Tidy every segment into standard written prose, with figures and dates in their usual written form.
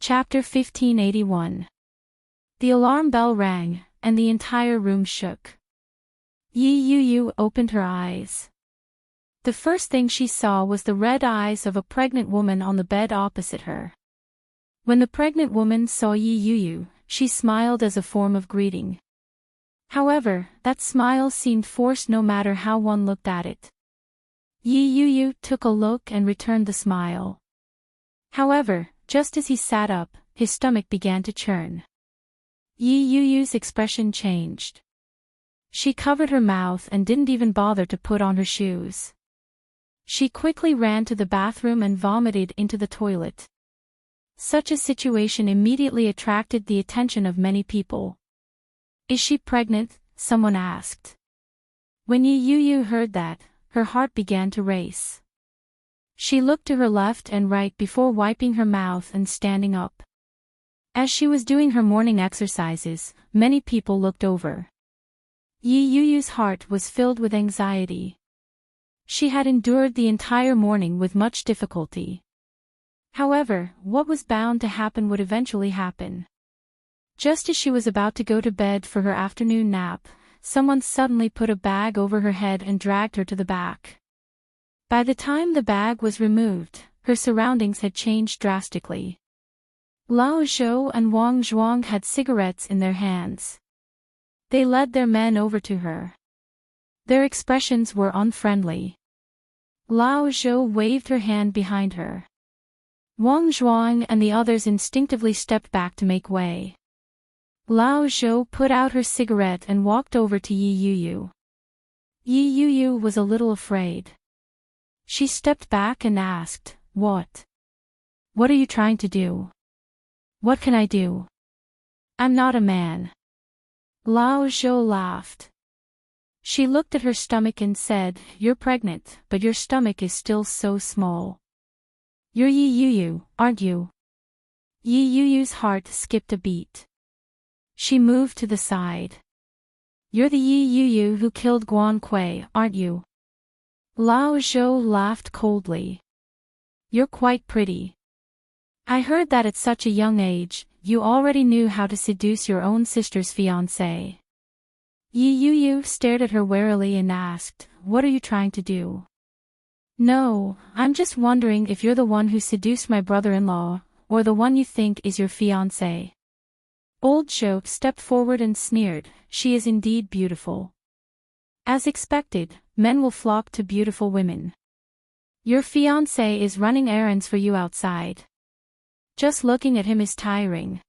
Chapter 1581. The alarm bell rang, and the entire room shook. Yi Yu opened her eyes. The first thing she saw was the red eyes of a pregnant woman on the bed opposite her. When the pregnant woman saw Yi Yu, she smiled as a form of greeting. However, that smile seemed forced no matter how one looked at it. Yi Yu took a look and returned the smile. However, just as he sat up, his stomach began to churn. Yi Yu's expression changed. She covered her mouth and didn't even bother to put on her shoes. She quickly ran to the bathroom and vomited into the toilet. Such a situation immediately attracted the attention of many people. "Is she pregnant?" someone asked. When Yi Yu heard that, her heart began to race. She looked to her left and right before wiping her mouth and standing up. As she was doing her morning exercises, many people looked over. Yi Yu's heart was filled with anxiety. She had endured the entire morning with much difficulty. However, what was bound to happen would eventually happen. Just as she was about to go to bed for her afternoon nap, someone suddenly put a bag over her head and dragged her to the back. By the time the bag was removed, her surroundings had changed drastically. Lao Zhou and Wang Zhuang had cigarettes in their hands. They led their men over to her. Their expressions were unfriendly. Lao Zhou waved her hand behind her. Wang Zhuang and the others instinctively stepped back to make way. Lao Zhou put out her cigarette and walked over to Yi Yu. Yi Yu was a little afraid. She stepped back and asked, "What? What are you trying to do? What can I do? I'm not a man." Lao Zhou laughed. She looked at her stomach and said, "You're pregnant, but your stomach is still so small. You're Yi Yu, aren't you?" Yi Yu's heart skipped a beat. She moved to the side. "You're the Yi Yu who killed Guan Kui, aren't you?" Lao Zhou laughed coldly. "You're quite pretty. I heard that at such a young age, you already knew how to seduce your own sister's fiancé." Yi Yu stared at her warily and asked, "What are you trying to do?" "No, I'm just wondering if you're the one who seduced my brother-in-law, or the one you think is your fiancé." Old Zhou stepped forward and sneered, "She is indeed beautiful. As expected, men will flock to beautiful women. Your fiancé is running errands for you outside. Just looking at him is tiring.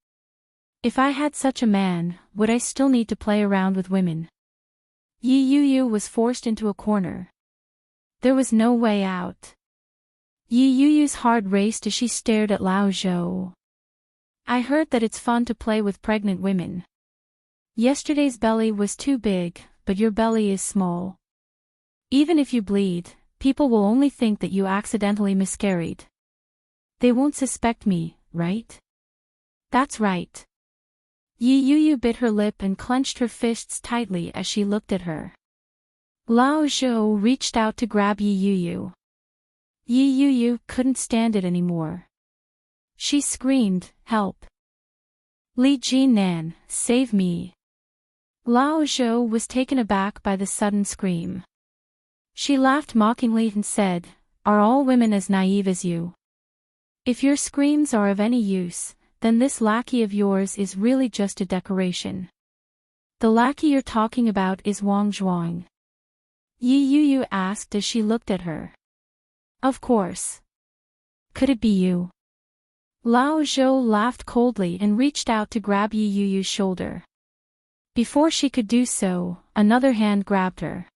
If I had such a man, would I still need to play around with women?" Yi Yu was forced into a corner. There was no way out. Yi Yu's heart raced as she stared at Lao Zhou. "I heard that it's fun to play with pregnant women. Yesterday's belly was too big, but your belly is small. Even if you bleed, people will only think that you accidentally miscarried. They won't suspect me, right?" "That's right." Yi Yu bit her lip and clenched her fists tightly as she looked at her. Lao Zhou reached out to grab Yi Yu. Yi Yu couldn't stand it anymore. She screamed, "Help! Li Jinan, save me!" Lao Zhou was taken aback by the sudden scream. She laughed mockingly and said, "Are all women as naive as you? If your screams are of any use, then this lackey of yours is really just a decoration. The lackey you're talking about is Wang Zhuang." Yi Yu asked as she looked at her. "Of course. Could it be you?" Lao Zhou laughed coldly and reached out to grab Yi Yu's shoulder. Before she could do so, another hand grabbed her.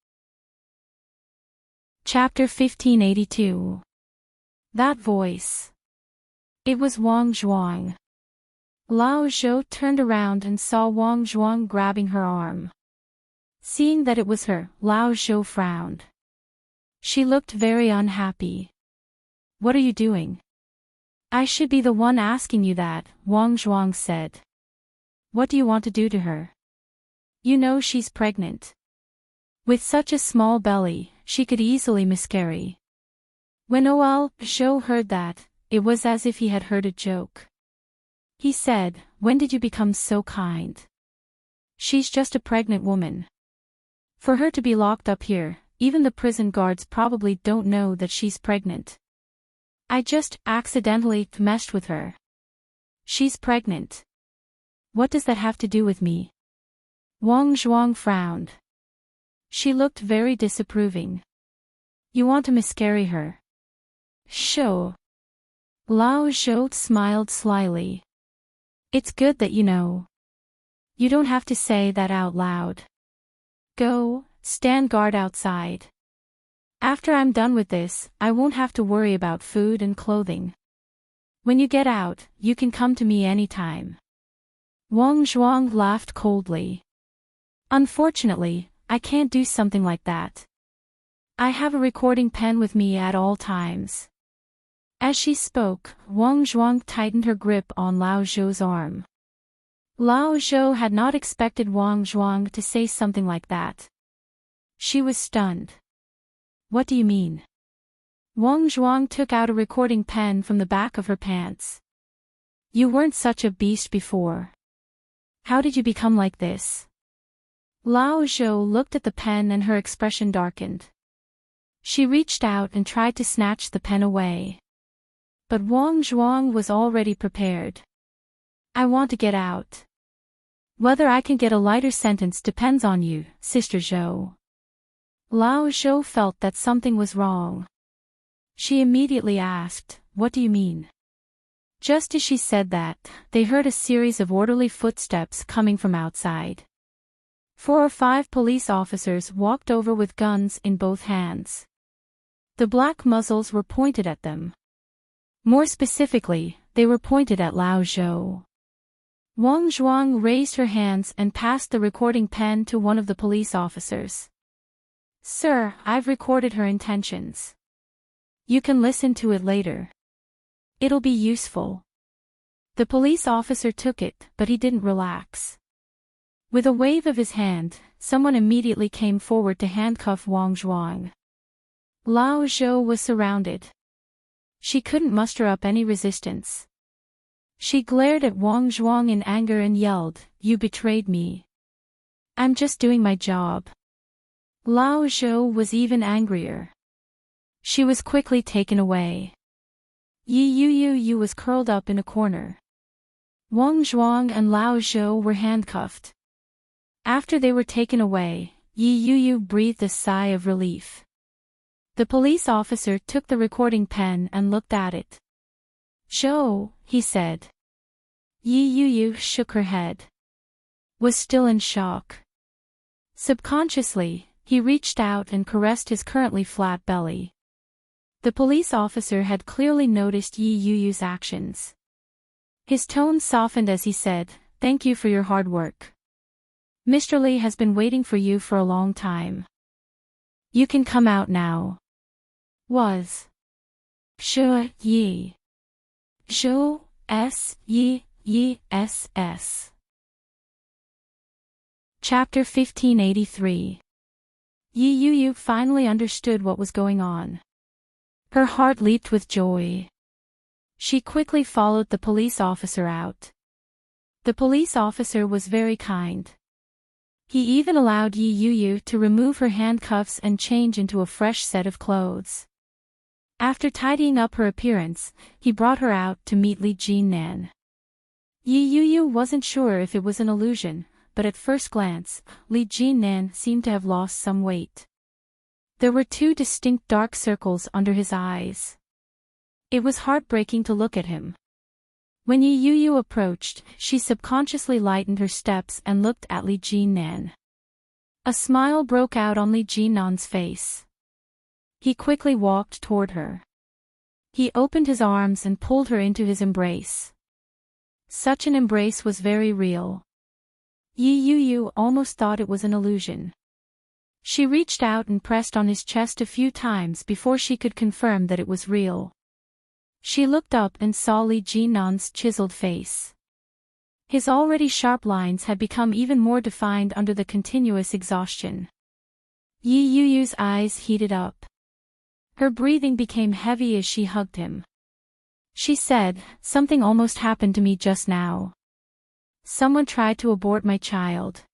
Chapter 1582. That voice. It was Wang Zhuang. Lao Zhou turned around and saw Wang Zhuang grabbing her arm. Seeing that it was her, Lao Zhou frowned. She looked very unhappy. "What are you doing?" "I should be the one asking you that," Wang Zhuang said. "What do you want to do to her? You know she's pregnant. With such a small belly, she could easily miscarry." When Zhou heard that, it was as if he had heard a joke. He said, "When did you become so kind? She's just a pregnant woman. For her to be locked up here, even the prison guards probably don't know that she's pregnant. I just accidentally messed with her. She's pregnant. What does that have to do with me?" Wang Zhuang frowned. She looked very disapproving. "You want to miscarry her?" "Sure." Lao Zhou smiled slyly. "It's good that you know. You don't have to say that out loud. Go, stand guard outside. After I'm done with this, I won't have to worry about food and clothing. When you get out, you can come to me anytime." Wang Zhuang laughed coldly. "Unfortunately, I can't do something like that. I have a recording pen with me at all times." As she spoke, Wang Zhuang tightened her grip on Lao Zhou's arm. Lao Zhou had not expected Wang Zhuang to say something like that. She was stunned. "What do you mean?" Wang Zhuang took out a recording pen from the back of her pants. "You weren't such a beast before. How did you become like this?" Lao Zhou looked at the pen and her expression darkened. She reached out and tried to snatch the pen away. But Wang Zhuang was already prepared. "I want to get out. Whether I can get a lighter sentence depends on you, Sister Zhou." Lao Zhou felt that something was wrong. She immediately asked, "What do you mean?" Just as she said that, they heard a series of orderly footsteps coming from outside. 4 or 5 police officers walked over with guns in both hands. The black muzzles were pointed at them. More specifically, they were pointed at Lao Zhou. Wang Zhuang raised her hands and passed the recording pen to one of the police officers. "Sir, I've recorded her intentions. You can listen to it later. It'll be useful." The police officer took it, but he didn't relax. With a wave of his hand, someone immediately came forward to handcuff Wang Zhuang. Lao Zhou was surrounded. She couldn't muster up any resistance. She glared at Wang Zhuang in anger and yelled, "You betrayed me. I'm just doing my job." Lao Zhou was even angrier. She was quickly taken away. Yi Yu was curled up in a corner. Wang Zhuang and Lao Zhou were handcuffed. After they were taken away, Yi Yu breathed a sigh of relief. The police officer took the recording pen and looked at it. "Zhou," he said. Yi Yu shook her head. Was still in shock. Subconsciously, he reached out and caressed his currently flat belly. The police officer had clearly noticed Yi Yu's actions. His tone softened as he said, "Thank you for your hard work. Mr. Li has been waiting for you for a long time. You can come out now." Was Zhe Yi. Zhou S Yi Yi S S. Chapter 1583. Yi Yu finally understood what was going on. Her heart leaped with joy. She quickly followed the police officer out. The police officer was very kind. He even allowed Yi Yu to remove her handcuffs and change into a fresh set of clothes. After tidying up her appearance, he brought her out to meet Li Jinnan. Yi Yu wasn't sure if it was an illusion, but at first glance, Li Jinnan seemed to have lost some weight. There were 2 distinct dark circles under his eyes. It was heartbreaking to look at him. When Yi Yu approached, she subconsciously lightened her steps and looked at Li Jinnan. A smile broke out on Li Jinnan's face. He quickly walked toward her. He opened his arms and pulled her into his embrace. Such an embrace was very real. Yi Yu almost thought it was an illusion. She reached out and pressed on his chest a few times before she could confirm that it was real. She looked up and saw Li Jinnan's chiseled face. His already sharp lines had become even more defined under the continuous exhaustion. Yi Yu's eyes heated up. Her breathing became heavy as she hugged him. She said, "Something almost happened to me just now. Someone tried to abort my child."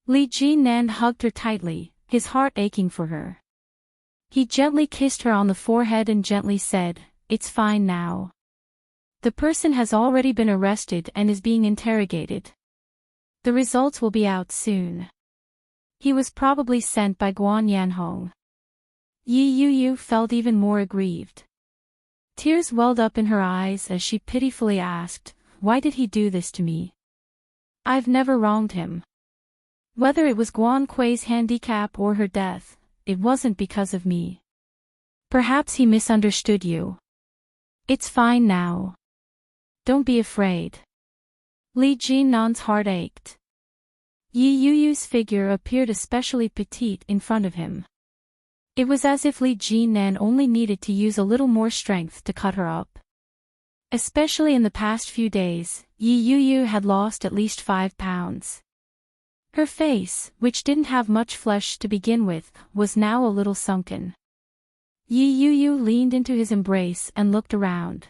Li Jinan hugged her tightly, his heart aching for her. He gently kissed her on the forehead and gently said, "It's fine now. The person has already been arrested and is being interrogated. The results will be out soon." He was probably sent by Guan Yanhong. Yi Yu felt even more aggrieved. Tears welled up in her eyes as she pitifully asked, "Why did he do this to me? I've never wronged him. Whether it was Guan Kui's handicap or her death, it wasn't because of me. Perhaps he misunderstood you. It's fine now. Don't be afraid." Li Jinan's heart ached. Yi Yu's figure appeared especially petite in front of him. It was as if Li Jinan only needed to use a little more strength to cut her up. Especially in the past few days, Yi Yu had lost at least 5 pounds. Her face, which didn't have much flesh to begin with, was now a little sunken. Yi Yu leaned into his embrace and looked around.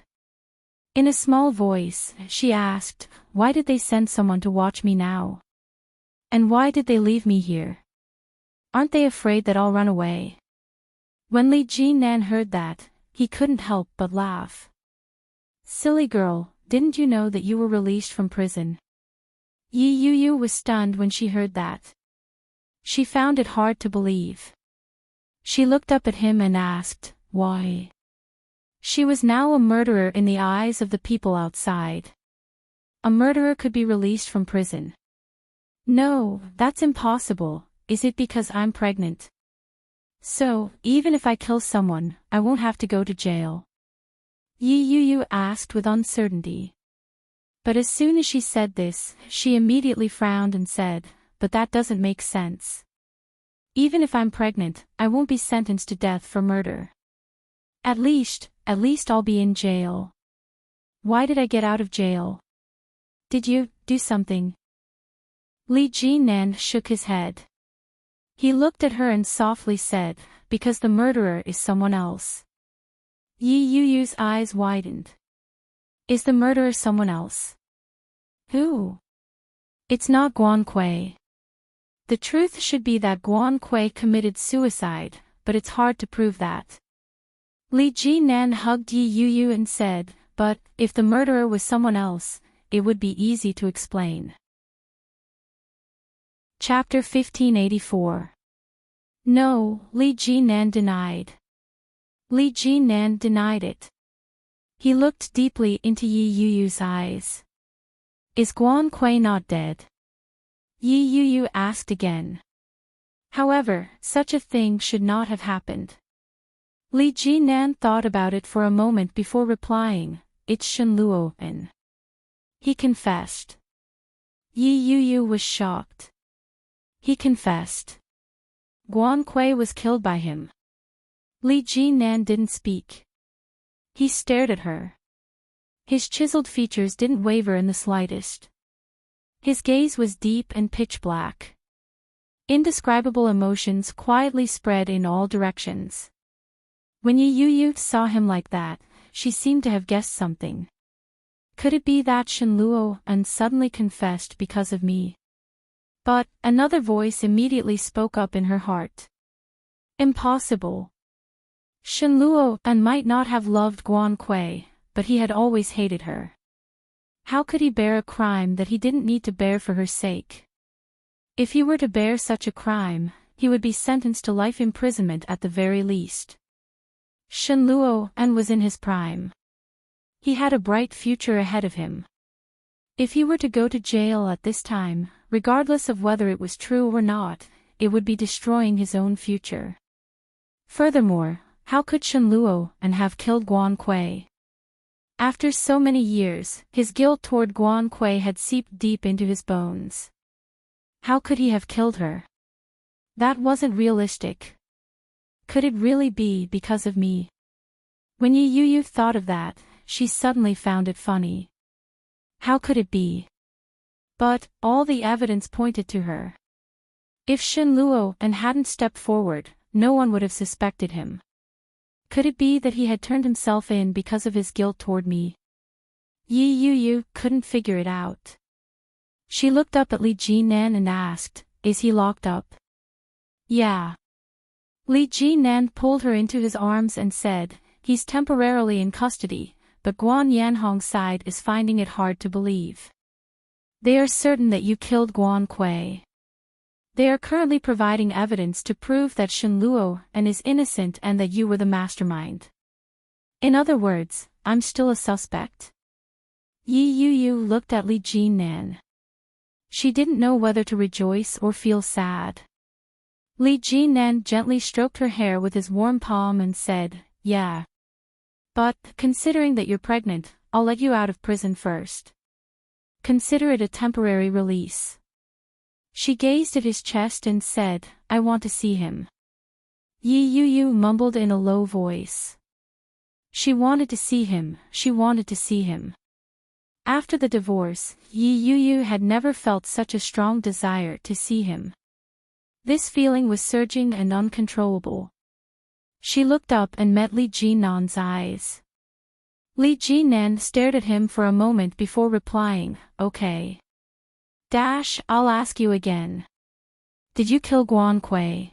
In a small voice, she asked, "Why did they send someone to watch me now? And why did they leave me here? Aren't they afraid that I'll run away?" When Li Jinan heard that, he couldn't help but laugh. "Silly girl, didn't you know that you were released from prison?" Yi Yu was stunned when she heard that. She found it hard to believe. She looked up at him and asked, "Why?" She was now a murderer in the eyes of the people outside. A murderer could be released from prison. "No, that's impossible. Is it because I'm pregnant? So, even if I kill someone, I won't have to go to jail?" Yi Yu asked with uncertainty. But as soon as she said this, she immediately frowned and said, "But that doesn't make sense. Even if I'm pregnant, I won't be sentenced to death for murder. At least I'll be in jail. Why did I get out of jail? Did you do something?" Li Jinan shook his head. He looked at her and softly said, "Because the murderer is someone else." Yi Yu's eyes widened. "Is the murderer someone else? Who?" "It's not Guan Kui. The truth should be that Guan Kui committed suicide, but it's hard to prove that." Li Jinan hugged Yi Yu and said, "But, if the murderer was someone else, it would be easy to explain." Chapter 1584. No, Li Jinan denied. Li Jinan denied it. He looked deeply into Yi Yu's eyes. "Is Guan Kui not dead?" Yi Yu asked again. However, such a thing should not have happened. Li Jinan thought about it for a moment before replying, "It's Shen Luo." He confessed. Yi Yu was shocked. He confessed. Guan Kui was killed by him. Li Jinan didn't speak. He stared at her. His chiseled features didn't waver in the slightest. His gaze was deep and pitch black. Indescribable emotions quietly spread in all directions. When Yi Yu saw him like that, she seemed to have guessed something. Could it be that Shen Luo suddenly confessed because of me? But another voice immediately spoke up in her heart. Impossible. Shen Luo might not have loved Guan Kui, but he had always hated her. How could he bear a crime that he didn't need to bear for her sake? If he were to bear such a crime, he would be sentenced to life imprisonment at the very least. Shen Luo was in his prime. He had a bright future ahead of him. If he were to go to jail at this time, regardless of whether it was true or not, it would be destroying his own future. Furthermore, how could Shen Luo have killed Guan Kui? After so many years, his guilt toward Guan Kui had seeped deep into his bones. How could he have killed her? That wasn't realistic. Could it really be because of me? When Yi Yu thought of that, she suddenly found it funny. How could it be? But all the evidence pointed to her. If Shen Luo hadn't stepped forward, no one would have suspected him. Could it be that he had turned himself in because of his guilt toward me? Yi Yu couldn't figure it out. She looked up at Li Jinan and asked, "Is he locked up?" "Yeah." Li Jinan pulled her into his arms and said, "He's temporarily in custody, but Guan Yanhong's side is finding it hard to believe. They are certain that you killed Guan Kui. They are currently providing evidence to prove that Shen Luo is innocent and that you were the mastermind. In other words, I'm still a suspect." Yi Yu looked at Li Jinan. She didn't know whether to rejoice or feel sad. Li Jinan gently stroked her hair with his warm palm and said, "Yeah. But, considering that you're pregnant, I'll let you out of prison first. Consider it a temporary release." She gazed at his chest and said, "I want to see him." Yi Yu mumbled in a low voice. She wanted to see him, she wanted to see him. After the divorce, Yi Yu had never felt such a strong desire to see him. This feeling was surging and uncontrollable. She looked up and met Li Jinan's eyes. Li Jinan stared at him for a moment before replying, "Okay. I'll ask you again. Did you kill Guan Kui?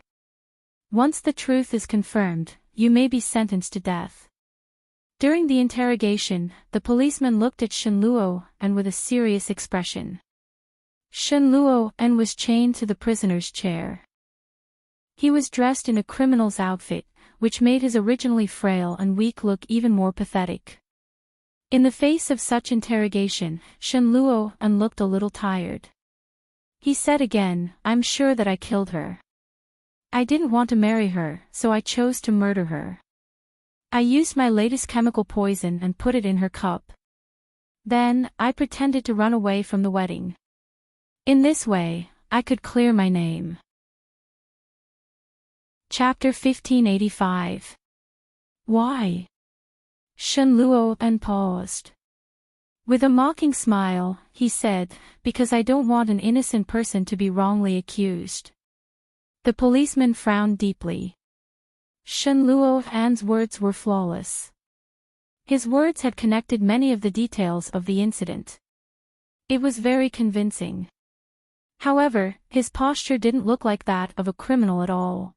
Once the truth is confirmed, you may be sentenced to death." During the interrogation, the policeman looked at Shen Luo with a serious expression. Shen Luo was chained to the prisoner's chair. He was dressed in a criminal's outfit, which made his originally frail and weak look even more pathetic. In the face of such interrogation, Shen Luo looked a little tired. He said again, "I'm sure that I killed her. I didn't want to marry her, so I chose to murder her. I used my latest chemical poison and put it in her cup. Then, I pretended to run away from the wedding. In this way, I could clear my name." Chapter 1585. Why? Shen Luo paused. With a mocking smile, he said, "Because I don't want an innocent person to be wrongly accused." The policeman frowned deeply. Shen Luo's words were flawless. His words had connected many of the details of the incident. It was very convincing. However, his posture didn't look like that of a criminal at all.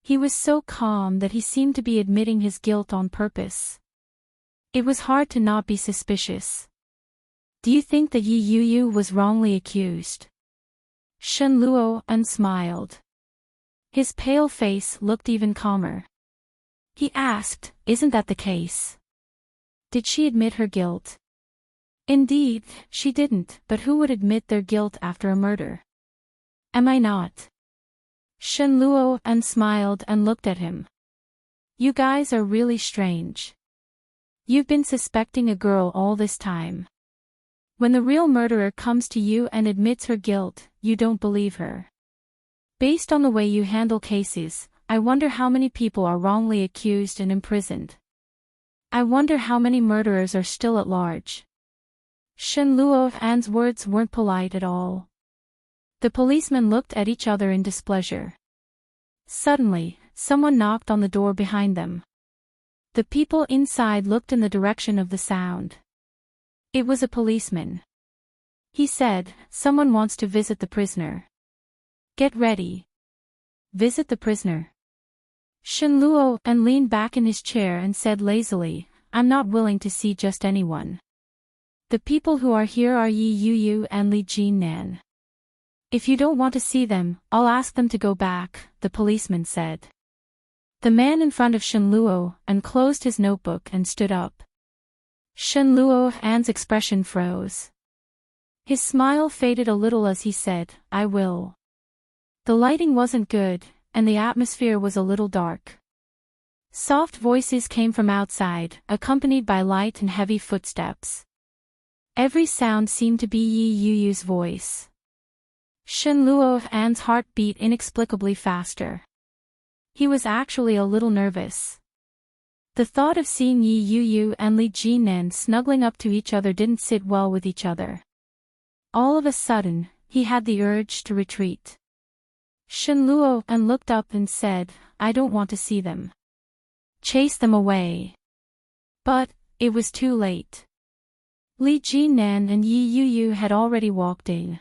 He was so calm that he seemed to be admitting his guilt on purpose. It was hard to not be suspicious. "Do you think that Yi Yu was wrongly accused?" Shen Luo smiled. His pale face looked even calmer. He asked, "Isn't that the case? Did she admit her guilt?" "Indeed, she didn't, but who would admit their guilt after a murder? Am I not?" Shen Luo smiled and looked at him. "You guys are really strange. You've been suspecting a girl all this time. When the real murderer comes to you and admits her guilt, you don't believe her. Based on the way you handle cases, I wonder how many people are wrongly accused and imprisoned. I wonder how many murderers are still at large." Shen Luo's words weren't polite at all. The policemen looked at each other in displeasure. Suddenly, someone knocked on the door behind them. The people inside looked in the direction of the sound. It was a policeman. He said, "Someone wants to visit the prisoner. Get ready." "Visit the prisoner?" Shen Luo leaned back in his chair and said lazily, "I'm not willing to see just anyone. The people who are here are Yi Yu and Li Jinan. If you don't want to see them, I'll ask them to go back," the policeman said. The man in front of Shen Luo closed his notebook and stood up. Shen Luo's expression froze. His smile faded a little as he said, "I will." The lighting wasn't good, and the atmosphere was a little dark. Soft voices came from outside, accompanied by light and heavy footsteps. Every sound seemed to be Yi Yu's voice. Shen Luo's heart beat inexplicably faster. He was actually a little nervous. The thought of seeing Yi Yu and Li Jinan snuggling up to each other didn't sit well with each other. All of a sudden, he had the urge to retreat. Shen Luo looked up and said, "I don't want to see them." chase them away. But it was too late. Li Jinan and Yi Yu had already walked in.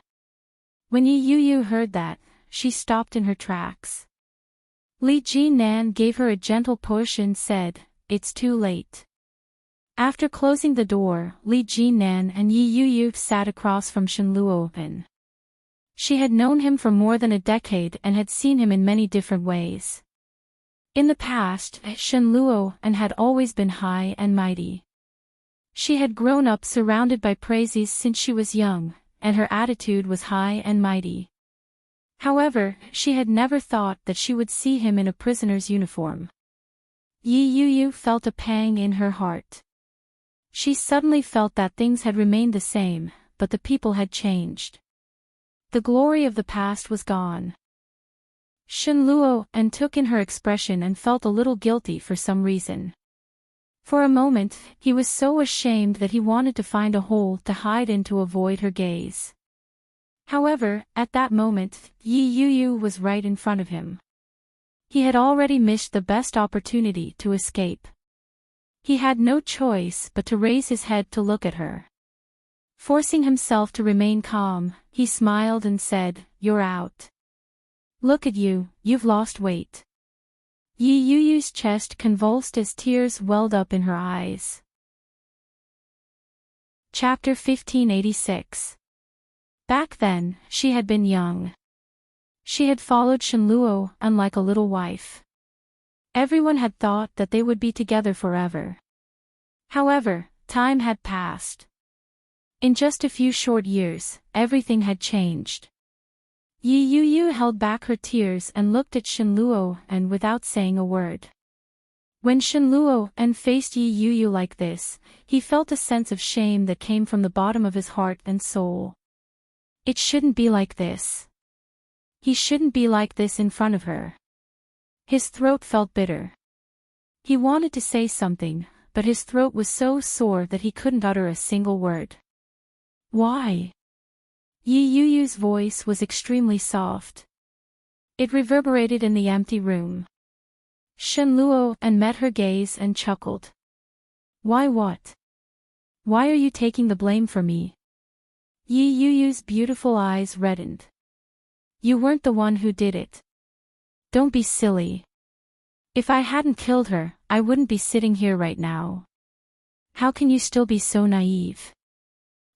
When Yi Yu heard that, she stopped in her tracks. Li Jinan gave her a gentle push and said, "It's too late." After closing the door, Li Jinan and Yi Yu sat across from Shenluo. She had known him for more than a decade and had seen him in many different ways. In the past, Shenluo had always been high and mighty. She had grown up surrounded by praises since she was young, and her attitude was high and mighty. However, she had never thought that she would see him in a prisoner's uniform. Yi Yu felt a pang in her heart. She suddenly felt that things had remained the same, but the people had changed. The glory of the past was gone. Shenluo took in her expression and felt a little guilty for some reason. For a moment, he was so ashamed that he wanted to find a hole to hide in to avoid her gaze. However, at that moment, Yi Yu was right in front of him. He had already missed the best opportunity to escape. He had no choice but to raise his head to look at her. Forcing himself to remain calm, he smiled and said, "You're out. Look at you, you've lost weight." Yi Yu's chest convulsed as tears welled up in her eyes. Chapter 1586. Back then, she had been young. She had followed Shenluo like a little wife. Everyone had thought that they would be together forever. However, time had passed. In just a few short years, everything had changed. Yi Yu held back her tears and looked at Shenluo without saying a word. When Shenluo faced Yi Yu like this, he felt a sense of shame that came from the bottom of his heart and soul. It shouldn't be like this. He shouldn't be like this in front of her. His throat felt bitter. He wanted to say something, but his throat was so sore that he couldn't utter a single word. "Why?" Yi Yu's voice was extremely soft. It reverberated in the empty room. Shenluo met her gaze and chuckled. "Why what? Why are you taking the blame for me?" Yi Yu's beautiful eyes reddened. "You weren't the one who did it. Don't be silly. If I hadn't killed her, I wouldn't be sitting here right now. How can you still be so naive?"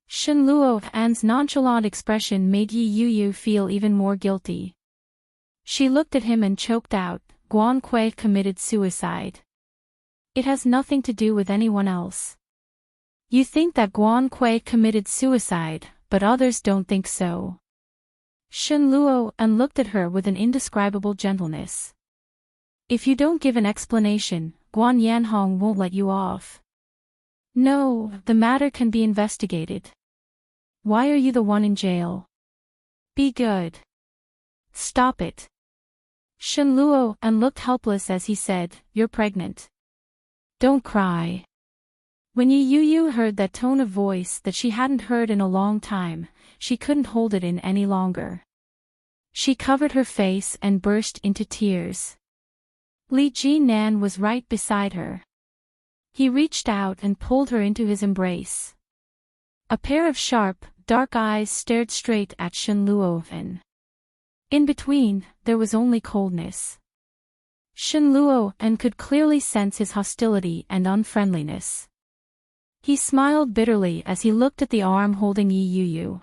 Shenluo's nonchalant expression made Yi Yu feel even more guilty. She looked at him and choked out, "Guan Kui committed suicide. It has nothing to do with anyone else. You think that Guan Kui committed suicide, but others don't think so." Shenluo looked at her with an indescribable gentleness. "If you don't give an explanation, Guan Yanhong won't let you off. No, the matter can be investigated. Why are you the one in jail? Be good. Stop it." Shenluo looked helpless as he said, "You're pregnant. Don't cry." When Yi Yu heard that tone of voice that she hadn't heard in a long time, she couldn't hold it in any longer. She covered her face and burst into tears. Li Jinan was right beside her. He reached out and pulled her into his embrace. A pair of sharp, dark eyes stared straight at Shenluo. In between, there was only coldness. Shenluo could clearly sense his hostility and unfriendliness. He smiled bitterly as he looked at the arm holding Yi Yu.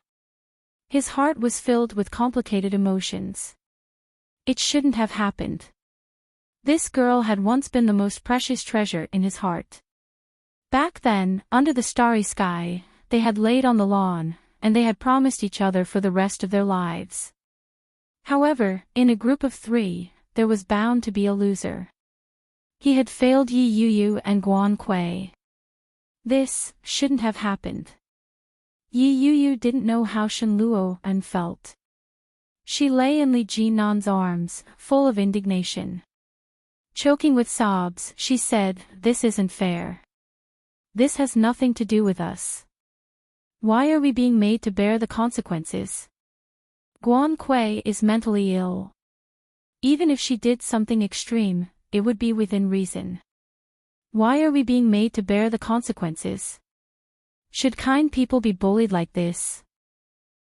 His heart was filled with complicated emotions. It shouldn't have happened. This girl had once been the most precious treasure in his heart. Back then, under the starry sky, they had laid on the lawn, and they had promised each other for the rest of their lives. However, in a group of three, there was bound to be a loser. He had failed Yi Yu and Guan Kui. This shouldn't have happened. Yi Yu didn't know how Shenluo felt. She lay in Li Jinan's arms, full of indignation. Choking with sobs, she said, "This isn't fair. This has nothing to do with us. Why are we being made to bear the consequences? Guan Kui is mentally ill. Even if she did something extreme, it would be within reason. Why are we being made to bear the consequences? Should kind people be bullied like this?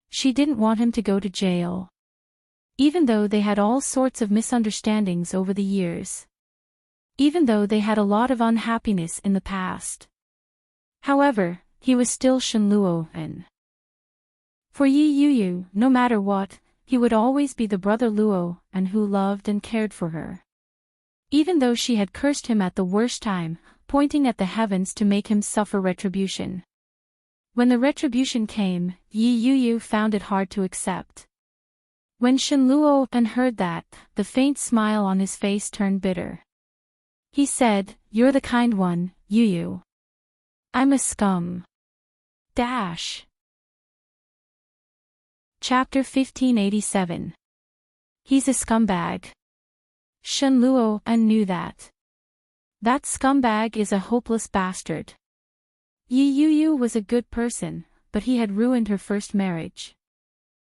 She didn't want him to go to jail. Even though they had all sorts of misunderstandings over the years. Even though they had a lot of unhappiness in the past. However, he was still Shenluo, and for Yi Yuyu, no matter what, he would always be the brother Luo, and who loved and cared for her. Even though she had cursed him at the worst time, pointing at the heavens to make him suffer retribution. When the retribution came, Yi Yuyu found it hard to accept. When Shenluo heard that, the faint smile on his face turned bitter. He said, "You're the kind one, Yuyu. I'm a scum." Dash. Chapter 1587. He's a scumbag. Shenluo knew that. That scumbag is a hopeless bastard. Yi Yuyu was a good person, but he had ruined her first marriage.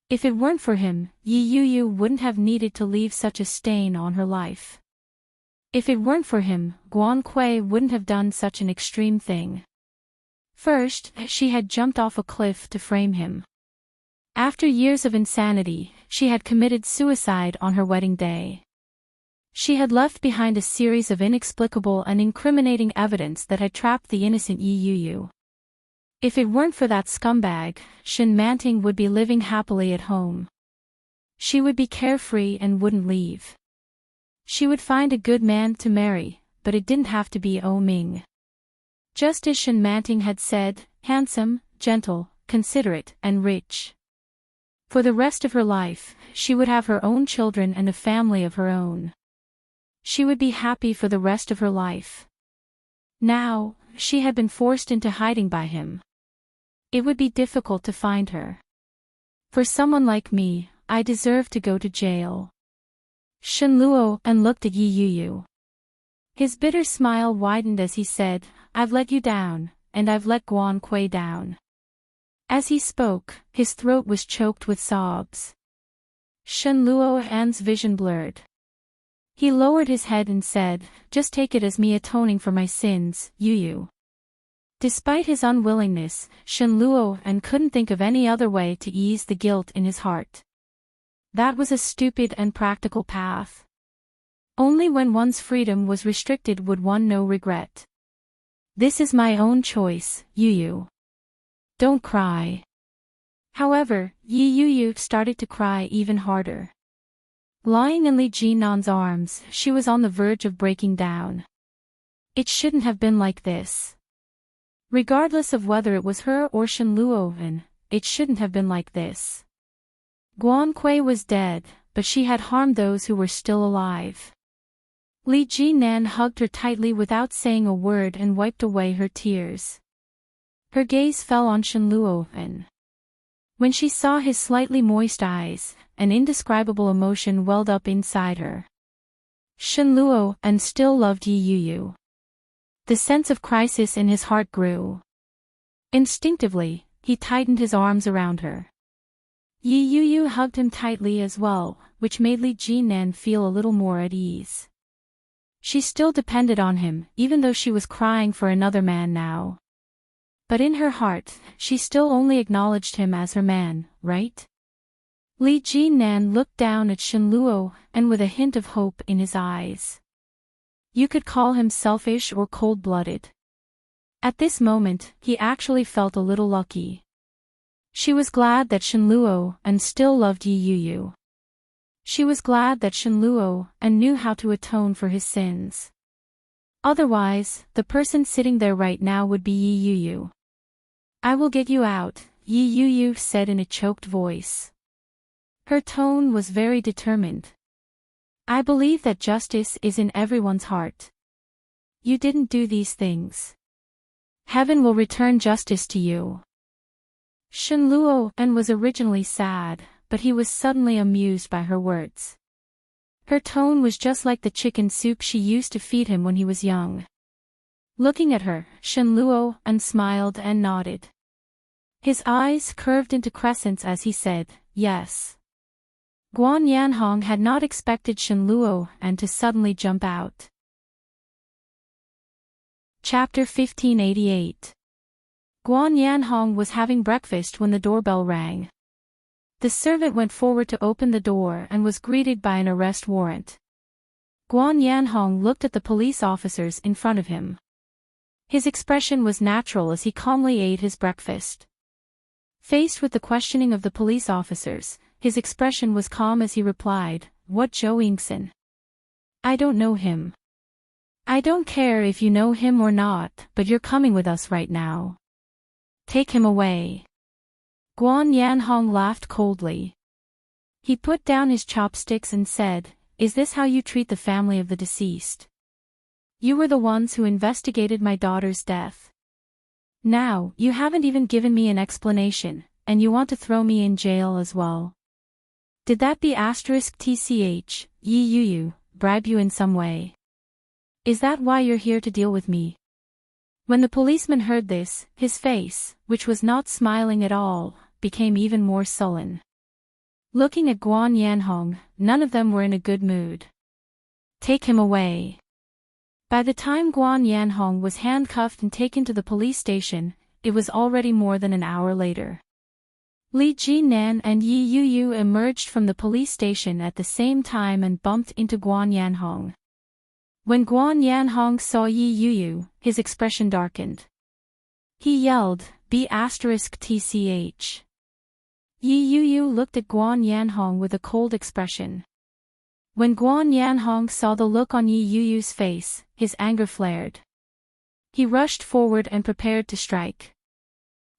If it weren't for him, Yi Yuyu wouldn't have needed to leave such a stain on her life. If it weren't for him, Guan Kui wouldn't have done such an extreme thing. First, she had jumped off a cliff to frame him. After years of insanity, she had committed suicide on her wedding day. She had left behind a series of inexplicable and incriminating evidence that had trapped the innocent Yi Yuyu. If it weren't for that scumbag, Enchanting would be living happily at home. She would be carefree and wouldn't leave. She would find a good man to marry, but it didn't have to be Ming. Just as Enchanting had said, handsome, gentle, considerate, and rich. For the rest of her life, she would have her own children and a family of her own. She would be happy for the rest of her life. Now, she had been forced into hiding by him. It would be difficult to find her. For someone like me, I deserve to go to jail. Shenluo looked at Yi Yuyu. His bitter smile widened as he said, "I've let you down, and I've let Guan Kui down." As he spoke, his throat was choked with sobs. Shenluo's vision blurred. He lowered his head and said, "Just take it as me atoning for my sins, Yuyu." Despite his unwillingness, Shenluo couldn't think of any other way to ease the guilt in his heart. That was a stupid and practical path. Only when one's freedom was restricted would one know regret. "This is my own choice, Yuyu. Don't cry." However, Yi Yuyu started to cry even harder. Lying in Li Jinan's arms, she was on the verge of breaking down. It shouldn't have been like this. Regardless of whether it was her or Shenluo, it shouldn't have been like this. Guan Kui was dead, but she had harmed those who were still alive. Li Jinan hugged her tightly without saying a word and wiped away her tears. Her gaze fell on Shenluo, when she saw his slightly moist eyes, an indescribable emotion welled up inside her. Shenluo still loved Yi Yuyu. The sense of crisis in his heart grew. Instinctively, he tightened his arms around her. Yi Yuyu hugged him tightly as well, which made Li Jinan feel a little more at ease. She still depended on him, even though she was crying for another man now. But in her heart, she still only acknowledged him as her man, right? Li Jinan looked down at Shenluo, with a hint of hope in his eyes. You could call him selfish or cold-blooded. At this moment, he actually felt a little lucky. She was glad that Shenluo still loved Yi Yuyu. She was glad that Shenluo knew how to atone for his sins. Otherwise, the person sitting there right now would be Yi Yuyu. "I will get you out," Yi Yuyu said in a choked voice. Her tone was very determined. "I believe that justice is in everyone's heart. You didn't do these things. Heaven will return justice to you." Shenluo was originally sad, but he was suddenly amused by her words. Her tone was just like the chicken soup she used to feed him when he was young. Looking at her, Shenluo smiled and nodded. His eyes curved into crescents as he said, "Yes." Guan Yanhong had not expected Shenluo to suddenly jump out. Chapter 1588. Guan Yanhong was having breakfast when the doorbell rang. The servant went forward to open the door and was greeted by an arrest warrant. Guan Yanhong looked at the police officers in front of him. His expression was natural as he calmly ate his breakfast. Faced with the questioning of the police officers, his expression was calm as he replied, "What Zhou Yingxin? I don't know him." "I don't care if you know him or not, but you're coming with us right now. Take him away." Guan Yanhong laughed coldly. He put down his chopsticks and said, "Is this how you treat the family of the deceased? You were the ones who investigated my daughter's death. Now, you haven't even given me an explanation, and you want to throw me in jail as well. Did that B*TCH, Yi bribe you in some way? Is that why you're here to deal with me?" When the policeman heard this, his face, which was not smiling at all, became even more sullen. Looking at Guan Yanhong, none of them were in a good mood. "Take him away." By the time Guan Yanhong was handcuffed and taken to the police station, it was already more than an hour later. Li Jinan and Yi Yu emerged from the police station at the same time and bumped into Guan Yanhong. When Guan Yanhong saw Yi Yu, his expression darkened. He yelled, "B*TCH." Yi Yu looked at Guan Yanhong with a cold expression. When Guan Yanhong saw the look on Yi Yu's face, his anger flared. He rushed forward and prepared to strike.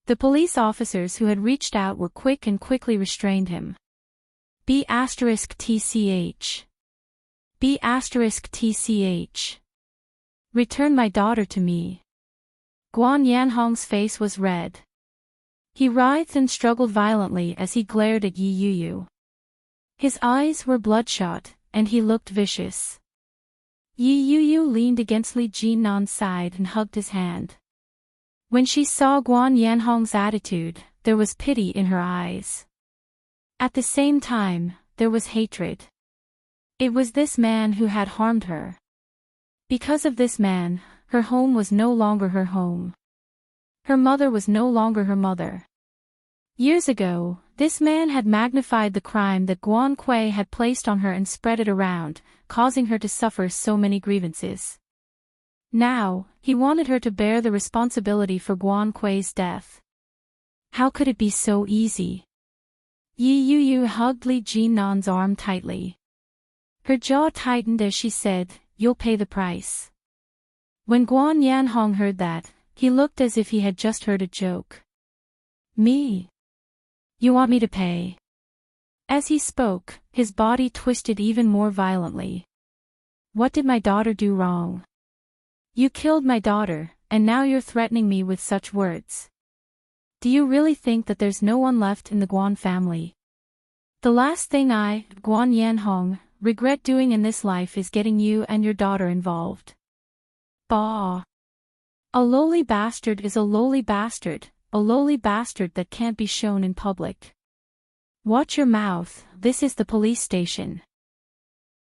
The police officers who had reached out were quick and quickly restrained him. B*TCH. B*TCH. Return my daughter to me. Guan Yanhong's face was red. He writhed and struggled violently as he glared at Yi Yu. His eyes were bloodshot, and he looked vicious. Yi Yu leaned against Li Jinan's side and hugged his hand. When she saw Guan Yanhong's attitude, there was pity in her eyes. At the same time, there was hatred. It was this man who had harmed her. Because of this man, her home was no longer her home. Her mother was no longer her mother. Years ago, this man had magnified the crime that Guan Kui had placed on her and spread it around, causing her to suffer so many grievances. Now, he wanted her to bear the responsibility for Guan Kui's death. How could it be so easy? Yi Yu hugged Li Jinan's arm tightly. Her jaw tightened as she said, "You'll pay the price." When Guan Yanhong heard that, he looked as if he had just heard a joke. "Me? You want me to pay?" As he spoke, his body twisted even more violently. "What did my daughter do wrong? You killed my daughter, and now you're threatening me with such words. Do you really think that there's no one left in the Guan family? The last thing I, Guan Yanhong, regret doing in this life is getting you and your daughter involved." Bah! A lowly bastard is a lowly bastard that can't be shown in public. Watch your mouth, this is the police station.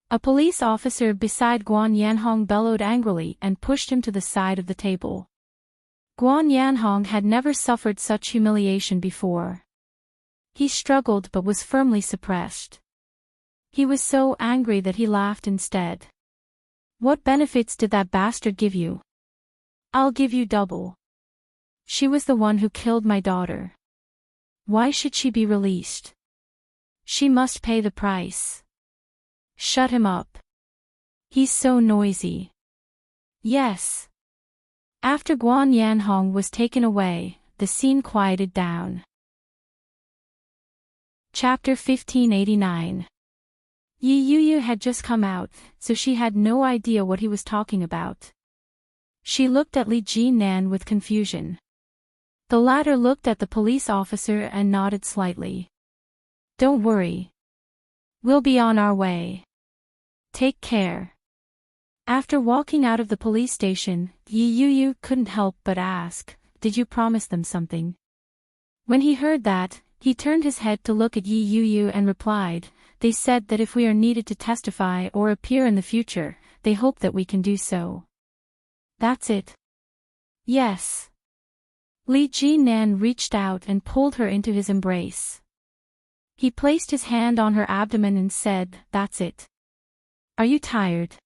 A police officer beside Guan Yanhong bellowed angrily and pushed him to the side of the table. Guan Yanhong had never suffered such humiliation before. He struggled but was firmly suppressed. He was so angry that he laughed instead. "What benefits did that bastard give you? I'll give you double. She was the one who killed my daughter. Why should she be released? She must pay the price. Shut him up. He's so noisy." "Yes." After Guan Yanhong was taken away, the scene quieted down. Chapter 1589. Yi Yu had just come out, so she had no idea what he was talking about. She looked at Li Jinan with confusion. The latter looked at the police officer and nodded slightly. "Don't worry. We'll be on our way. Take care." After walking out of the police station, Yi Yu couldn't help but ask, "Did you promise them something?" When he heard that, he turned his head to look at Yi Yu and replied, "They said that if we are needed to testify or appear in the future, they hope that we can do so. That's it." Yes. Li Jinan reached out and pulled her into his embrace. He placed his hand on her abdomen and said, "That's it. Are you tired?"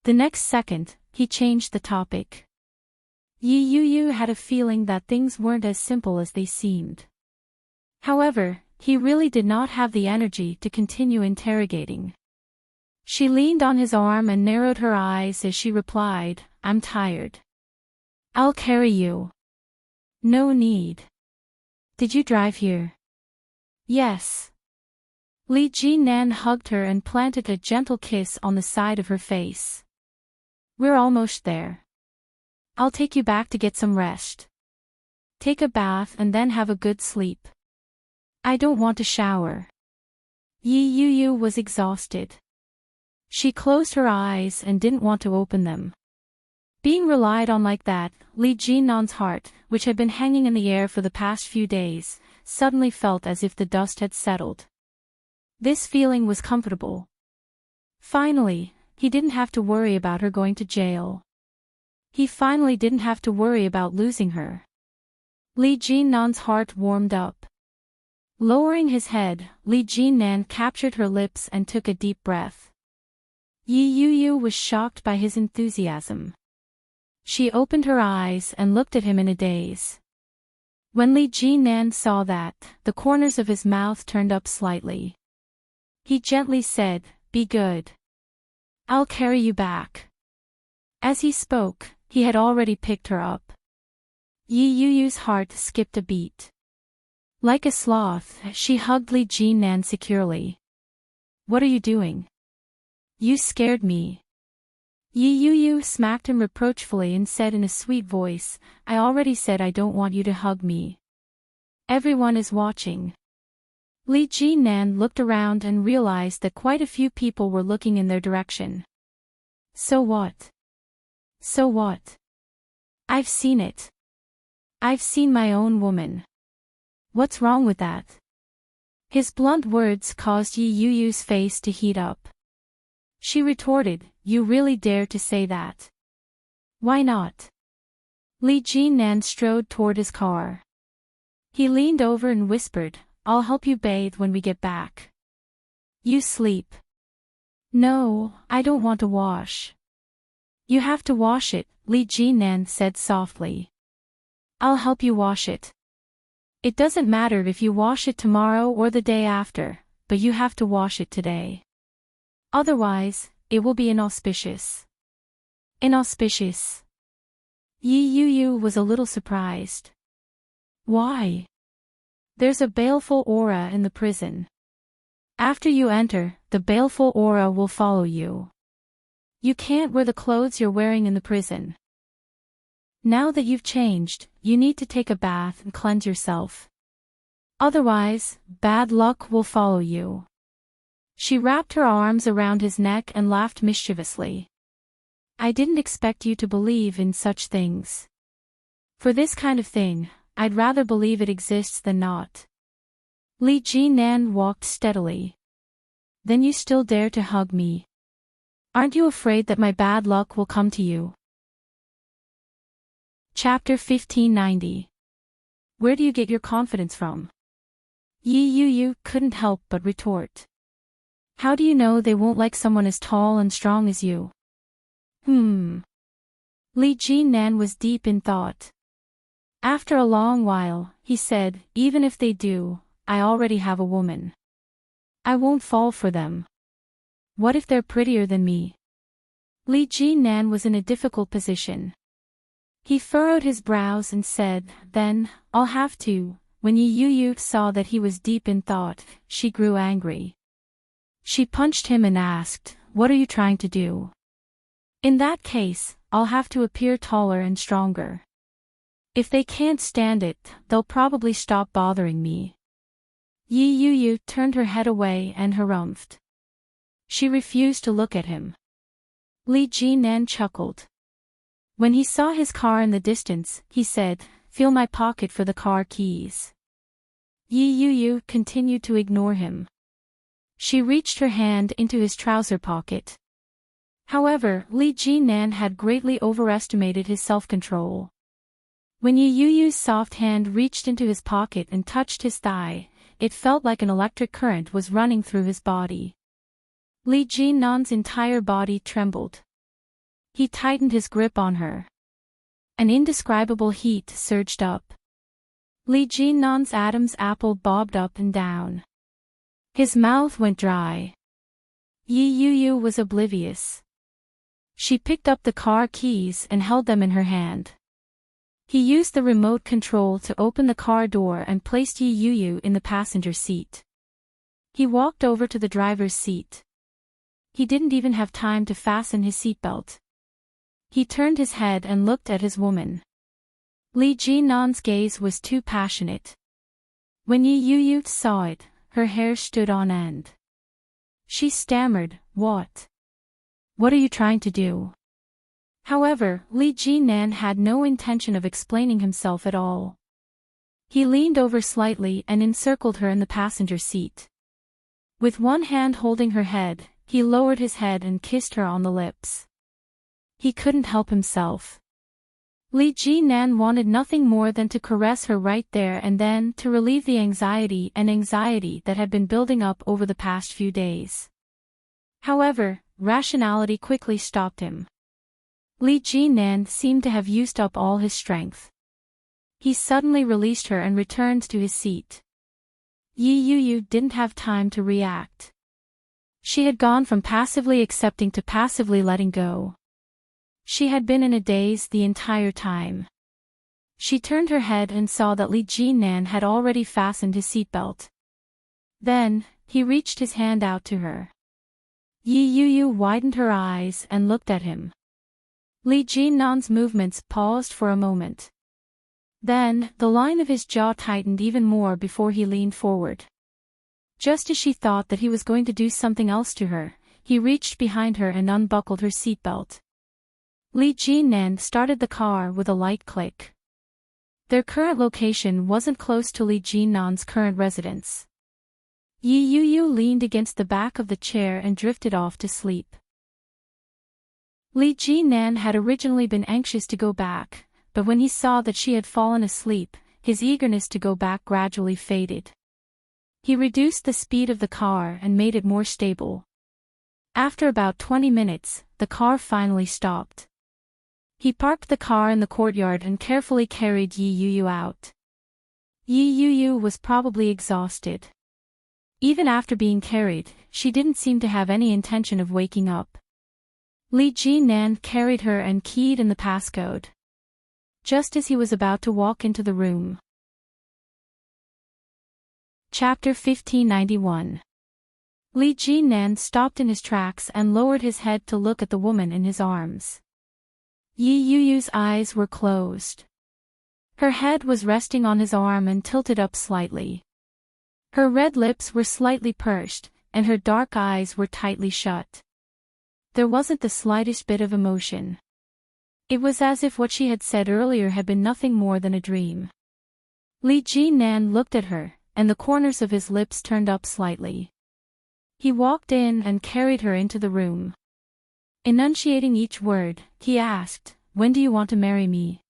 The next second, he changed the topic. Yi Yu had a feeling that things weren't as simple as they seemed. However, he really did not have the energy to continue interrogating. She leaned on his arm and narrowed her eyes as she replied, "I'm tired. I'll carry you." "No need. Did you drive here?" "Yes." Li Jinan hugged her and planted a gentle kiss on the side of her face. "We're almost there. I'll take you back to get some rest. Take a bath and then have a good sleep." "I don't want to shower." Yi Yu was exhausted. She closed her eyes and didn't want to open them. Being relied on like that, Li Jinan's heart, which had been hanging in the air for the past few days, suddenly felt as if the dust had settled. This feeling was comfortable. Finally, he didn't have to worry about her going to jail. He finally didn't have to worry about losing her. Li Jinan's heart warmed up. Lowering his head, Li Jinan captured her lips and took a deep breath. Yi Yu was shocked by his enthusiasm. She opened her eyes and looked at him in a daze. When Li Jinan saw that, the corners of his mouth turned up slightly. He gently said, "Be good. I'll carry you back." As he spoke, he had already picked her up. Yi Yu's heart skipped a beat. Like a sloth, she hugged Li Jinan securely. "What are you doing? You scared me." Yi Yu smacked him reproachfully and said in a sweet voice, "I already said I don't want you to hug me. Everyone is watching." Li Jinan looked around and realized that quite a few people were looking in their direction. "So what? So what? I've seen it. I've seen my own woman. What's wrong with that?" His blunt words caused Yi Yu's face to heat up. She retorted, "You really dare to say that? Why not?" Li Jinan strode toward his car. He leaned over and whispered, "I'll help you bathe when we get back. You sleep." "No, I don't want to wash." "You have to wash it," Li Jinan said softly. "I'll help you wash it. It doesn't matter if you wash it tomorrow or the day after, but you have to wash it today. Otherwise, it will be inauspicious." "Inauspicious?" Yi Yu was a little surprised. "Why?" "There's a baleful aura in the prison. After you enter, the baleful aura will follow you. You can't wear the clothes you're wearing in the prison. Now that you've changed, you need to take a bath and cleanse yourself. Otherwise, bad luck will follow you." She wrapped her arms around his neck and laughed mischievously. "I didn't expect you to believe in such things. For this kind of thing, I'd rather believe it exists than not." Li Jinan walked steadily. "Then you still dare to hug me? Aren't you afraid that my bad luck will come to you?" Chapter 1590. Where do you get your confidence from? Yi Yu couldn't help but retort. "How do you know they won't like someone as tall and strong as you?" Li Jinan was deep in thought. After a long while, he said, "Even if they do, I already have a woman. I won't fall for them. What if they're prettier than me?" Li Jinan was in a difficult position. He furrowed his brows and said, "Then, I'll have to." When Yi Yu saw that he was deep in thought, she grew angry. She punched him and asked, "What are you trying to do?" "In that case, I'll have to appear taller and stronger. If they can't stand it, they'll probably stop bothering me." Yi Yu turned her head away and harumphed. She refused to look at him. Li Jinan chuckled. When he saw his car in the distance, he said, "Feel my pocket for the car keys." Yi Yu continued to ignore him. She reached her hand into his trouser pocket. However, Li Jinan had greatly overestimated his self-control. When Yu Yu's soft hand reached into his pocket and touched his thigh, it felt like an electric current was running through his body. Li Jinnan's entire body trembled. He tightened his grip on her. An indescribable heat surged up. Li Jinnan's Adam's apple bobbed up and down. His mouth went dry. Yi Yu was oblivious. She picked up the car keys and held them in her hand. He used the remote control to open the car door and placed Yi Yu in the passenger seat. He walked over to the driver's seat. He didn't even have time to fasten his seatbelt. He turned his head and looked at his woman. Li Jinnan's gaze was too passionate. When Yi Yu saw it, her hair stood on end. She stammered, "What? What are you trying to do?" However, Li Jinnan had no intention of explaining himself at all. He leaned over slightly and encircled her in the passenger seat. With one hand holding her head, he lowered his head and kissed her on the lips. He couldn't help himself. Li Jinnan wanted nothing more than to caress her right there and then to relieve the anxiety that had been building up over the past few days. However, rationality quickly stopped him. Li Jinnan seemed to have used up all his strength. He suddenly released her and returned to his seat. Yi Yu didn't have time to react. She had gone from passively accepting to passively letting go. She had been in a daze the entire time. She turned her head and saw that Li Jinnan had already fastened his seatbelt. Then, he reached his hand out to her. Yi Yu widened her eyes and looked at him. Li Jinnan's movements paused for a moment. Then, the line of his jaw tightened even more before he leaned forward. Just as she thought that he was going to do something else to her, he reached behind her and unbuckled her seatbelt. Li Jinnan started the car with a light click. Their current location wasn't close to Li Jinnan's current residence. Yi Yu leaned against the back of the chair and drifted off to sleep. Li Jinnan had originally been anxious to go back, but when he saw that she had fallen asleep, his eagerness to go back gradually faded. He reduced the speed of the car and made it more stable. After about 20 minutes, the car finally stopped. He parked the car in the courtyard and carefully carried Yi Yu out. Yi Yu was probably exhausted. Even after being carried, she didn't seem to have any intention of waking up. Li Jinnan carried her and keyed in the passcode. Just as he was about to walk into the room. Chapter 1591. Li Jinnan stopped in his tracks and lowered his head to look at the woman in his arms. Yi Yu's eyes were closed. Her head was resting on his arm and tilted up slightly. Her red lips were slightly pursed, and her dark eyes were tightly shut. There wasn't the slightest bit of emotion. It was as if what she had said earlier had been nothing more than a dream. Li Jinnan looked at her, and the corners of his lips turned up slightly. He walked in and carried her into the room. Enunciating each word, he asked, "When do you want to marry me?"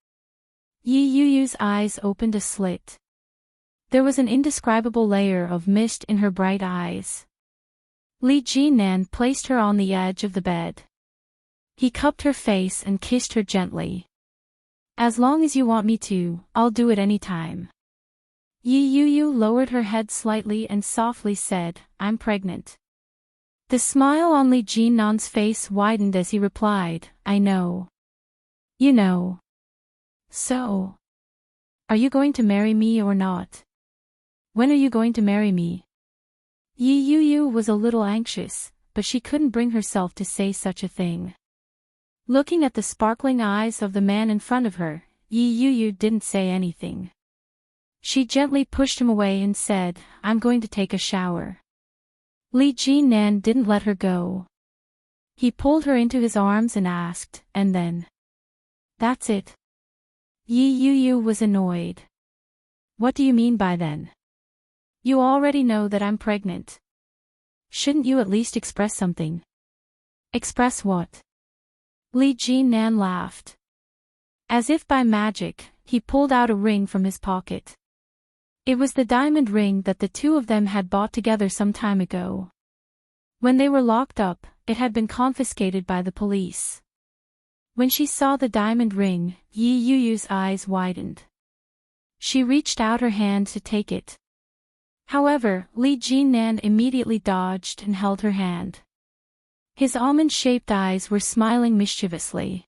Yi Yu's eyes opened a slit. There was an indescribable layer of mist in her bright eyes. Li Jinnan placed her on the edge of the bed. He cupped her face and kissed her gently. "As long as you want me to, I'll do it any time." Yi Yu lowered her head slightly and softly said, "I'm pregnant." The smile on Li Jinnan's face widened as he replied, "I know. You know. So, are you going to marry me or not? When are you going to marry me?" Yi Yu was a little anxious, but she couldn't bring herself to say such a thing. Looking at the sparkling eyes of the man in front of her, Yi Yu didn't say anything. She gently pushed him away and said, "I'm going to take a shower." Li Jinnan didn't let her go. He pulled her into his arms and asked, "And then? That's it?" Yi Yu was annoyed. "What do you mean by then? You already know that I'm pregnant. Shouldn't you at least express something?" "Express what?" Li Jinnan laughed. As if by magic, he pulled out a ring from his pocket. It was the diamond ring that the two of them had bought together some time ago. When they were locked up, it had been confiscated by the police. When she saw the diamond ring, Yi Yuyu's eyes widened. She reached out her hand to take it. However, Li Jinnan immediately dodged and held her hand. His almond-shaped eyes were smiling mischievously.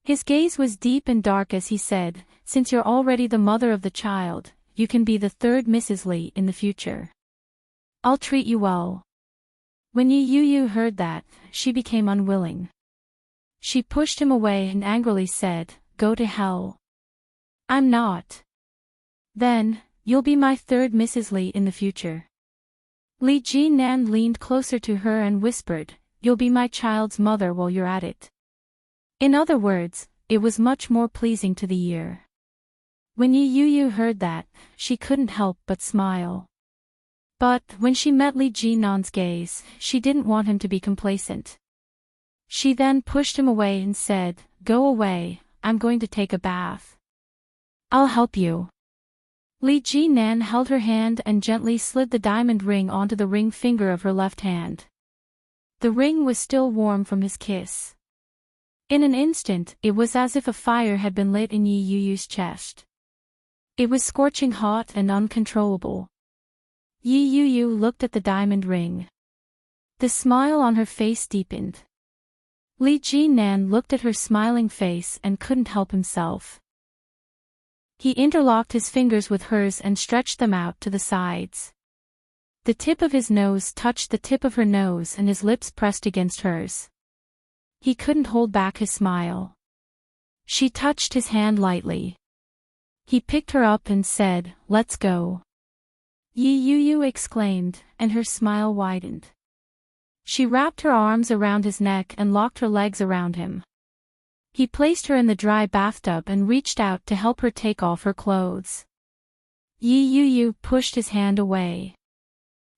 His gaze was deep and dark as he said, "Since you're already the mother of the child, you can be the third Mrs. Li in the future. I'll treat you well." When Yi Yuyu heard that, she became unwilling. She pushed him away and angrily said, "Go to hell." "I'm not." "Then, you'll be my third Mrs. Li in the future." Li Jinan leaned closer to her and whispered, "You'll be my child's mother while you're at it." In other words, it was much more pleasing to the ear. When Yi Yuyu heard that, she couldn't help but smile. But, when she met Li Jinan's gaze, she didn't want him to be complacent. She then pushed him away and said, "Go away, I'm going to take a bath." "I'll help you." Li Jinan held her hand and gently slid the diamond ring onto the ring finger of her left hand. The ring was still warm from his kiss. In an instant, it was as if a fire had been lit in Yi Yuyu's chest. It was scorching hot and uncontrollable. Yi Yuyu looked at the diamond ring. The smile on her face deepened. Li Jinan looked at her smiling face and couldn't help himself. He interlocked his fingers with hers and stretched them out to the sides. The tip of his nose touched the tip of her nose and his lips pressed against hers. He couldn't hold back his smile. She touched his hand lightly. He picked her up and said, "Let's go." Yi Yuyu exclaimed, and her smile widened. She wrapped her arms around his neck and locked her legs around him. He placed her in the dry bathtub and reached out to help her take off her clothes. Yi Yuyu pushed his hand away.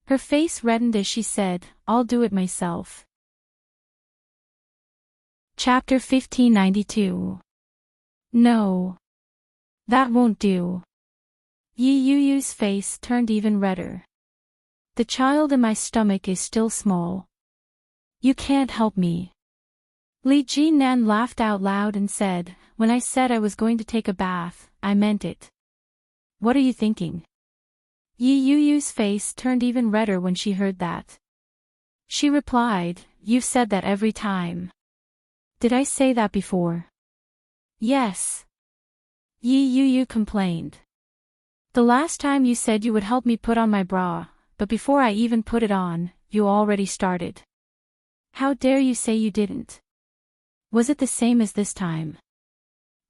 Her face reddened as she said, "I'll do it myself." Chapter 1592. No. That won't do. Yi Yuyu's face turned even redder. "The child in my stomach is still small. You can't help me." Li Jinan laughed out loud and said, "When I said I was going to take a bath, I meant it. What are you thinking?" Yi Yuyu's face turned even redder when she heard that. She replied, "You've said that every time." "Did I say that before?" "Yes." Yi Yuyu complained. "The last time you said you would help me put on my bra, but before I even put it on, you already started. How dare you say you didn't? Was it the same as this time?"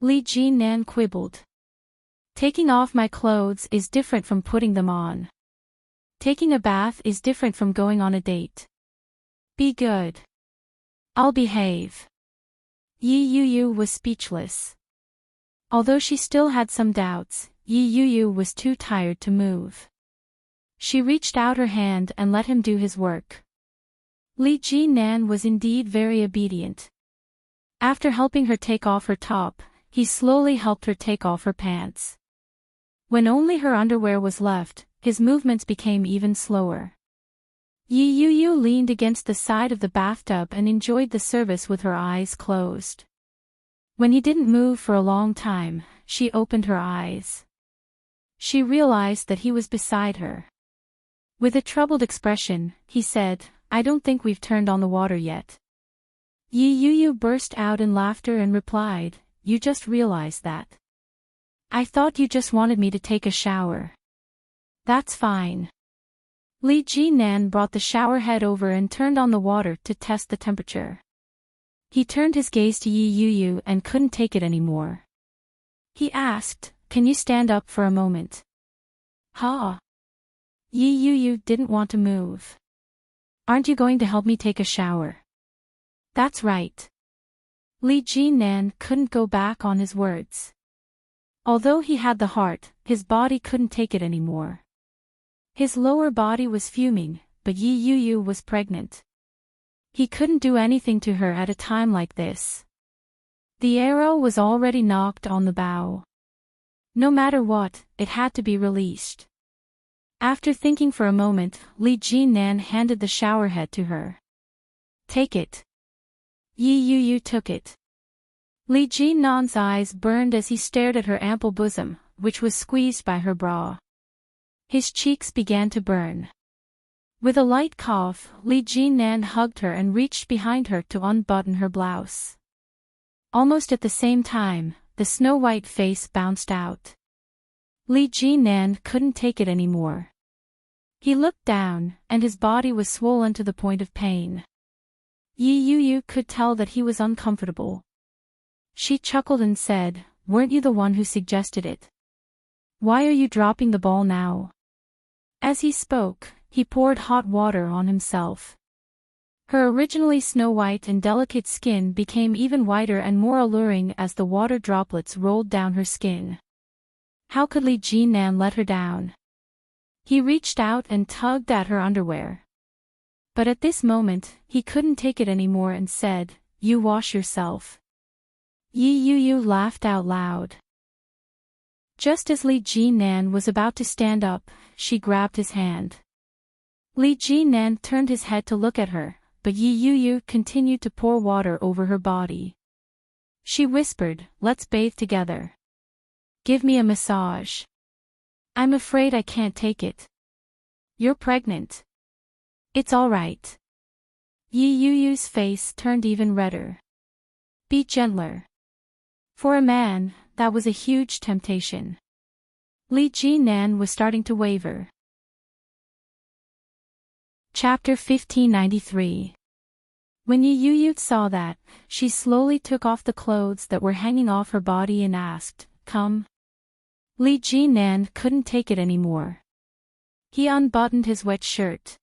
Li Jinan quibbled. "Taking off my clothes is different from putting them on. Taking a bath is different from going on a date. Be good." "I'll behave." Yi Yuyu was speechless. Although she still had some doubts, Yi Yuyu was too tired to move. She reached out her hand and let him do his work. Li Jinan was indeed very obedient. After helping her take off her top, he slowly helped her take off her pants. When only her underwear was left, his movements became even slower. Yi Yuyu leaned against the side of the bathtub and enjoyed the service with her eyes closed. When he didn't move for a long time, she opened her eyes. She realized that he was beside her. With a troubled expression, he said, "I don't think we've turned on the water yet." Yi Yuyu burst out in laughter and replied, "You just realized that? I thought you just wanted me to take a shower." "That's fine." Li Jinan brought the shower head over and turned on the water to test the temperature. He turned his gaze to Yi Yuyu and couldn't take it anymore. He asked, "Can you stand up for a moment?" "Huh?" Yi Yuyu didn't want to move. "Aren't you going to help me take a shower?" "That's right." Li Jinan couldn't go back on his words. Although he had the heart, his body couldn't take it anymore. His lower body was fuming, but Yi Yuyu was pregnant. He couldn't do anything to her at a time like this. The arrow was already knocked on the bow. No matter what, it had to be released. After thinking for a moment, Li Jinan handed the showerhead to her. Take it. Yi Yu took it. Li Jinan's eyes burned as he stared at her ample bosom, which was squeezed by her bra. His cheeks began to burn. With a light cough, Li Jinan hugged her and reached behind her to unbutton her blouse. Almost at the same time, the snow-white face bounced out. Li Jinan couldn't take it anymore. He looked down, and his body was swollen to the point of pain. Yi Yu could tell that he was uncomfortable. She chuckled and said, "Weren't you the one who suggested it? Why are you dropping the ball now?" As he spoke, he poured hot water on himself. Her originally snow-white and delicate skin became even whiter and more alluring as the water droplets rolled down her skin. How could Li Jinan let her down? He reached out and tugged at her underwear. But at this moment, he couldn't take it anymore and said, "You wash yourself." Yi Yu laughed out loud. Just as Li Jinan was about to stand up, she grabbed his hand. Li Jinan turned his head to look at her, but Yi Yu continued to pour water over her body. She whispered, "Let's bathe together. Give me a massage. I'm afraid I can't take it." "You're pregnant." "It's all right." Yi Yu's face turned even redder. "Be gentler." For a man, that was a huge temptation. Li Jinan was starting to waver. Chapter 1593. When Yi Yu saw that, she slowly took off the clothes that were hanging off her body and asked, "Come?" Li Jinan couldn't take it anymore. He unbuttoned his wet shirt.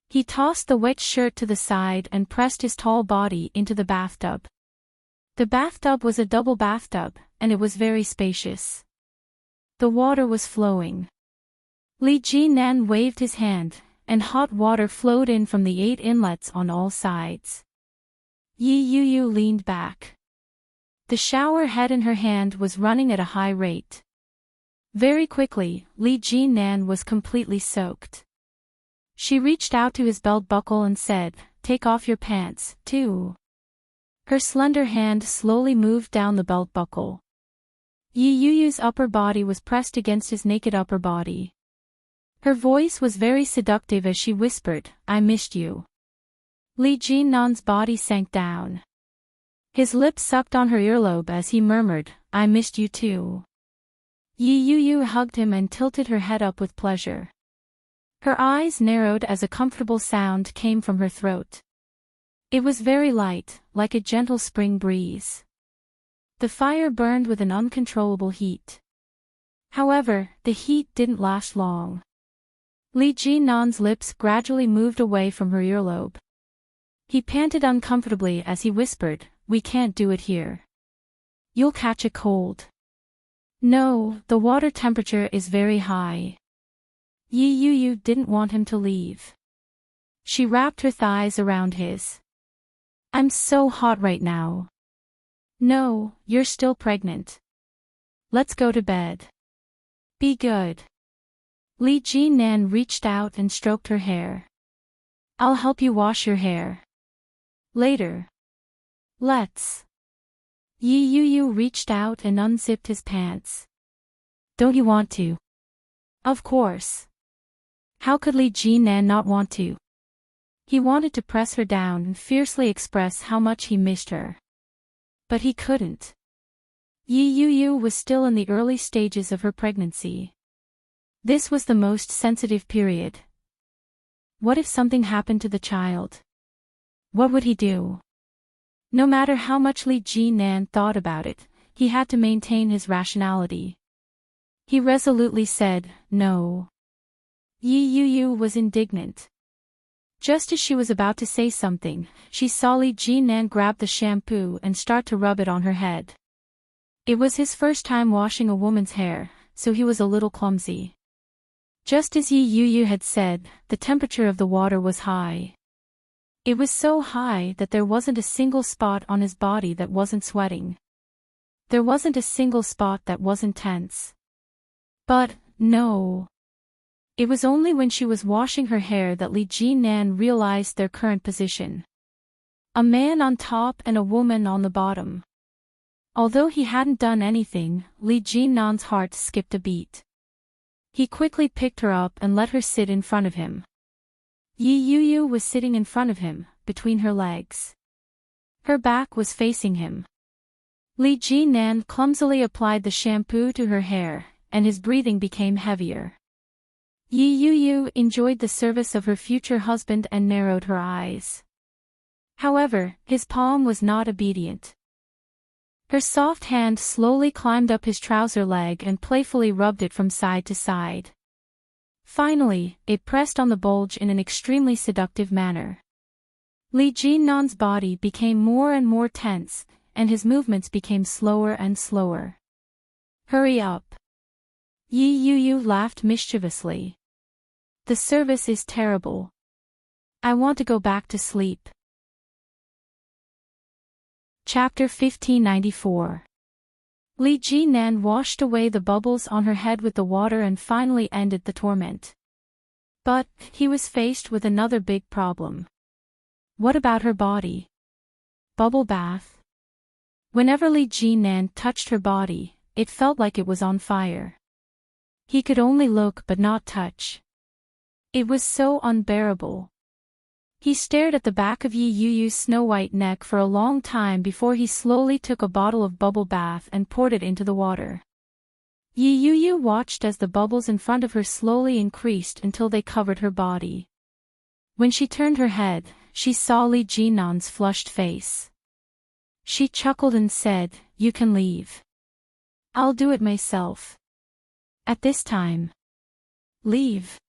He tossed the wet shirt to the side and pressed his tall body into the bathtub. The bathtub was a double bathtub, and it was very spacious. The water was flowing. Li Jinan waved his hand, and hot water flowed in from the 8 inlets on all sides. Yi Yu leaned back. The shower head in her hand was running at a high rate. Very quickly, Li Jinan was completely soaked. She reached out to his belt buckle and said, "Take off your pants, too." Her slender hand slowly moved down the belt buckle. Yi Yu's upper body was pressed against his naked upper body. Her voice was very seductive as she whispered, "I missed you." Li Jinan's body sank down. His lips sucked on her earlobe as he murmured, "I missed you too." Yi Yu hugged him and tilted her head up with pleasure. Her eyes narrowed as a comfortable sound came from her throat. It was very light, like a gentle spring breeze. The fire burned with an uncontrollable heat. However, the heat didn't last long. Li Jinan's lips gradually moved away from her earlobe. He panted uncomfortably as he whispered, "We can't do it here. You'll catch a cold." "No, the water temperature is very high." Yi Yu didn't want him to leave. She wrapped her thighs around his. "I'm so hot right now." "No, you're still pregnant. Let's go to bed. Be good." Li Jinan reached out and stroked her hair. "I'll help you wash your hair later. Let's." Yi Yu reached out and unzipped his pants. "Don't you want to?" "Of course." How could Li Jinan not want to? He wanted to press her down and fiercely express how much he missed her. But he couldn't. Yi Yu was still in the early stages of her pregnancy. This was the most sensitive period. What if something happened to the child? What would he do? No matter how much Li Jinan thought about it, he had to maintain his rationality. He resolutely said, "No." Yi Yu was indignant. Just as she was about to say something, she saw Li Jinan grab the shampoo and start to rub it on her head. It was his first time washing a woman's hair, so he was a little clumsy. Just as Yi Yu had said, the temperature of the water was high. It was so high that there wasn't a single spot on his body that wasn't sweating. There wasn't a single spot that wasn't tense. But, no. It was only when she was washing her hair that Li Jinan realized their current position. A man on top and a woman on the bottom. Although he hadn't done anything, Li Jinan's heart skipped a beat. He quickly picked her up and let her sit in front of him. Yi Yuyu was sitting in front of him, between her legs. Her back was facing him. Li Jinan clumsily applied the shampoo to her hair, and his breathing became heavier. Yi Yuyu enjoyed the service of her future husband and narrowed her eyes. However, his palm was not obedient. Her soft hand slowly climbed up his trouser leg and playfully rubbed it from side to side. Finally, it pressed on the bulge in an extremely seductive manner. Li Jinan's body became more and more tense, and his movements became slower and slower. Hurry up. Yi Yuyu laughed mischievously. The service is terrible. I want to go back to sleep. Chapter 1594. Li Jinan washed away the bubbles on her head with the water and finally ended the torment. But, he was faced with another big problem. What about her body? Bubble bath? Whenever Li Jinan touched her body, it felt like it was on fire. He could only look but not touch. It was so unbearable. He stared at the back of Yi Yuyu's snow-white neck for a long time before he slowly took a bottle of bubble bath and poured it into the water. Yi Yuyu watched as the bubbles in front of her slowly increased until they covered her body. When she turned her head, she saw Li Jinan's flushed face. She chuckled and said, "You can leave. I'll do it myself." At this time. Leave.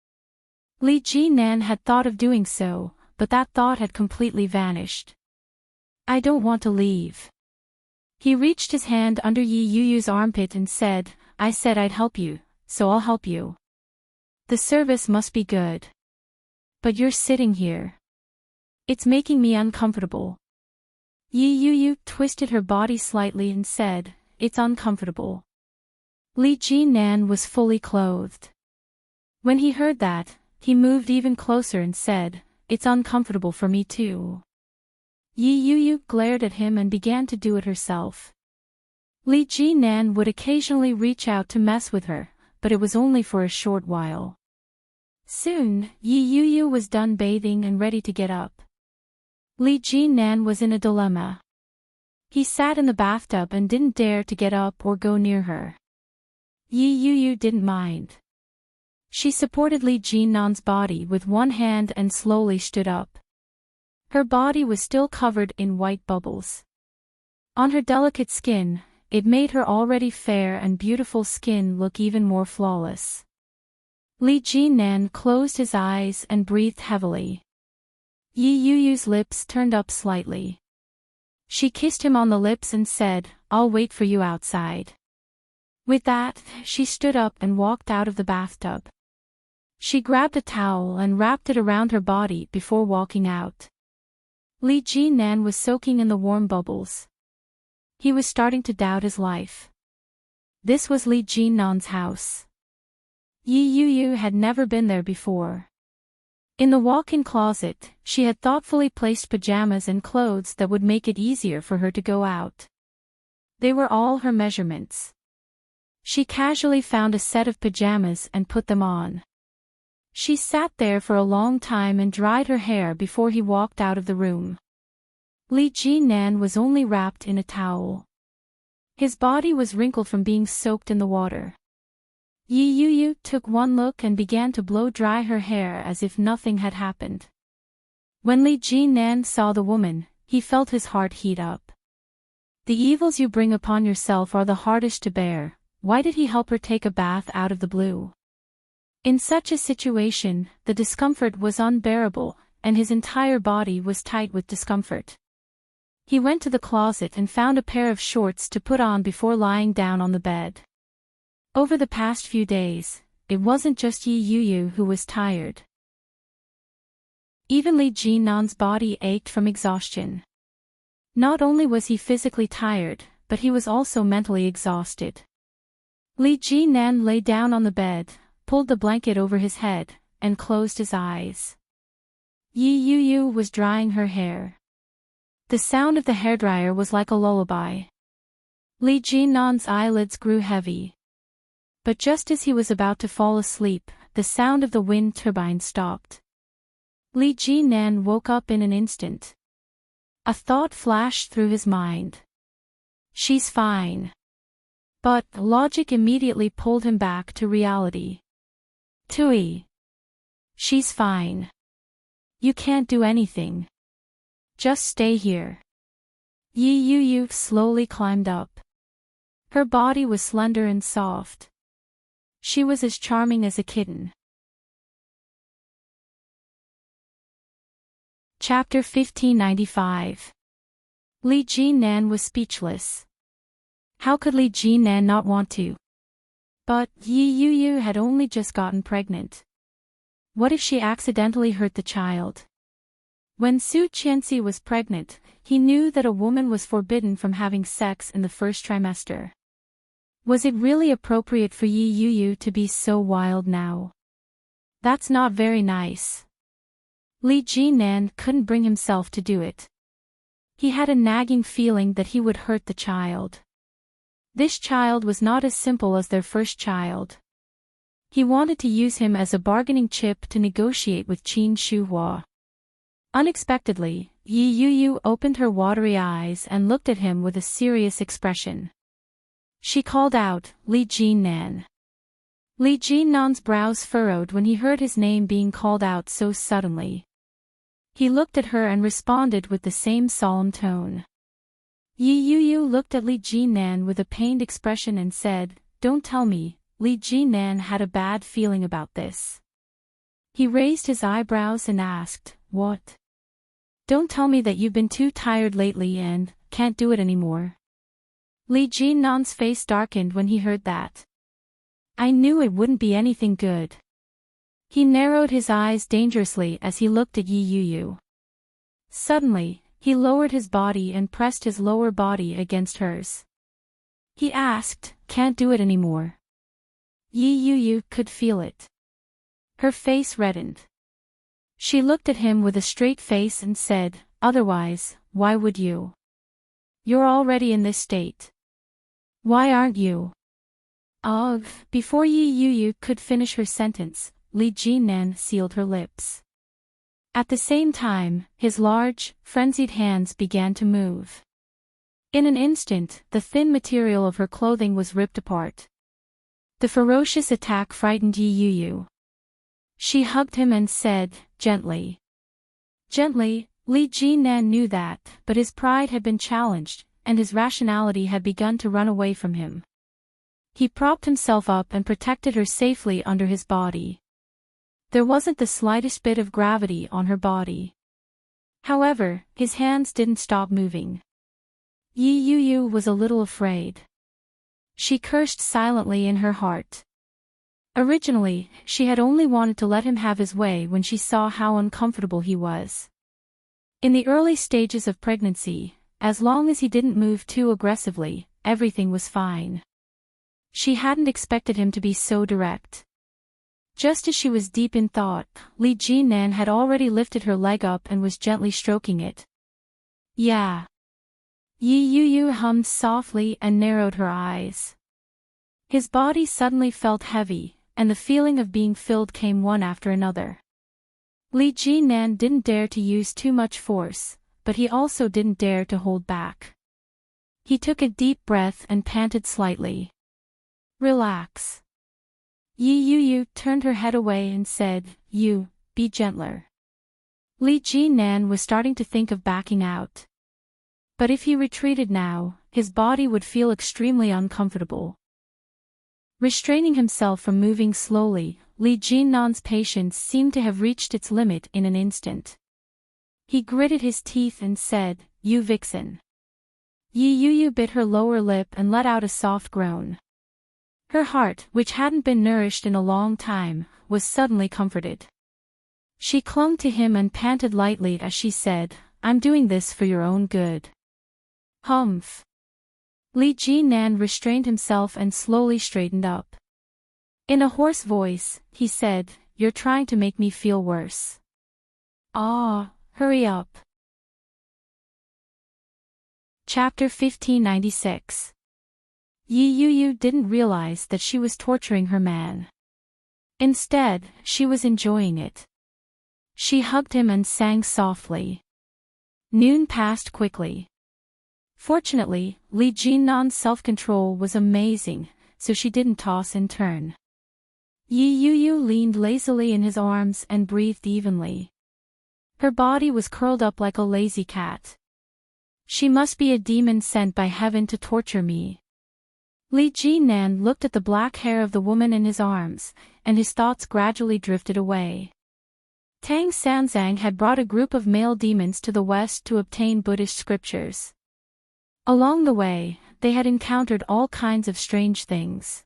Li Jinan had thought of doing so, but that thought had completely vanished. I don't want to leave. He reached his hand under Yi Yuyu's armpit and said, I said I'd help you, so I'll help you. The service must be good. But you're sitting here. It's making me uncomfortable. Yi Yuyu twisted her body slightly and said, It's uncomfortable. Li Jinan was fully clothed. When he heard that, he moved even closer and said, It's uncomfortable for me too. Yi Yuyu glared at him and began to do it herself. Li Jinan would occasionally reach out to mess with her, but it was only for a short while. Soon, Yi Yuyu was done bathing and ready to get up. Li Jinan was in a dilemma. He sat in the bathtub and didn't dare to get up or go near her. Yi Yuyu didn't mind. She supported Li Jinan's body with one hand and slowly stood up. Her body was still covered in white bubbles. On her delicate skin, it made her already fair and beautiful skin look even more flawless. Li Jinan closed his eyes and breathed heavily. Yi Yuyu's lips turned up slightly. She kissed him on the lips and said, I'll wait for you outside. With that, she stood up and walked out of the bathtub. She grabbed a towel and wrapped it around her body before walking out. Li Jinan was soaking in the warm bubbles. He was starting to doubt his life. This was Li Jinan's house. Yi Yuyu had never been there before. In the walk-in closet, she had thoughtfully placed pajamas and clothes that would make it easier for her to go out. They were all her measurements. She casually found a set of pajamas and put them on. She sat there for a long time and dried her hair before he walked out of the room. Li Jinan was only wrapped in a towel. His body was wrinkled from being soaked in the water. Yi Yuyu took one look and began to blow dry her hair as if nothing had happened. When Li Jinan saw the woman, he felt his heart heat up. The evils you bring upon yourself are the hardest to bear. Why did he help her take a bath out of the blue? In such a situation, the discomfort was unbearable, and his entire body was tight with discomfort. He went to the closet and found a pair of shorts to put on before lying down on the bed. Over the past few days, it wasn't just Yi Yuyu who was tired. Even Li Jinan's body ached from exhaustion. Not only was he physically tired, but he was also mentally exhausted. Li Jinan lay down on the bed, pulled the blanket over his head, and closed his eyes. Yi Yu was drying her hair. The sound of the hairdryer was like a lullaby. Li Jinan's eyelids grew heavy. But just as he was about to fall asleep, the sound of the wind turbine stopped. Li Jinan woke up in an instant. A thought flashed through his mind. She's fine. But logic immediately pulled him back to reality. Tui. She's fine. You can't do anything. Just stay here. Yi Yu slowly climbed up. Her body was slender and soft. She was as charming as a kitten. Chapter 1595. Li Jinan was speechless. How could Li Jinan not want to? But Yi Yu had only just gotten pregnant. What if she accidentally hurt the child? When Su Qianxi was pregnant, he knew that a woman was forbidden from having sex in the first trimester. Was it really appropriate for Yi Yu to be so wild now? That's not very nice. Li Jinan couldn't bring himself to do it. He had a nagging feeling that he would hurt the child. This child was not as simple as their first child. He wanted to use him as a bargaining chip to negotiate with Qin Shuhua. Unexpectedly, Yi Yu opened her watery eyes and looked at him with a serious expression. She called out, Li Jinan. Li Jinan's brows furrowed when he heard his name being called out so suddenly. He looked at her and responded with the same solemn tone. Yi Yu looked at Li Jinan with a pained expression and said, Don't tell me. Li Jinan had a bad feeling about this. He raised his eyebrows and asked, What? Don't tell me that you've been too tired lately and can't do it anymore. Li Jinan's face darkened when he heard that. I knew it wouldn't be anything good. He narrowed his eyes dangerously as he looked at Yi Yu. Suddenly, he lowered his body and pressed his lower body against hers. He asked, Can't do it anymore. Yi Yu could feel it. Her face reddened. She looked at him with a straight face and said, Otherwise, why would you? You're already in this state. Why aren't you? Ugh. Before Yi Yu could finish her sentence, Li Jinan sealed her lips. At the same time, his large, frenzied hands began to move. In an instant, the thin material of her clothing was ripped apart. The ferocious attack frightened Yi Yu. She hugged him and said, Gently. Gently. Li Jinan knew that, but his pride had been challenged, and his rationality had begun to run away from him. He propped himself up and protected her safely under his body. There wasn't the slightest bit of gravity on her body. However, his hands didn't stop moving. Yi Yu was a little afraid. She cursed silently in her heart. Originally, she had only wanted to let him have his way when she saw how uncomfortable he was. In the early stages of pregnancy, as long as he didn't move too aggressively, everything was fine. She hadn't expected him to be so direct. Just as she was deep in thought, Li Jinan had already lifted her leg up and was gently stroking it. Yeah. Yi Yu hummed softly and narrowed her eyes. His body suddenly felt heavy, and the feeling of being filled came one after another. Li Jinan didn't dare to use too much force, but he also didn't dare to hold back. He took a deep breath and panted slightly. Relax. Yi Yu turned her head away and said, Be gentler. Li Jinan was starting to think of backing out. But if he retreated now, his body would feel extremely uncomfortable. Restraining himself from moving slowly, Li Jinnan's patience seemed to have reached its limit in an instant. He gritted his teeth and said, You vixen. Yi Yu bit her lower lip and let out a soft groan. Her heart, which hadn't been nourished in a long time, was suddenly comforted. She clung to him and panted lightly as she said, "I'm doing this for your own good." Humph. Li Jinan restrained himself and slowly straightened up. In a hoarse voice, he said, "You're trying to make me feel worse." Ah, hurry up. Chapter 1596. Yi Yu didn't realize that she was torturing her man. Instead, she was enjoying it. She hugged him and sang softly. Noon passed quickly. Fortunately, Li Jinnan's self-control was amazing, so she didn't toss and turn. Yi Yu leaned lazily in his arms and breathed evenly. Her body was curled up like a lazy cat. She must be a demon sent by heaven to torture me. Li Jinnan looked at the black hair of the woman in his arms, and his thoughts gradually drifted away. Tang Sanzang had brought a group of male demons to the west to obtain Buddhist scriptures. Along the way, they had encountered all kinds of strange things.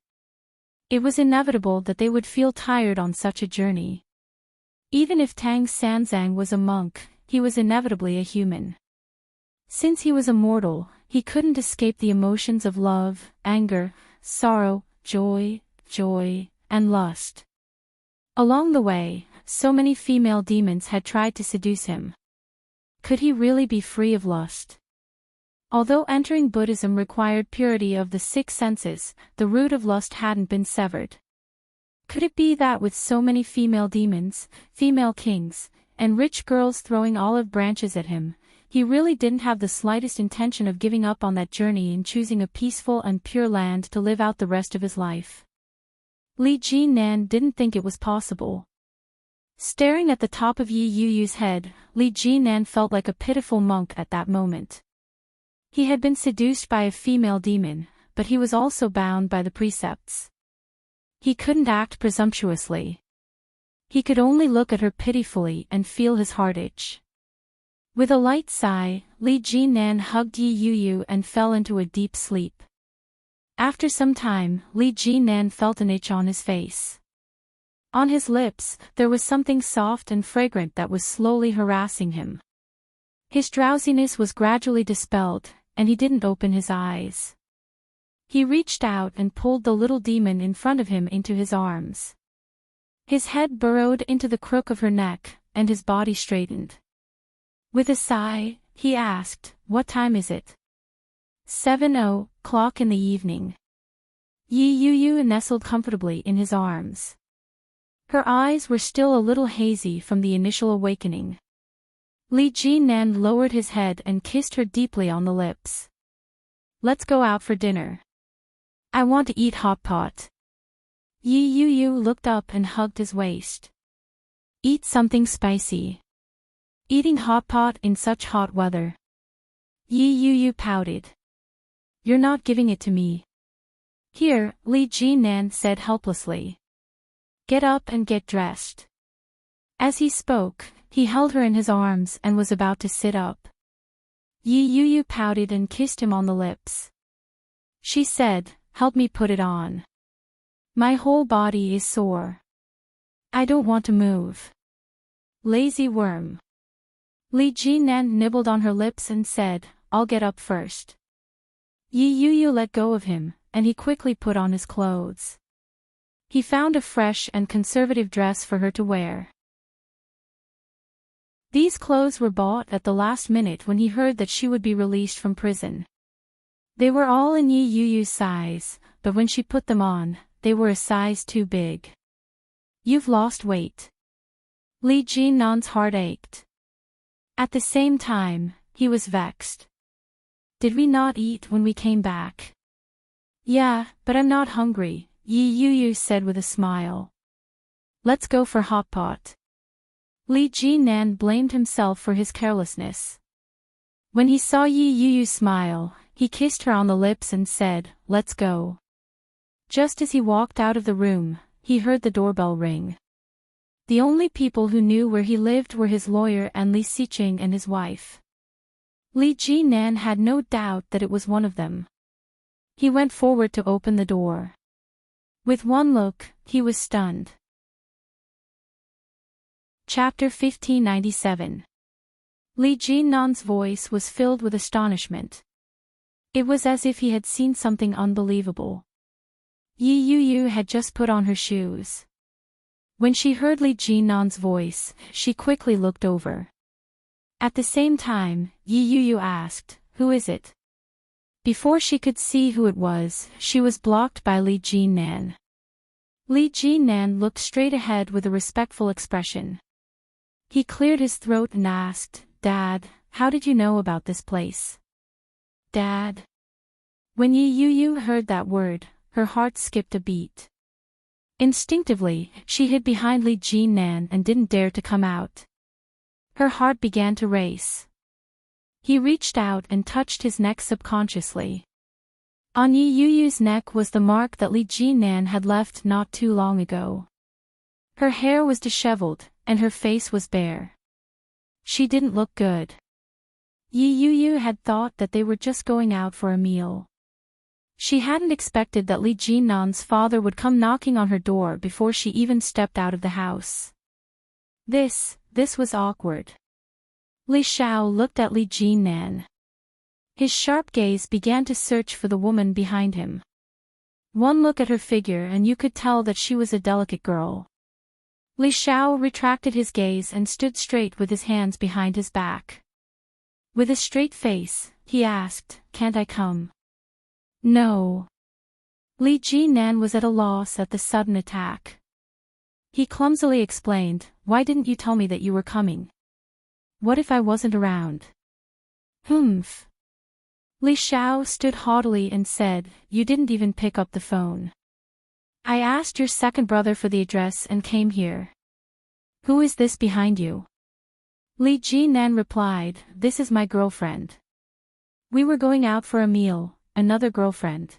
It was inevitable that they would feel tired on such a journey. Even if Tang Sanzang was a monk, he was inevitably a human. Since he was a mortal, he couldn't escape the emotions of love, anger, sorrow, joy, and lust. Along the way, so many female demons had tried to seduce him. Could he really be free of lust? Although entering Buddhism required purity of the six senses, the root of lust hadn't been severed. Could it be that with so many female demons, female kings, and rich girls throwing olive branches at him, he really didn't have the slightest intention of giving up on that journey and choosing a peaceful and pure land to live out the rest of his life? Li Jinan didn't think it was possible. Staring at the top of Yi Yu's head, Li Jinan felt like a pitiful monk at that moment. He had been seduced by a female demon, but he was also bound by the precepts. He couldn't act presumptuously. He could only look at her pitifully and feel his heart itch. With a light sigh, Li Jinan hugged Yi Yu and fell into a deep sleep. After some time, Li Jinan felt an itch on his face. On his lips, there was something soft and fragrant that was slowly harassing him. His drowsiness was gradually dispelled, and he didn't open his eyes. He reached out and pulled the little demon in front of him into his arms. His head burrowed into the crook of her neck, and his body straightened. With a sigh, he asked, "What time is it?" 7:00 in the evening. Yi Yu nestled comfortably in his arms. Her eyes were still a little hazy from the initial awakening. Li Jinan lowered his head and kissed her deeply on the lips. "Let's go out for dinner. I want to eat hot pot." Yi Yu looked up and hugged his waist. "Eat something spicy." Eating hot pot in such hot weather. Yi Yu pouted. "You're not giving it to me." "Here," Li Jinan said helplessly. "Get up and get dressed." As he spoke, he held her in his arms and was about to sit up. Yi Yu pouted and kissed him on the lips. She said, "Help me put it on. My whole body is sore. I don't want to move." Lazy worm. Li Jinan nibbled on her lips and said, "I'll get up first." Yi Yu let go of him, and he quickly put on his clothes. He found a fresh and conservative dress for her to wear. These clothes were bought at the last minute when he heard that she would be released from prison. They were all in Yi Yu's size, but when she put them on, they were a size too big. "You've lost weight." Li Jinnan's heart ached. At the same time, he was vexed. "Did we not eat when we came back?" "Yeah, but I'm not hungry," Yi Yu said with a smile. "Let's go for hot pot." Li Jinan blamed himself for his carelessness. When he saw Yi Yu smile, he kissed her on the lips and said, "Let's go." Just as he walked out of the room, he heard the doorbell ring. The only people who knew where he lived were his lawyer and Li Xiqing and his wife. Li Jinan had no doubt that it was one of them. He went forward to open the door. With one look, he was stunned. Chapter 1597. Li Jinnan's voice was filled with astonishment. It was as if he had seen something unbelievable. Yi Yu had just put on her shoes. When she heard Li Jinnan's voice, she quickly looked over. At the same time, Yi Yu asked, "Who is it?" Before she could see who it was, she was blocked by Li Jinnan. Li Jinnan looked straight ahead with a respectful expression. He cleared his throat and asked, "Dad, how did you know about this place?" Dad. When Yi Yu heard that word, her heart skipped a beat. Instinctively, she hid behind Li Jinnan and didn't dare to come out. Her heart began to race. He reached out and touched his neck subconsciously. On Yi Yu's neck was the mark that Li Jinnan had left not too long ago. Her hair was disheveled, and her face was bare. She didn't look good. Yi Yu had thought that they were just going out for a meal. She hadn't expected that Li Jinnan's father would come knocking on her door before she even stepped out of the house. This was awkward. Li Xiao looked at Li Jinnan. His sharp gaze began to search for the woman behind him. One look at her figure and you could tell that she was a delicate girl. Li Xiao retracted his gaze and stood straight with his hands behind his back. With a straight face, he asked, "Can't I come?" "No." Li Jinnan was at a loss at the sudden attack. He clumsily explained, "Why didn't you tell me that you were coming? What if I wasn't around?" "Humph." Li Xiao stood haughtily and said, "You didn't even pick up the phone. I asked your second brother for the address and came here. Who is this behind you?" Li Jinnan replied, "This is my girlfriend. We were going out for a meal, another girlfriend."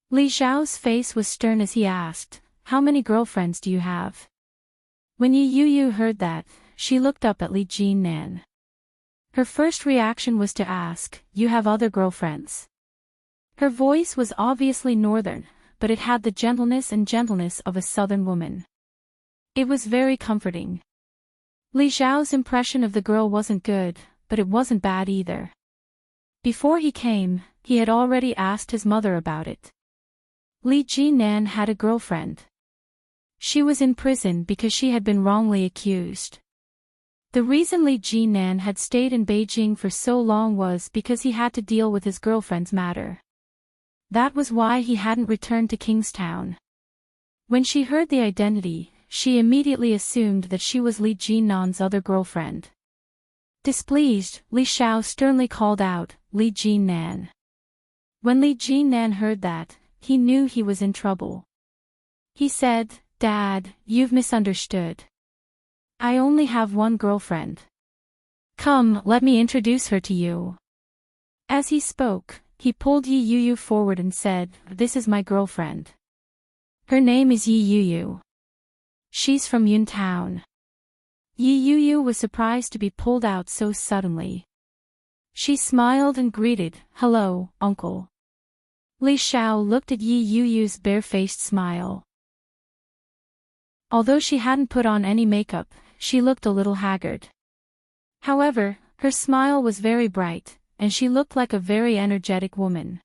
Li Xiao's face was stern as he asked, "How many girlfriends do you have?" When Yi Yu heard that, she looked up at Li Jinnan. Her first reaction was to ask, "You have other girlfriends?" Her voice was obviously northern, but it had the gentleness of a southern woman. It was very comforting. Li Xiao's impression of the girl wasn't good, but it wasn't bad either. Before he came, he had already asked his mother about it. Li Jinnan had a girlfriend. She was in prison because she had been wrongly accused. The reason Li Jinnan had stayed in Beijing for so long was because he had to deal with his girlfriend's matter. That was why he hadn't returned to Kingstown. When she heard the identity, she immediately assumed that she was Li Jinnan's other girlfriend. Displeased, Li Xiao sternly called out, "Li Jinnan." When Li Jinnan heard that, he knew he was in trouble. He said, "Dad, you've misunderstood. I only have one girlfriend. Come, let me introduce her to you." As he spoke, he pulled Yi Yu forward and said, "This is my girlfriend. Her name is Yi Yu. She's from Yun Town." Yi Yu was surprised to be pulled out so suddenly. She smiled and greeted, "Hello, uncle." Li Xiao looked at Yi Yu's bare-faced smile. Although she hadn't put on any makeup, she looked a little haggard. However, her smile was very bright, and she looked like a very energetic woman.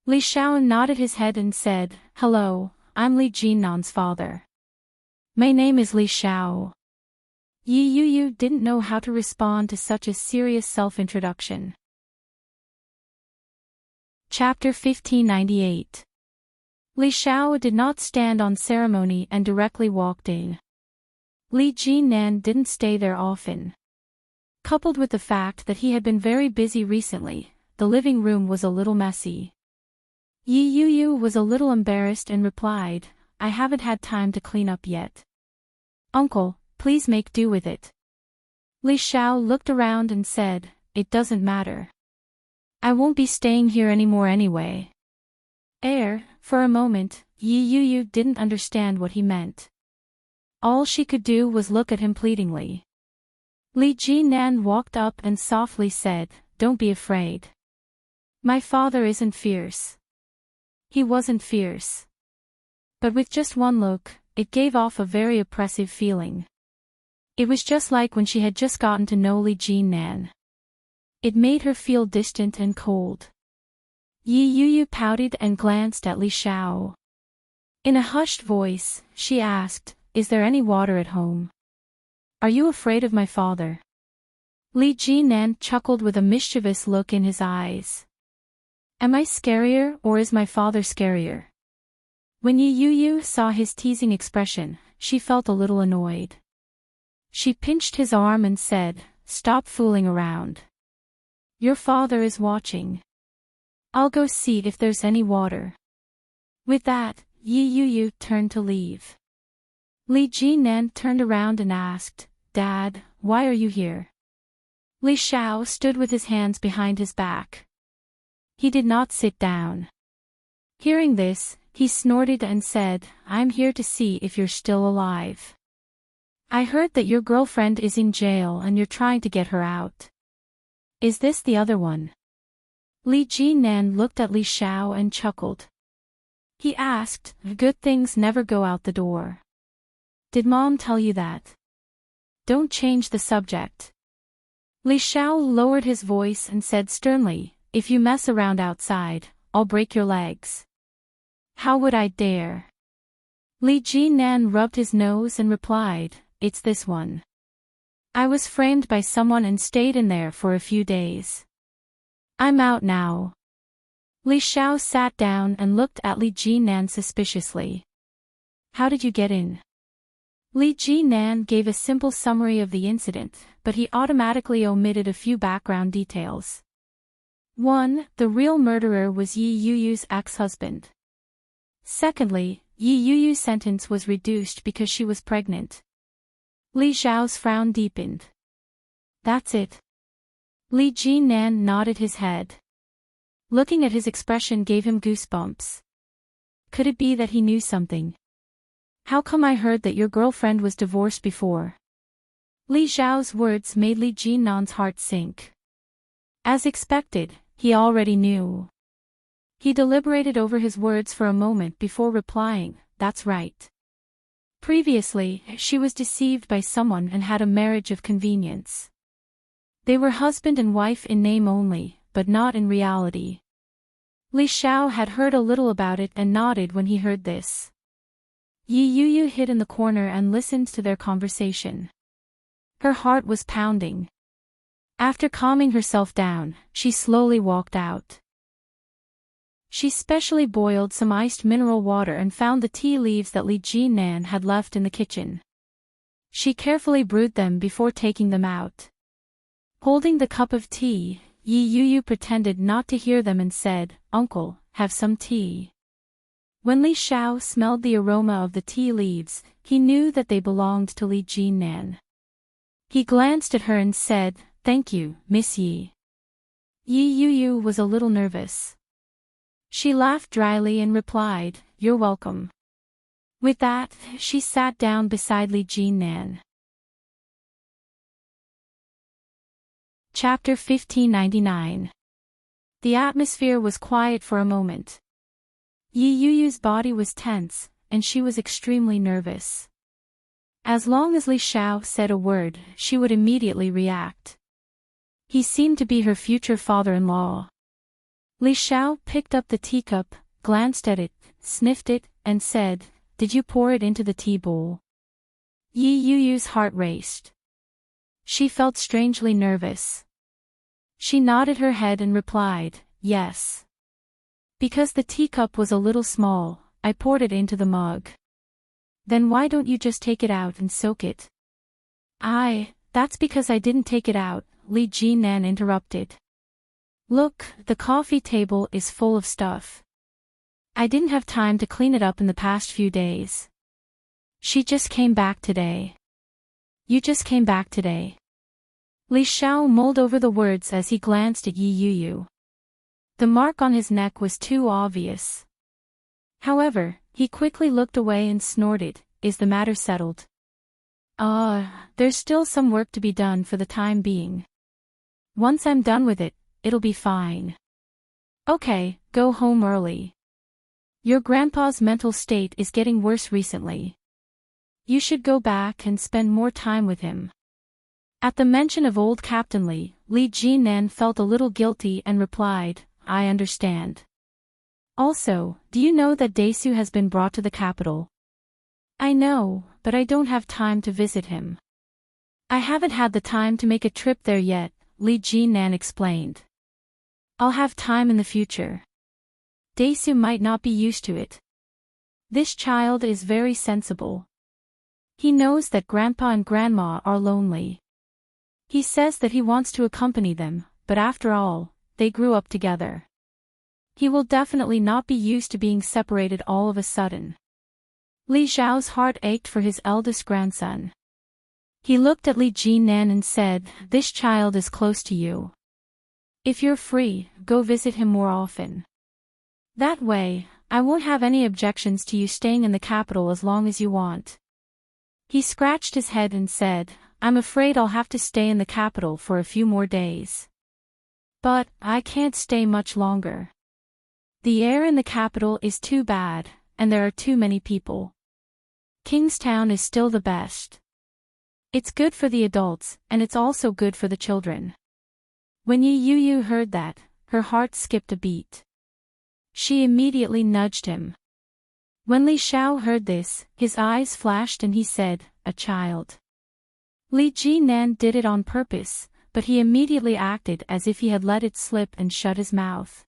Li Xiao nodded his head and said, "Hello, I'm Li Jinnan's father. My name is Li Xiao." Yi Yu didn't know how to respond to such a serious self-introduction. Chapter 1598. Li Xiao did not stand on ceremony and directly walked in. Li Jinnan didn't stay there often. Coupled with the fact that he had been very busy recently, the living room was a little messy. Yi Yu was a little embarrassed and replied, "I haven't had time to clean up yet. Uncle, please make do with it." Li Xiao looked around and said, "It doesn't matter. I won't be staying here anymore anyway." For a moment, Yi Yu didn't understand what he meant. All she could do was look at him pleadingly. Li Jinnan walked up and softly said, "Don't be afraid. My father isn't fierce." He wasn't fierce. But with just one look, it gave off a very oppressive feeling. It was just like when she had just gotten to know Li Jinnan. It made her feel distant and cold. Yi Yuyu pouted and glanced at Li Xiao. In a hushed voice, she asked, "Is there any water at home? Are you afraid of my father?" Li Jinnan chuckled with a mischievous look in his eyes. "Am I scarier or is my father scarier?" When Yi Yuyu saw his teasing expression, she felt a little annoyed. She pinched his arm and said, "Stop fooling around. Your father is watching. I'll go see if there's any water." With that, Yi Yuyu turned to leave. Li Jinnan turned around and asked, "Dad, why are you here?" Li Xiao stood with his hands behind his back. He did not sit down. Hearing this, he snorted and said, "I'm here to see if you're still alive. I heard that your girlfriend is in jail and you're trying to get her out. Is this the other one?" Li Jinnan looked at Li Xiao and chuckled. He asked, "Good things never go out the door. Did Mom tell you that? Don't change the subject." Li Xiao lowered his voice and said sternly, "If you mess around outside, I'll break your legs." "How would I dare?" Li Jinnan rubbed his nose and replied, "It's this one. I was framed by someone and stayed in there for a few days. I'm out now." Li Xiao sat down and looked at Li Jinnan suspiciously. "How did you get in?" Li Jinnan gave a simple summary of the incident, but he automatically omitted a few background details. 1. The real murderer was Yi Yuyu's ex-husband. Secondly, Yi Yuyu's sentence was reduced because she was pregnant. Li Xiao's frown deepened. "That's it." Li Jinnan nodded his head. Looking at his expression gave him goosebumps. Could it be that he knew something? "How come I heard that your girlfriend was divorced before?" Li Xiao's words made Li Jinnan's heart sink. As expected, he already knew. He deliberated over his words for a moment before replying, "That's right. Previously, she was deceived by someone and had a marriage of convenience. They were husband and wife in name only, but not in reality." Li Xiao had heard a little about it and nodded when he heard this. Yi Yuyu hid in the corner and listened to their conversation. Her heart was pounding. After calming herself down, she slowly walked out. She specially boiled some iced mineral water and found the tea leaves that Li Jinnan had left in the kitchen. She carefully brewed them before taking them out. Holding the cup of tea, Yi Yuyu pretended not to hear them and said, "Uncle, have some tea." When Li Xiao smelled the aroma of the tea leaves, he knew that they belonged to Li Jinnan. He glanced at her and said, "Thank you, Miss Yi." Yi Yuyu was a little nervous. She laughed dryly and replied, "You're welcome." With that, she sat down beside Li Jinnan. Chapter 1599. The atmosphere was quiet for a moment. Yi Yuyu's body was tense, and she was extremely nervous. As long as Li Xiao said a word, she would immediately react. He seemed to be her future father-in-law. Li Xiao picked up the teacup, glanced at it, sniffed it, and said, "Did you pour it into the tea bowl?" Yi Yuyu's heart raced. She felt strangely nervous. She nodded her head and replied, "Yes. Because the teacup was a little small, I poured it into the mug." "Then why don't you just take it out and soak it?" That's because I didn't take it out," Li Jinnan interrupted. "Look, the coffee table is full of stuff. I didn't have time to clean it up in the past few days. She just came back today." "You just came back today." Li Xiao mulled over the words as he glanced at Yi Yuyu. The mark on his neck was too obvious. However, he quickly looked away and snorted, "Is the matter settled?" There's still some work to be done for the time being. Once I'm done with it, it'll be fine." "Okay, go home early. Your grandpa's mental state is getting worse recently." You should go back and spend more time with him. At the mention of old Captain Li Jinan felt a little guilty and replied, I understand. Also, do you know that Daesu has been brought to the capital? I know, but I don't have time to visit him. I haven't had the time to make a trip there yet, Li Jinan explained. I'll have time in the future. Daesu might not be used to it. This child is very sensible. He knows that Grandpa and Grandma are lonely. He says that he wants to accompany them, but after all, they grew up together. He will definitely not be used to being separated all of a sudden. Li Xiao's heart ached for his eldest grandson. He looked at Li Jinan and said, This child is close to you. If you're free, go visit him more often. That way, I won't have any objections to you staying in the capital as long as you want. He scratched his head and said, I'm afraid I'll have to stay in the capital for a few more days. But, I can't stay much longer. The air in the capital is too bad, and there are too many people. Kingstown is still the best. It's good for the adults, and it's also good for the children. When Yi Yu heard that, her heart skipped a beat. She immediately nudged him. When Li Xiao heard this, his eyes flashed and he said, A child. Li Jinan did it on purpose, but he immediately acted as if he had let it slip and shut his mouth.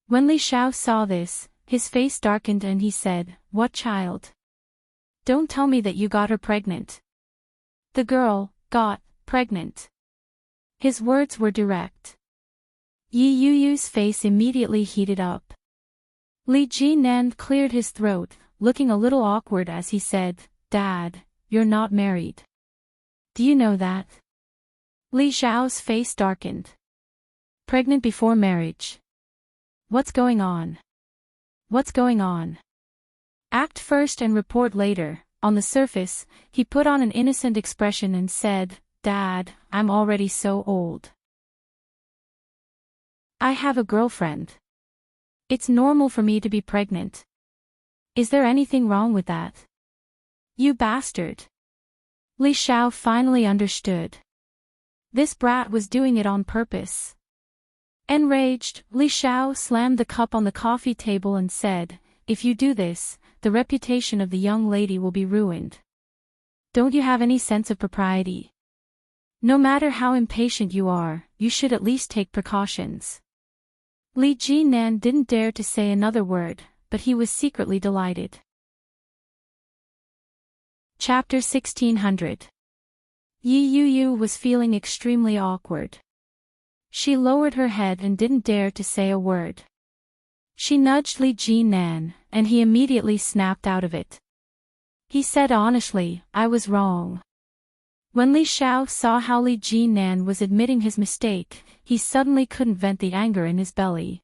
When Li Xiao saw this, his face darkened and he said, What child? Don't tell me that you got her pregnant. The girl got pregnant. His words were direct. Yi Yu's face immediately heated up. Li Jinan cleared his throat, looking a little awkward as he said, Dad, you're not married. Do you know that? Li Xiao's face darkened. Pregnant before marriage. What's going on? What's going on? Act first and report later. On the surface, he put on an innocent expression and said, Dad, I'm already so old. I have a girlfriend. It's normal for me to be pregnant. Is there anything wrong with that? You bastard. Li Xiao finally understood. This brat was doing it on purpose. Enraged, Li Xiao slammed the cup on the coffee table and said, If you do this, the reputation of the young lady will be ruined. Don't you have any sense of propriety? No matter how impatient you are, you should at least take precautions. Li Jinan didn't dare to say another word, but he was secretly delighted. Chapter 1600. Yi Yu was feeling extremely awkward. She lowered her head and didn't dare to say a word. She nudged Li Jinan, and he immediately snapped out of it. He said honestly, I was wrong. When Li Xiao saw how Li Jinan was admitting his mistake, he suddenly couldn't vent the anger in his belly.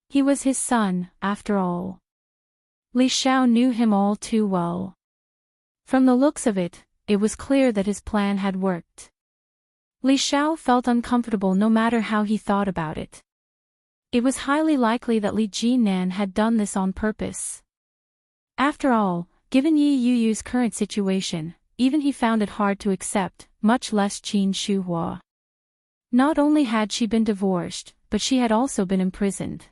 He was his son, after all. Li Xiao knew him all too well. From the looks of it, it was clear that his plan had worked. Li Xiao felt uncomfortable no matter how he thought about it. It was highly likely that Li Jinan had done this on purpose. After all, given Yi Yu's current situation, even he found it hard to accept, much less Qin Shuhua. Not only had she been divorced, but she had also been imprisoned.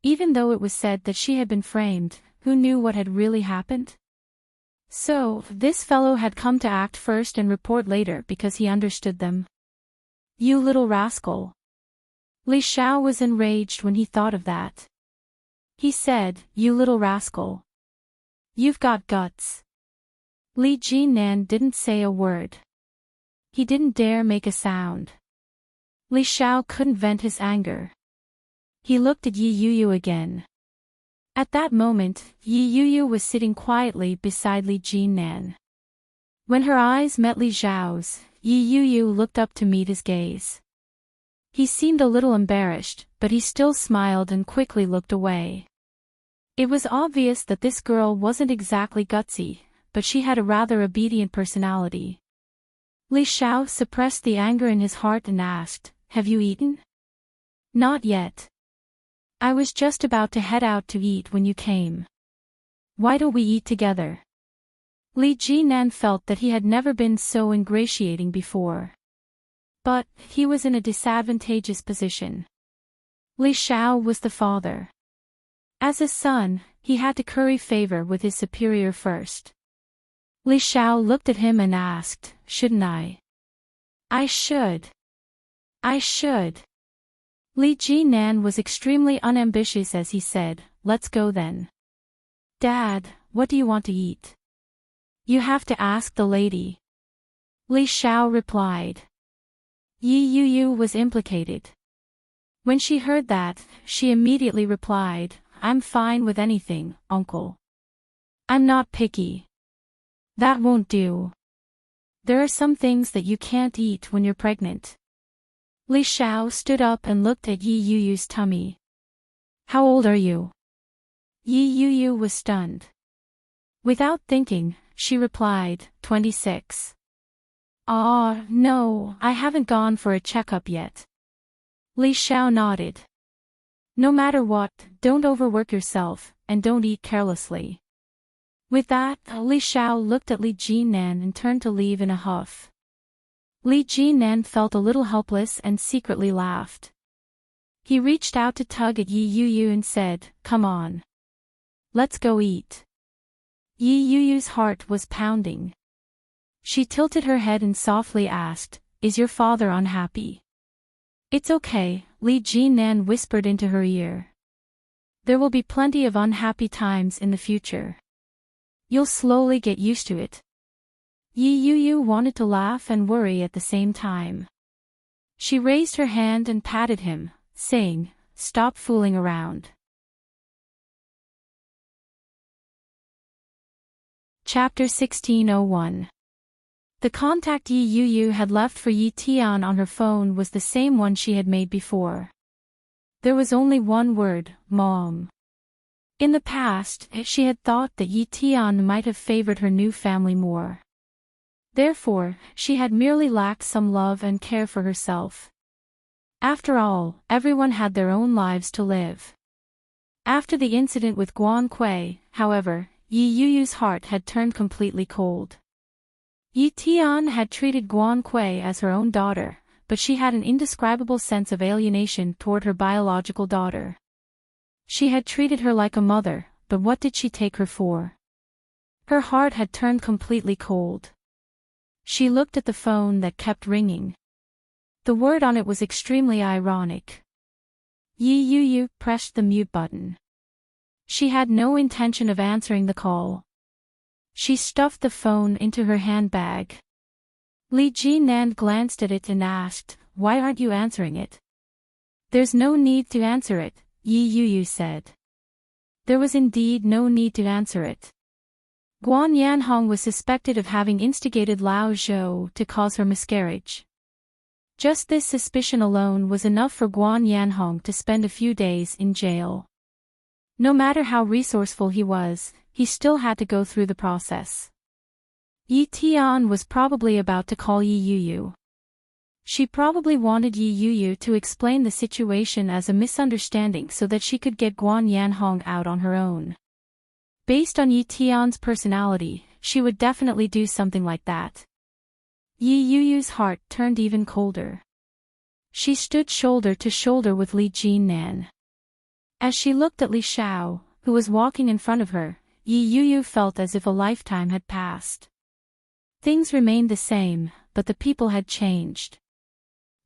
Even though it was said that she had been framed, who knew what had really happened? So, this fellow had come to act first and report later because he understood them. You little rascal. Li Xiao was enraged when he thought of that. He said, You little rascal. You've got guts. Li Jinan didn't say a word. He didn't dare make a sound. Li Xiao couldn't vent his anger. He looked at Yi Yu again. At that moment, Yi Yu was sitting quietly beside Li Jinan. When her eyes met Li Xiao's, Yi Yu looked up to meet his gaze. He seemed a little embarrassed, but he still smiled and quickly looked away. It was obvious that this girl wasn't exactly gutsy, but she had a rather obedient personality. Li Xiao suppressed the anger in his heart and asked, Have you eaten? Not yet. I was just about to head out to eat when you came. Why don't we eat together? Li Jinan felt that he had never been so ingratiating before. But he was in a disadvantageous position. Li Xiao was the father. As a son, he had to curry favor with his superior first. Li Xiao looked at him and asked, "Shouldn't I?" "I should. I should." Li Jinan was extremely unambitious as he said, "Let's go then." "Dad, what do you want to eat?" "You have to ask the lady." Li Xiao replied. Yi Yu was implicated. When she heard that, she immediately replied, "I'm fine with anything, uncle. I'm not picky." "That won't do. There are some things that you can't eat when you're pregnant." Li Xiao stood up and looked at Yi Yu's tummy. "How old are you?" Yi Yu was stunned. Without thinking, she replied, 26. No, I haven't gone for a checkup yet." Li Xiao nodded. "No matter what, don't overwork yourself, and don't eat carelessly." With that, Li Xiao looked at Li Jinan and turned to leave in a huff. Li Jinan felt a little helpless and secretly laughed. He reached out to tug at Yi Yu and said, "Come on. Let's go eat." Yi Yu's heart was pounding. She tilted her head and softly asked, "Is your father unhappy?" "It's okay," Li Jinan whispered into her ear. "There will be plenty of unhappy times in the future. You'll slowly get used to it." Yi Yu wanted to laugh and worry at the same time. She raised her hand and patted him, saying, "Stop fooling around." Chapter 1601. The contact Yi Yu had left for Yi Tian on her phone was the same one she had made before. There was only one word, Mom. In the past, she had thought that Yi Tian might have favored her new family more. Therefore, she had merely lacked some love and care for herself. After all, everyone had their own lives to live. After the incident with Guan Kui, however, Yi Yu's heart had turned completely cold. Yi Tian had treated Guan Kui as her own daughter, but she had an indescribable sense of alienation toward her biological daughter. She had treated her like a mother, but what did she take her for? Her heart had turned completely cold. She looked at the phone that kept ringing. The word on it was extremely ironic. Yi Yu pressed the mute button. She had no intention of answering the call. She stuffed the phone into her handbag. Li Jinan glanced at it and asked, "Why aren't you answering it?" "There's no need to answer it," Yi Yu said. There was indeed no need to answer it. Guan Yanhong was suspected of having instigated Lao Zhou to cause her miscarriage. Just this suspicion alone was enough for Guan Yanhong to spend a few days in jail. No matter how resourceful he was, he still had to go through the process. Yi Tian was probably about to call Yi Yu. She probably wanted Yi Yu to explain the situation as a misunderstanding so that she could get Guan Yanhong out on her own. Based on Yi Tian's personality, she would definitely do something like that. Yi Yu's heart turned even colder. She stood shoulder to shoulder with Li Jinan. As she looked at Li Xiao, who was walking in front of her, Yi Yu felt as if a lifetime had passed. Things remained the same, but the people had changed.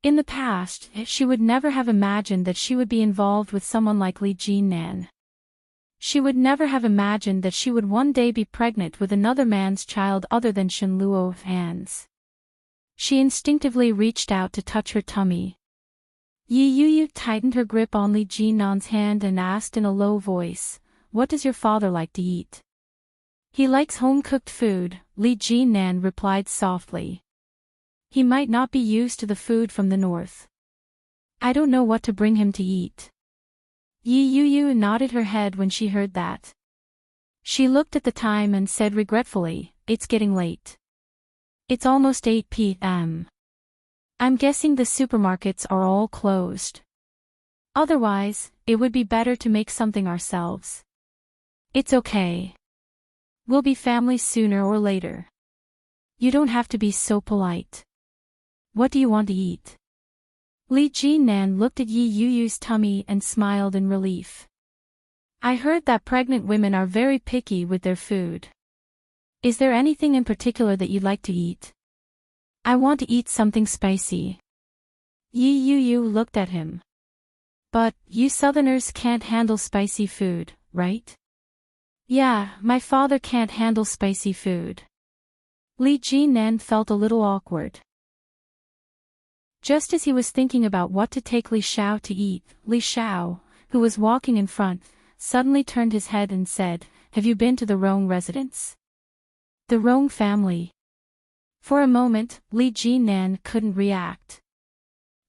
In the past, she would never have imagined that she would be involved with someone like Li Jinan. She would never have imagined that she would one day be pregnant with another man's child other than Shen Luo's. She instinctively reached out to touch her tummy. Yi Yu tightened her grip on Li Jinan's hand and asked in a low voice, "What does your father like to eat?" "He likes home-cooked food," Li Jinan replied softly. "He might not be used to the food from the north. I don't know what to bring him to eat." Yi Yu nodded her head when she heard that. She looked at the time and said regretfully, "It's getting late. It's almost 8 p.m. I'm guessing the supermarkets are all closed. Otherwise, it would be better to make something ourselves." "It's okay. We'll be family sooner or later. You don't have to be so polite. What do you want to eat? Li Jinan looked at Yi Yuyu's tummy and smiled in relief. I heard that pregnant women are very picky with their food. Is there anything in particular that you'd like to eat? I want to eat something spicy. Yi Yuyu looked at him. But, you Southerners can't handle spicy food, right? Yeah, my father can't handle spicy food. Li Jinan felt a little awkward. Just as he was thinking about what to take Li Xiao to eat, Li Xiao, who was walking in front, suddenly turned his head and said, Have you been to the Rong residence? The Rong family. For a moment, Li Jinan couldn't react.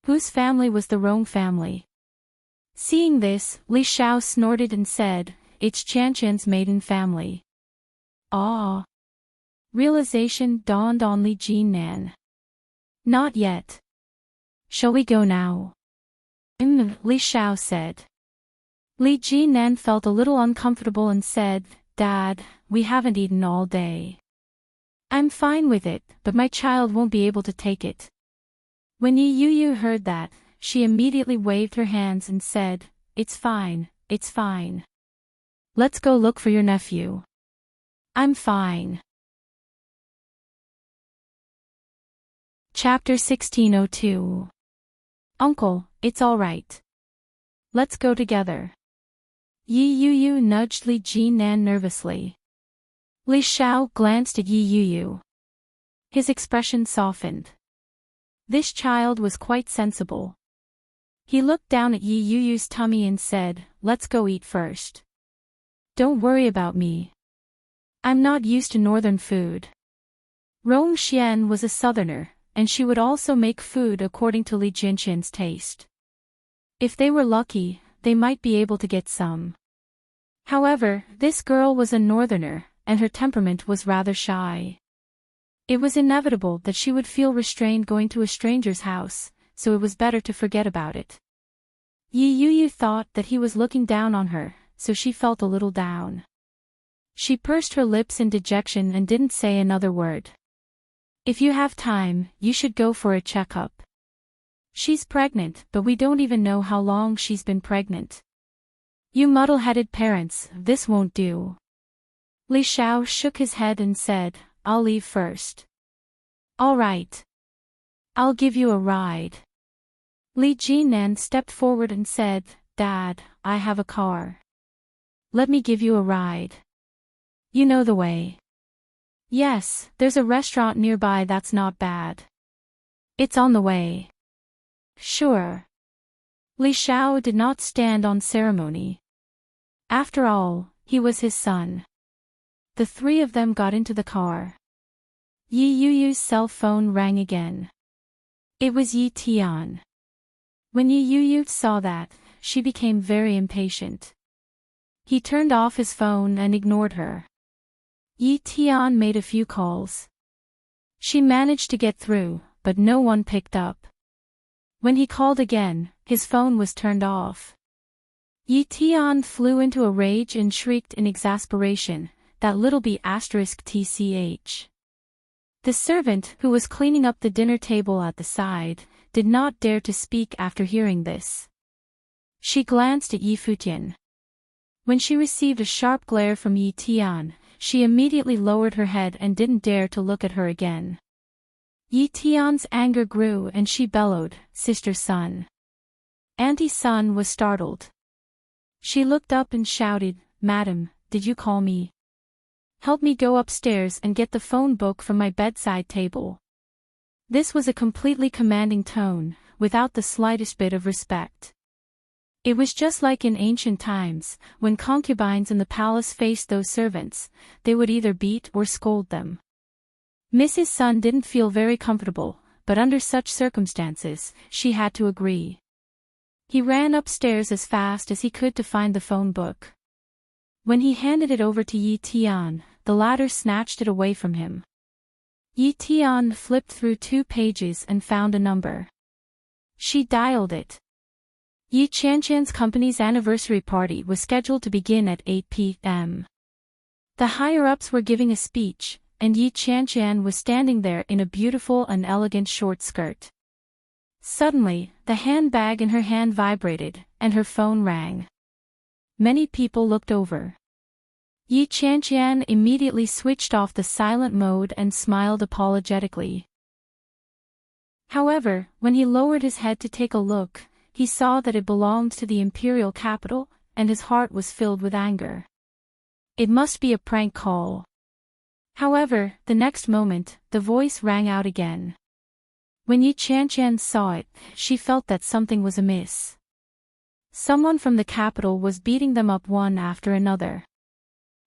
Whose family was the Rong family? Seeing this, Li Xiao snorted and said, It's Qianqian's maiden family. Ah. Realization dawned on Li Jinan. Not yet. Shall we go now? Li Xiao said. Li Jinan felt a little uncomfortable and said, Dad, we haven't eaten all day. I'm fine with it, but my child won't be able to take it. When Yi Yuyu heard that, she immediately waved her hands and said, It's fine, it's fine. Let's go look for your nephew. I'm fine. Chapter 1602. Uncle, it's all right. Let's go together. Yi Yuyu nudged Li Jinan nervously. Li Xiao glanced at Yi Yuyu. His expression softened. This child was quite sensible. He looked down at Yi Yuyu's tummy and said, Let's go eat first. Don't worry about me. I'm not used to northern food. Rong Xian was a southerner, and she would also make food according to Li Jinqian's taste. If they were lucky, they might be able to get some. However, this girl was a northerner, and her temperament was rather shy. It was inevitable that she would feel restrained going to a stranger's house, so it was better to forget about it. Yi Yuyu thought that he was looking down on her, so she felt a little down. She pursed her lips in dejection and didn't say another word. If you have time, you should go for a checkup. She's pregnant, but we don't even know how long she's been pregnant. You muddle-headed parents, this won't do. Li Xiao shook his head and said, I'll leave first. All right. I'll give you a ride. Li Jinan stepped forward and said, Dad, I have a car. Let me give you a ride. You know the way. Yes, there's a restaurant nearby that's not bad. It's on the way. Sure. Li Xiao did not stand on ceremony. After all, he was his son. The three of them got into the car. Yi Yuyu's cell phone rang again. It was Yi Tian. When Yi Yuyu saw that, she became very impatient. He turned off his phone and ignored her. Yi Tian made a few calls. She managed to get through, but no one picked up. When he called again, his phone was turned off. Yi Tian flew into a rage and shrieked in exasperation, that little B***TCH. The servant, who was cleaning up the dinner table at the side, did not dare to speak after hearing this. She glanced at Yi Futian. When she received a sharp glare from Yi Tian, she immediately lowered her head and didn't dare to look at her again. Yi Tian's anger grew and she bellowed, Sister Sun. Auntie Sun was startled. She looked up and shouted, Madam, did you call me? Help me go upstairs and get the phone book from my bedside table. This was a completely commanding tone, without the slightest bit of respect. It was just like in ancient times, when concubines in the palace faced those servants, they would either beat or scold them. Mrs. Sun didn't feel very comfortable, but under such circumstances, she had to agree. He ran upstairs as fast as he could to find the phone book. When he handed it over to Yi Tian, the latter snatched it away from him. Yi Tian flipped through 2 pages and found a number. She dialed it. Yi Qianqian's company's anniversary party was scheduled to begin at 8 p.m. The higher-ups were giving a speech, and Yi Qianqian was standing there in a beautiful and elegant short skirt. Suddenly, the handbag in her hand vibrated, and her phone rang. Many people looked over. Yi Qianqian immediately switched off the silent mode and smiled apologetically. However, when he lowered his head to take a look, he saw that it belonged to the imperial capital, and his heart was filled with anger. It must be a prank call. However, the next moment, the voice rang out again. When Yi Qianqian saw it, she felt that something was amiss. Someone from the capital was beating them up one after another.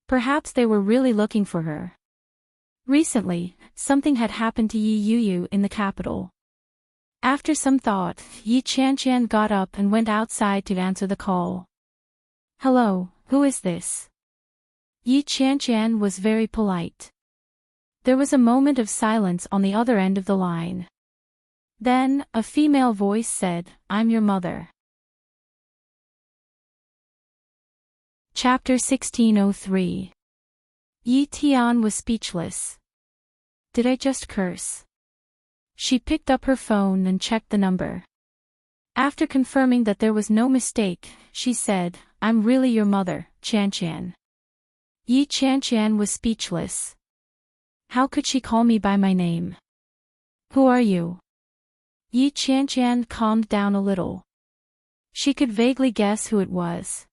Perhaps they were really looking for her. Recently, something had happened to Yi Yuyu in the capital. After some thought, Yi Qianqian got up and went outside to answer the call. "Hello, who is this?" Yi Qianqian was very polite. There was a moment of silence on the other end of the line. Then, a female voice said, "I'm your mother." Chapter 1603. Yi Tian was speechless. Did I just curse? She picked up her phone and checked the number. After confirming that there was no mistake, she said, "I'm really your mother, Qianqian." Yi Qianqian was speechless. How could she call me by my name? Who are you? Yi Qianqian calmed down a little. She could vaguely guess who it was.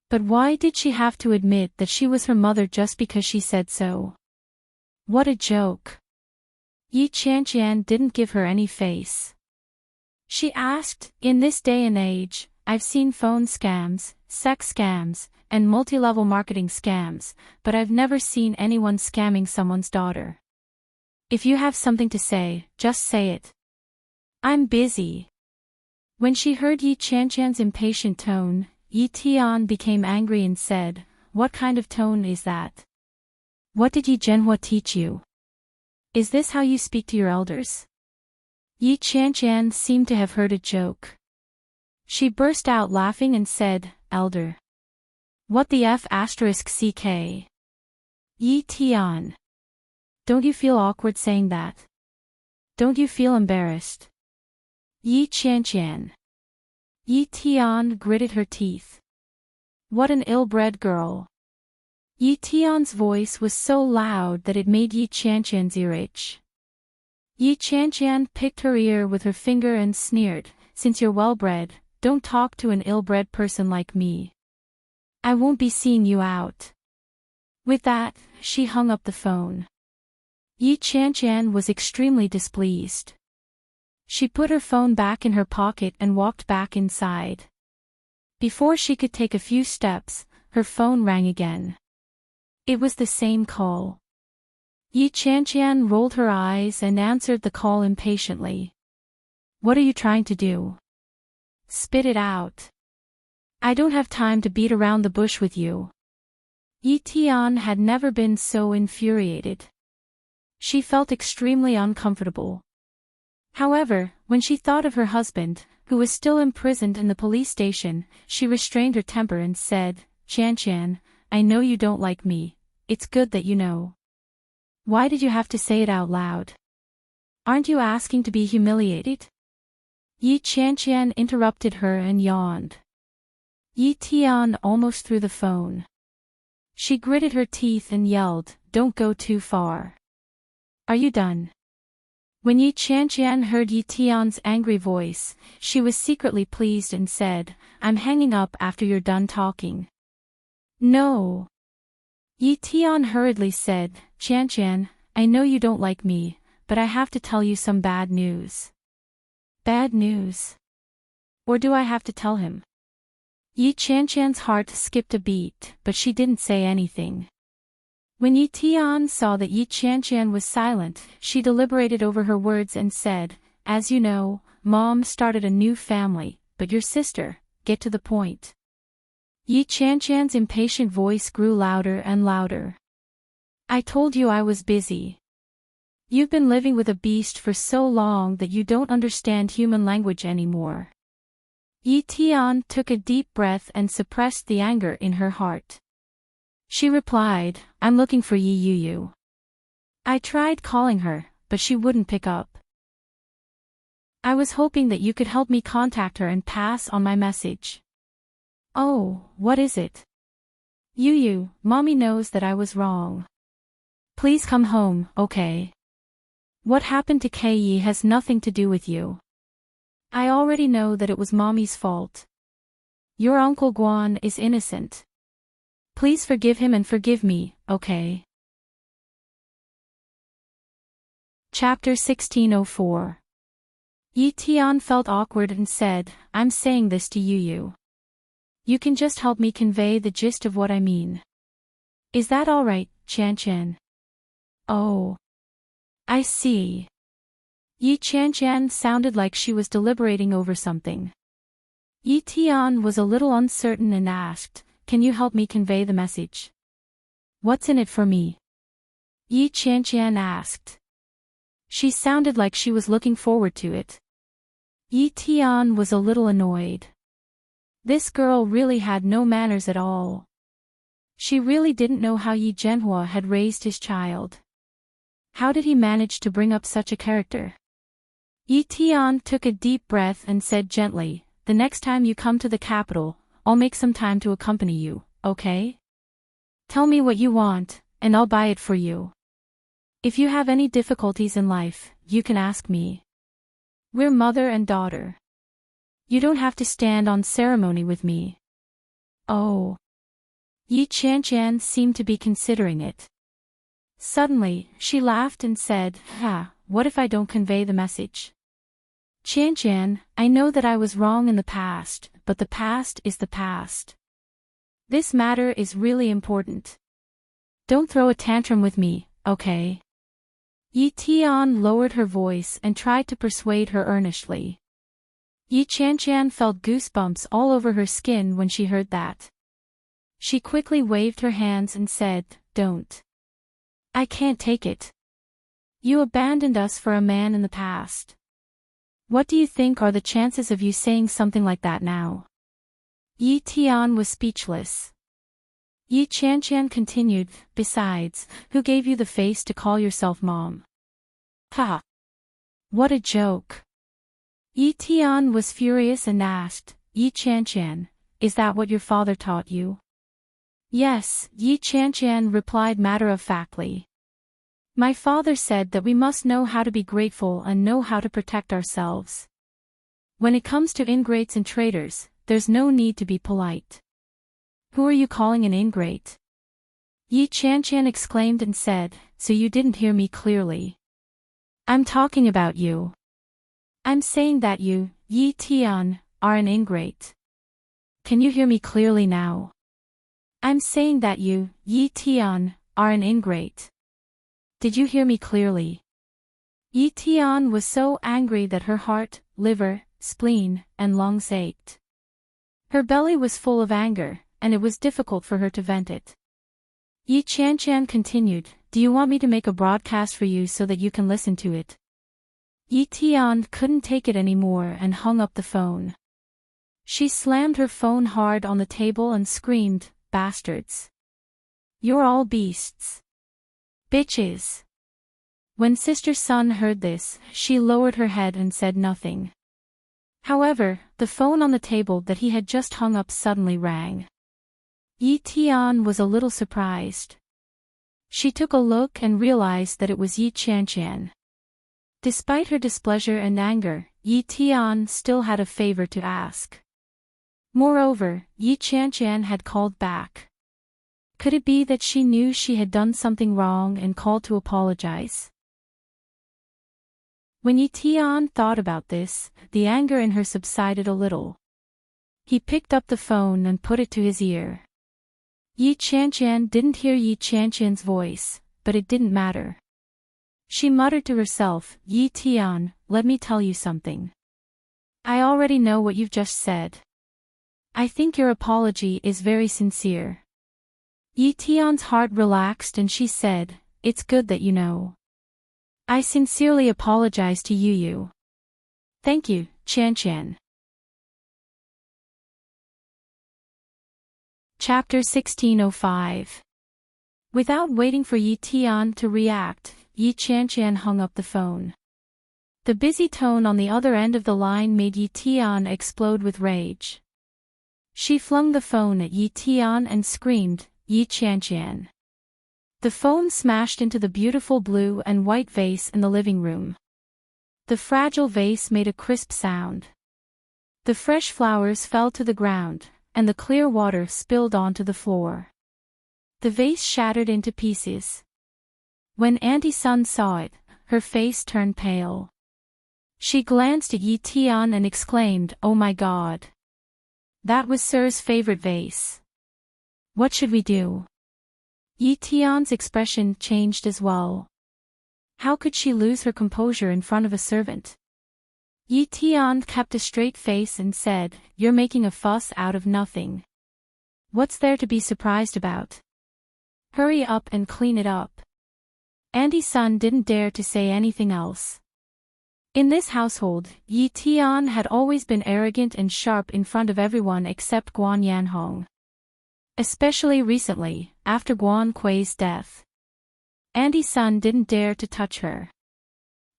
But why did she have to admit that she was her mother just because she said so? What a joke. Yi Qianqian didn't give her any face. She asked, "In this day and age, I've seen phone scams, sex scams, and multi-level marketing scams, but I've never seen anyone scamming someone's daughter. If you have something to say, just say it." "I'm busy." When she heard Yi Qianqian's impatient tone, Yi Tian became angry and said, "What kind of tone is that? What did Yi Zhenhua teach you? Is this how you speak to your elders?" Yi Qianqian seemed to have heard a joke. She burst out laughing and said, "Elder. What the f*ck? Yi Tian. Don't you feel awkward saying that? Don't you feel embarrassed?" Yi Qianqian. Yi Tian gritted her teeth. What an ill-bred girl. Yi Tian's voice was so loud that it made Yi Qianqian's ear itch. Yi Qianqian picked her ear with her finger and sneered, "Since you're well-bred, don't talk to an ill-bred person like me. I won't be seeing you out." With that, she hung up the phone. Yi Qianqian was extremely displeased. She put her phone back in her pocket and walked back inside. Before she could take a few steps, her phone rang again. It was the same call. Yi Qianqian rolled her eyes and answered the call impatiently. "What are you trying to do? Spit it out. I don't have time to beat around the bush with you." Yi Tian had never been so infuriated. She felt extremely uncomfortable. However, when she thought of her husband, who was still imprisoned in the police station, she restrained her temper and said, "Qianqian, I know you don't like me. It's good that you know. Why did you have to say it out loud? Aren't you asking to be humiliated?" Yi Qianqian interrupted her and yawned. Yi Tian almost threw the phone. She gritted her teeth and yelled, "Don't go too far. Are you done?" When Yi Qianqian heard Yi Tian's angry voice, she was secretly pleased and said, "I'm hanging up after you're done talking." "No." Yi Tian hurriedly said, "Qianqian, I know you don't like me, but I have to tell you some bad news." "Bad news? Or do I have to tell him?" Yi Qianqian's heart skipped a beat, but she didn't say anything. When Yi Tian saw that Yi Qianqian was silent, she deliberated over her words and said, "As you know, Mom started a new family, but your sister, get to the point." Yi Qianqian's impatient voice grew louder and louder. "I told you I was busy. You've been living with a beast for so long that you don't understand human language anymore." Yi Tian took a deep breath and suppressed the anger in her heart. She replied, I'm looking for Yi Yu. I tried calling her, but she wouldn't pick up. I was hoping that you could help me contact her and pass on my message. Oh, what is it? Yu, Mommy knows that I was wrong. Please come home, okay? What happened to Kei has nothing to do with you. I already know that it was Mommy's fault. Your Uncle Guan is innocent. Please forgive him and forgive me, okay? Chapter 1604. Yi Tian felt awkward and said, I'm saying this to Yu. You can just help me convey the gist of what I mean. Is that alright, Chan? Oh. I see. Yi Chan sounded like she was deliberating over something. Yi Tian was a little uncertain and asked, can you help me convey the message? What's in it for me? Yi Chan asked. She sounded like she was looking forward to it. Yi Tian was a little annoyed. This girl really had no manners at all. She really didn't know how Yi Zhenhua had raised his child. How did he manage to bring up such a character? Yi Tian took a deep breath and said gently, the next time you come to the capital, I'll make some time to accompany you, okay? Tell me what you want, and I'll buy it for you. If you have any difficulties in life, you can ask me. We're mother and daughter. You don't have to stand on ceremony with me. Oh. Yi Chan seemed to be considering it. Suddenly, she laughed and said, what if I don't convey the message? Chan, I know that I was wrong in the past, but the past is the past. This matter is really important. Don't throw a tantrum with me, okay? Yi Tian lowered her voice and tried to persuade her earnestly. Yi Chan felt goosebumps all over her skin when she heard that. She quickly waved her hands and said, don't. I can't take it. You abandoned us for a man in the past. What do you think are the chances of you saying something like that now? Yi Tian was speechless. Yi Chan continued, besides, who gave you the face to call yourself mom? Ha! What a joke. Yi Tian was furious and asked, Yi Chan, is that what your father taught you? Yes, Yi Chan replied matter-of-factly. My father said that we must know how to be grateful and know how to protect ourselves. When it comes to ingrates and traitors, there's no need to be polite. Who are you calling an ingrate? Yi Chan exclaimed and said, so you didn't hear me clearly. I'm talking about you. I'm saying that you, Yi Tian, are an ingrate. Can you hear me clearly now? I'm saying that you, Yi Tian, are an ingrate. Did you hear me clearly? Yi Tian was so angry that her heart, liver, spleen, and lungs ached. Her belly was full of anger, and it was difficult for her to vent it. Yi Chan continued, do you want me to make a broadcast for you so that you can listen to it? Yi Tian couldn't take it anymore and hung up the phone. She slammed her phone hard on the table and screamed, bastards. You're all beasts. Bitches. When Sister Sun heard this, she lowered her head and said nothing. However, the phone on the table that he had just hung up suddenly rang. Yi Tian was a little surprised. She took a look and realized that it was Yi Chan. Despite her displeasure and anger, Yi Tian still had a favor to ask. Moreover, Yi Chan had called back. Could it be that she knew she had done something wrong and called to apologize? When Yi Tian thought about this, the anger in her subsided a little. He picked up the phone and put it to his ear. Yi Chan didn't hear Yi Chan's voice, but it didn't matter. She muttered to herself, Yi Tian, let me tell you something. I already know what you've just said. I think your apology is very sincere. Yi Tian's heart relaxed and she said, it's good that you know. I sincerely apologize to Yu. Thank you, Chan. Chapter 1605. Without waiting for Yi Tian to react, Yi Qianqian hung up the phone. The busy tone on the other end of the line made Yi Tian explode with rage. She flung the phone at Yi Tian and screamed, "Yi Qianqian!" The phone smashed into the beautiful blue and white vase in the living room. The fragile vase made a crisp sound. The fresh flowers fell to the ground, and the clear water spilled onto the floor. The vase shattered into pieces. When Auntie Sun saw it, her face turned pale. She glanced at Yi Tian and exclaimed, "Oh my God! That was Sir's favorite vase. What should we do?" Yi Tian's expression changed as well. How could she lose her composure in front of a servant? Yi Tian kept a straight face and said, "You're making a fuss out of nothing. What's there to be surprised about? Hurry up and clean it up." Auntie Sun didn't dare to say anything else. In this household, Yi Tian had always been arrogant and sharp in front of everyone except Guan Yanhong. Especially recently, after Guan Kui's death. Auntie Sun didn't dare to touch her.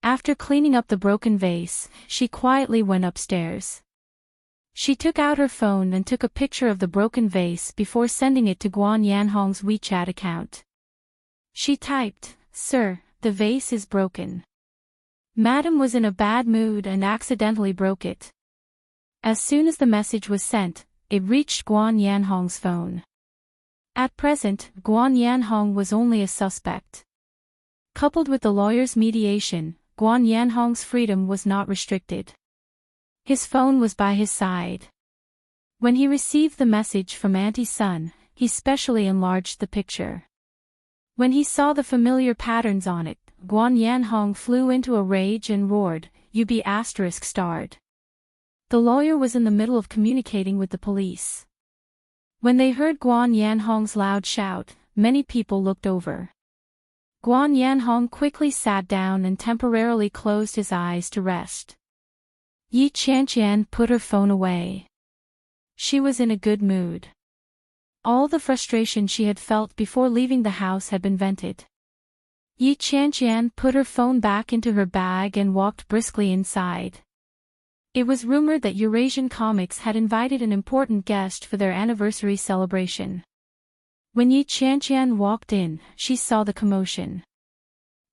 After cleaning up the broken vase, she quietly went upstairs. She took out her phone and took a picture of the broken vase before sending it to Guan Yanhong's WeChat account. She typed, "Sir, the vase is broken. Madam was in a bad mood and accidentally broke it." As soon as the message was sent, it reached Guan Yanhong's phone. At present, Guan Yanhong was only a suspect. Coupled with the lawyer's mediation, Guan Yanhong's freedom was not restricted. His phone was by his side. When he received the message from Auntie Sun, he specially enlarged the picture. When he saw the familiar patterns on it, Guan Yanhong flew into a rage and roared, "You be ****." The lawyer was in the middle of communicating with the police. When they heard Guan Yanhong's loud shout, many people looked over. Guan Yanhong quickly sat down and temporarily closed his eyes to rest. Yi Qianqian put her phone away. She was in a good mood. All the frustration she had felt before leaving the house had been vented. Yi Qianqian put her phone back into her bag and walked briskly inside. It was rumored that Eurasian Comics had invited an important guest for their anniversary celebration. When Yi Qianqian walked in, she saw the commotion.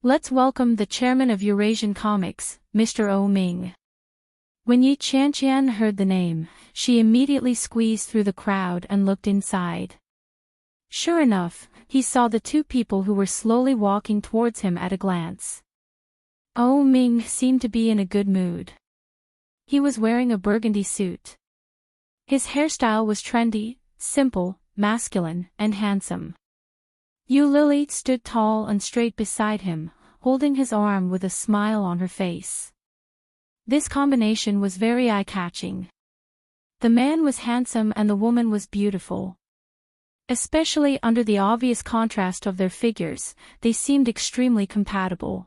"Let's welcome the chairman of Eurasian Comics, Mr. O Ming." When Yi Qianqian heard the name, she immediately squeezed through the crowd and looked inside. Sure enough, he saw the two people who were slowly walking towards him at a glance. O Ming seemed to be in a good mood. He was wearing a burgundy suit. His hairstyle was trendy, simple, masculine, and handsome. Yu Lily stood tall and straight beside him, holding his arm with a smile on her face. This combination was very eye-catching. The man was handsome and the woman was beautiful. Especially under the obvious contrast of their figures, they seemed extremely compatible.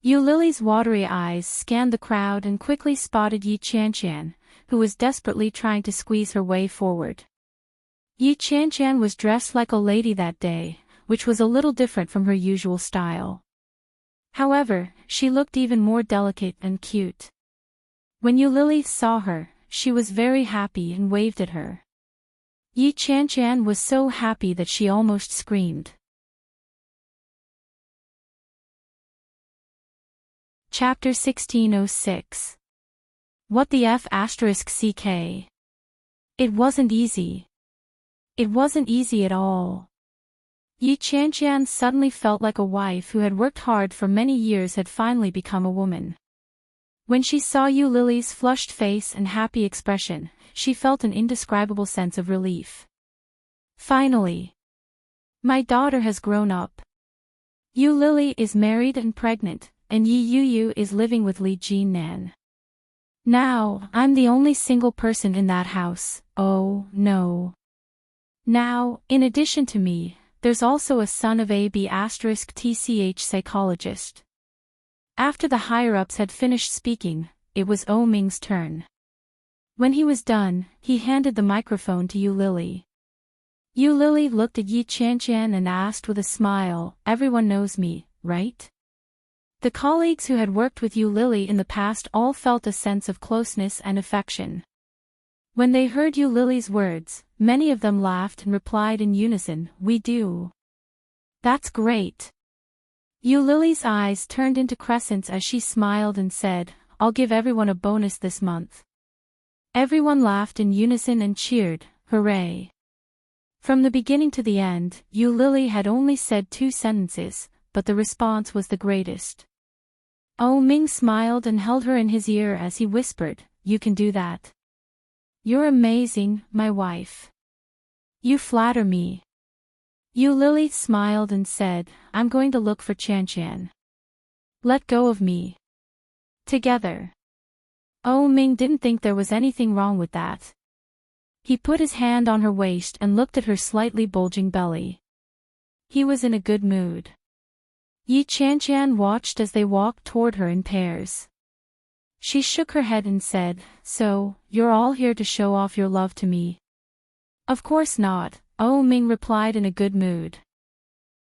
Yu Lily's watery eyes scanned the crowd and quickly spotted Yi Qianqian, who was desperately trying to squeeze her way forward. Yi Qianqian was dressed like a lady that day, which was a little different from her usual style. However, she looked even more delicate and cute. When Yu Lily saw her, she was very happy and waved at her. Yi Qianqian was so happy that she almost screamed. Chapter 1606. What the F***CK? It wasn't easy. It wasn't easy at all. Yi Qianqian suddenly felt like a wife who had worked hard for many years had finally become a woman. When she saw Yu Lily's flushed face and happy expression, she felt an indescribable sense of relief. Finally. My daughter has grown up. Yu Lily is married and pregnant, and Yi Yu is living with Li Jinnan. Now, I'm the only single person in that house, oh, no. Now, in addition to me, there's also a son of a B***TCH psychologist. After the higher-ups had finished speaking, it was O Ming's turn. When he was done, he handed the microphone to Yu Lily. Yu Lily looked at Yi Qianqian and asked with a smile, everyone knows me, right? The colleagues who had worked with Yu Lily in the past all felt a sense of closeness and affection. When they heard Yu Lily's words, many of them laughed and replied in unison, we do. That's great. Yu Lily's eyes turned into crescents as she smiled and said, I'll give everyone a bonus this month. Everyone laughed in unison and cheered, hooray. From the beginning to the end, Yu Lily had only said 2 sentences, but the response was the greatest. Oh Ming smiled and held her in his ear as he whispered, you can do that. You're amazing, my wife. You flatter me. Yu Lily smiled and said, I'm going to look for Qianqian. Let go of me. Together. Oh Ming didn't think there was anything wrong with that. He put his hand on her waist and looked at her slightly bulging belly. He was in a good mood. Yi Qianqian watched as they walked toward her in pairs. She shook her head and said, so, you're all here to show off your love to me? Of course not, Oh Ming replied in a good mood.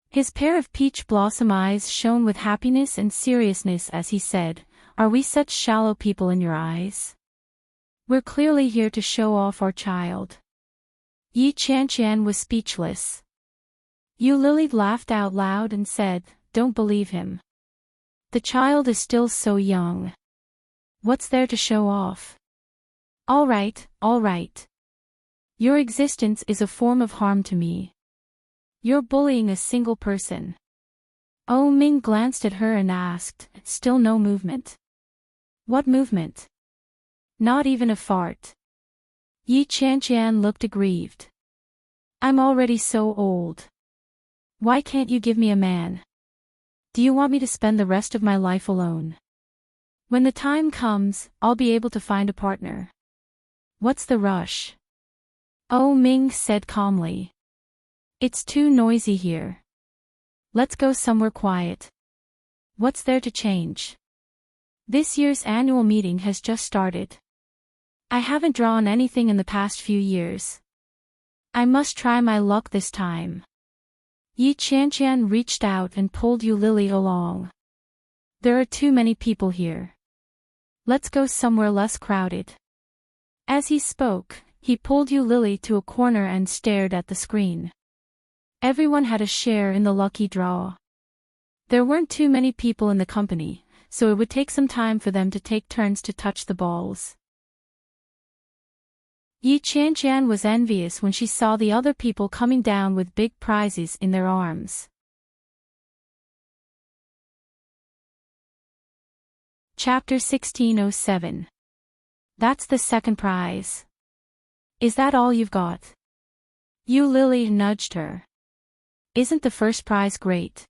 His pair of peach blossom eyes shone with happiness and seriousness as he said, are we such shallow people in your eyes? We're clearly here to show off our child. Yi Qianqian was speechless. Yu Lily laughed out loud and said, don't believe him. The child is still so young. What's there to show off? All right, all right. Your existence is a form of harm to me. You're bullying a single person. Oh Ming glanced at her and asked, still no movement. What movement? Not even a fart. Yi Qianqian looked aggrieved. I'm already so old. Why can't you give me a man? Do you want me to spend the rest of my life alone? When the time comes, I'll be able to find a partner. What's the rush? Oh Ming said calmly. It's too noisy here. Let's go somewhere quiet. What's there to change? This year's annual meeting has just started. I haven't drawn anything in the past few years. I must try my luck this time. Yi Qianqian reached out and pulled Yu Lily along. There are too many people here. Let's go somewhere less crowded. As he spoke, he pulled Yu Lily to a corner and stared at the screen. Everyone had a share in the lucky draw. There weren't too many people in the company, so it would take some time for them to take turns to touch the balls. Yi Qianqian was envious when she saw the other people coming down with big prizes in their arms. Chapter 1607. That's the second prize. Is that all you've got? Yu Lily nudged her. Isn't the first prize great?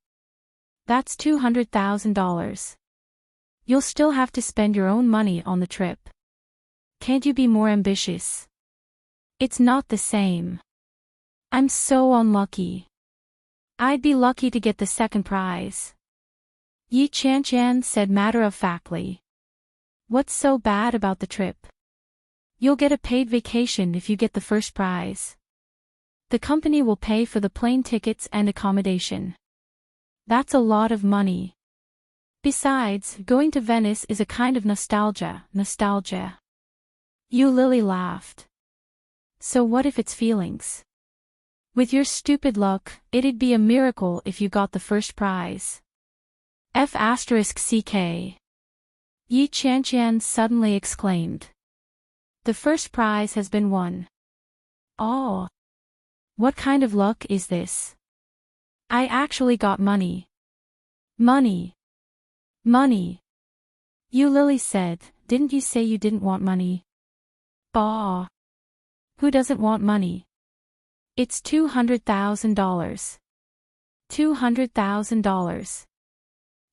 That's $200,000. You'll still have to spend your own money on the trip. Can't you be more ambitious? It's not the same. I'm so unlucky. I'd be lucky to get the second prize. Yi Qianqian said matter-of-factly. What's so bad about the trip? You'll get a paid vacation if you get the first prize. The company will pay for the plane tickets and accommodation. That's a lot of money. Besides, going to Venice is a kind of nostalgia. Yu Lily laughed. So what if it's feelings? With your stupid luck, it'd be a miracle if you got the first prize. F***ck. Yi Qianqian suddenly exclaimed. The first prize has been won. Oh. What kind of luck is this? I actually got money. Money. Money. Yu Lily said, didn't you say you didn't want money? Bah. Who doesn't want money? It's $200,000. $200,000.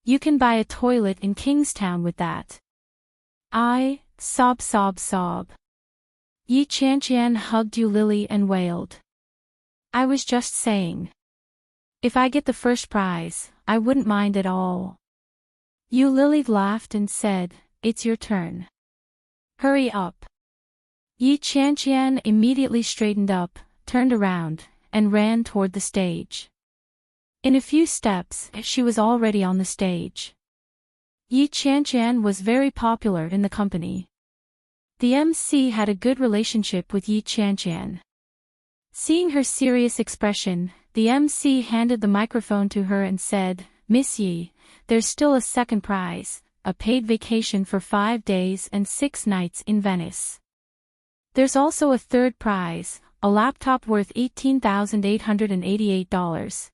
You can buy a toilet in Kingstown with that. Sob. Yi Qianqian hugged Yu Lily and wailed. I was just saying. If I get the first prize, I wouldn't mind at all. Yu Lily laughed and said, it's your turn. Hurry up. Yi Qianqian immediately straightened up, turned around, and ran toward the stage. In a few steps, she was already on the stage. Enchanting was very popular in the company. The MC had a good relationship with Enchanting. Seeing her serious expression, the MC handed the microphone to her and said, "Miss Yi, there's still a second prize, a paid vacation for 5 days and 6 nights in Venice. There's also a third prize, a laptop worth $18,888.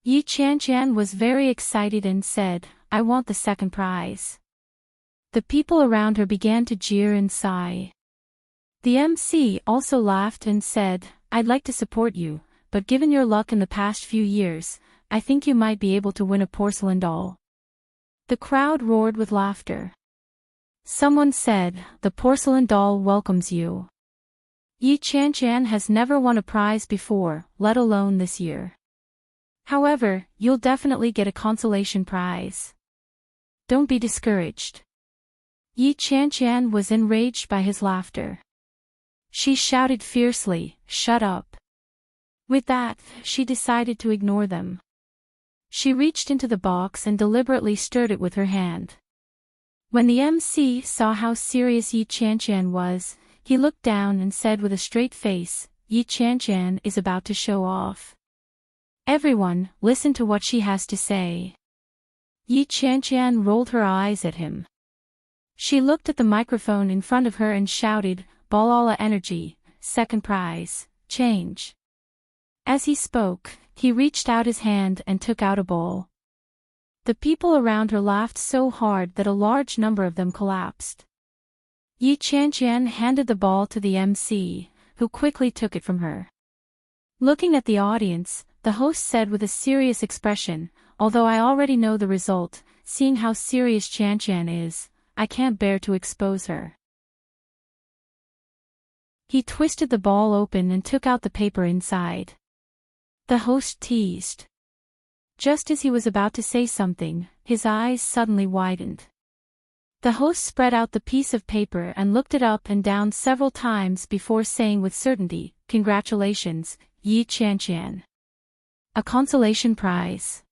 Enchanting was very excited and said, "I want the second prize." The people around her began to jeer and sigh. The MC also laughed and said, "I'd like to support you, but given your luck in the past few years, I think you might be able to win a porcelain doll." The crowd roared with laughter. Someone said, "The porcelain doll welcomes you. Enchanting has never won a prize before, let alone this year. However, you'll definitely get a consolation prize. Don't be discouraged." Enchanting was enraged by his laughter. She shouted fiercely, "Shut up." With that, she decided to ignore them. She reached into the box and deliberately stirred it with her hand. When the MC saw how serious Enchanting was, he looked down and said with a straight face, "Enchanting is about to show off. Everyone, listen to what she has to say." Enchanting rolled her eyes at him. She looked at the microphone in front of her and shouted, "Ballala energy, second prize, change." As he spoke, he reached out his hand and took out a ball. The people around her laughed so hard that a large number of them collapsed. Enchanting handed the ball to the MC, who quickly took it from her. Looking at the audience, the host said with a serious expression, "Although I already know the result, seeing how serious Enchanting is, I can't bear to expose her." He twisted the ball open and took out the paper inside. The host teased. Just as he was about to say something, his eyes suddenly widened. The host spread out the piece of paper and looked it up and down several times before saying with certainty, "Congratulations, Enchanting. A consolation prize."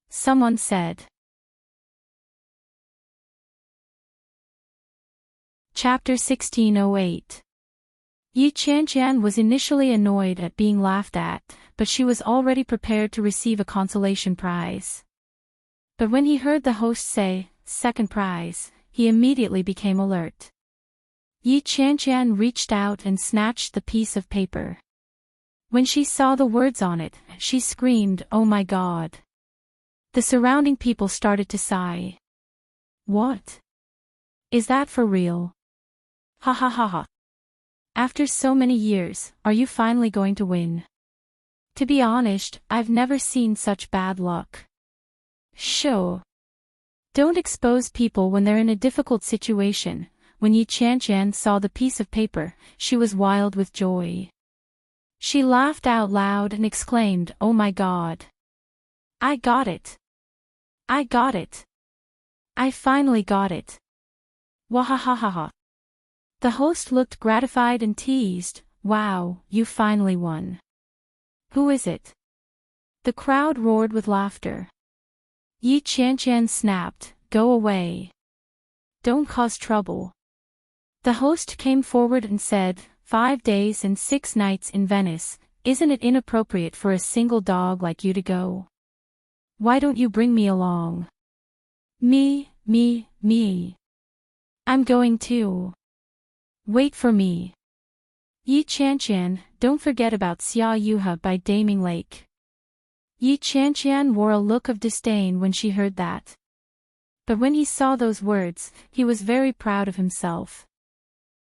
Someone said. Chapter 1608. Enchanting was initially annoyed at being laughed at, but she was already prepared to receive a consolation prize. But when he heard the host say, "second prize," he immediately became alert. Enchanting reached out and snatched the piece of paper. When she saw the words on it, she screamed, "Oh my God!" The surrounding people started to sigh. "What? Is that for real? Ha ha ha ha. After so many years, are you finally going to win? To be honest, I've never seen such bad luck." Sure. Don't expose people when they're in a difficult situation. When Enchanting saw the piece of paper, she was wild with joy. She laughed out loud and exclaimed, "Oh my God. I got it. I got it. I finally got it. Wahahaha." The host looked gratified and teased, "Wow, you finally won. Who is it?" The crowd roared with laughter. Enchanting snapped, "Go away. Don't cause trouble." The host came forward and said, 5 days and 6 nights in Venice, isn't it inappropriate for a single dog like you to go? Why don't you bring me along?" Me. I'm going too. Wait for me. Enchanting, don't forget about Xia Yuha by Daming Lake." Enchanting wore a look of disdain when she heard that. But when he saw those words, he was very proud of himself.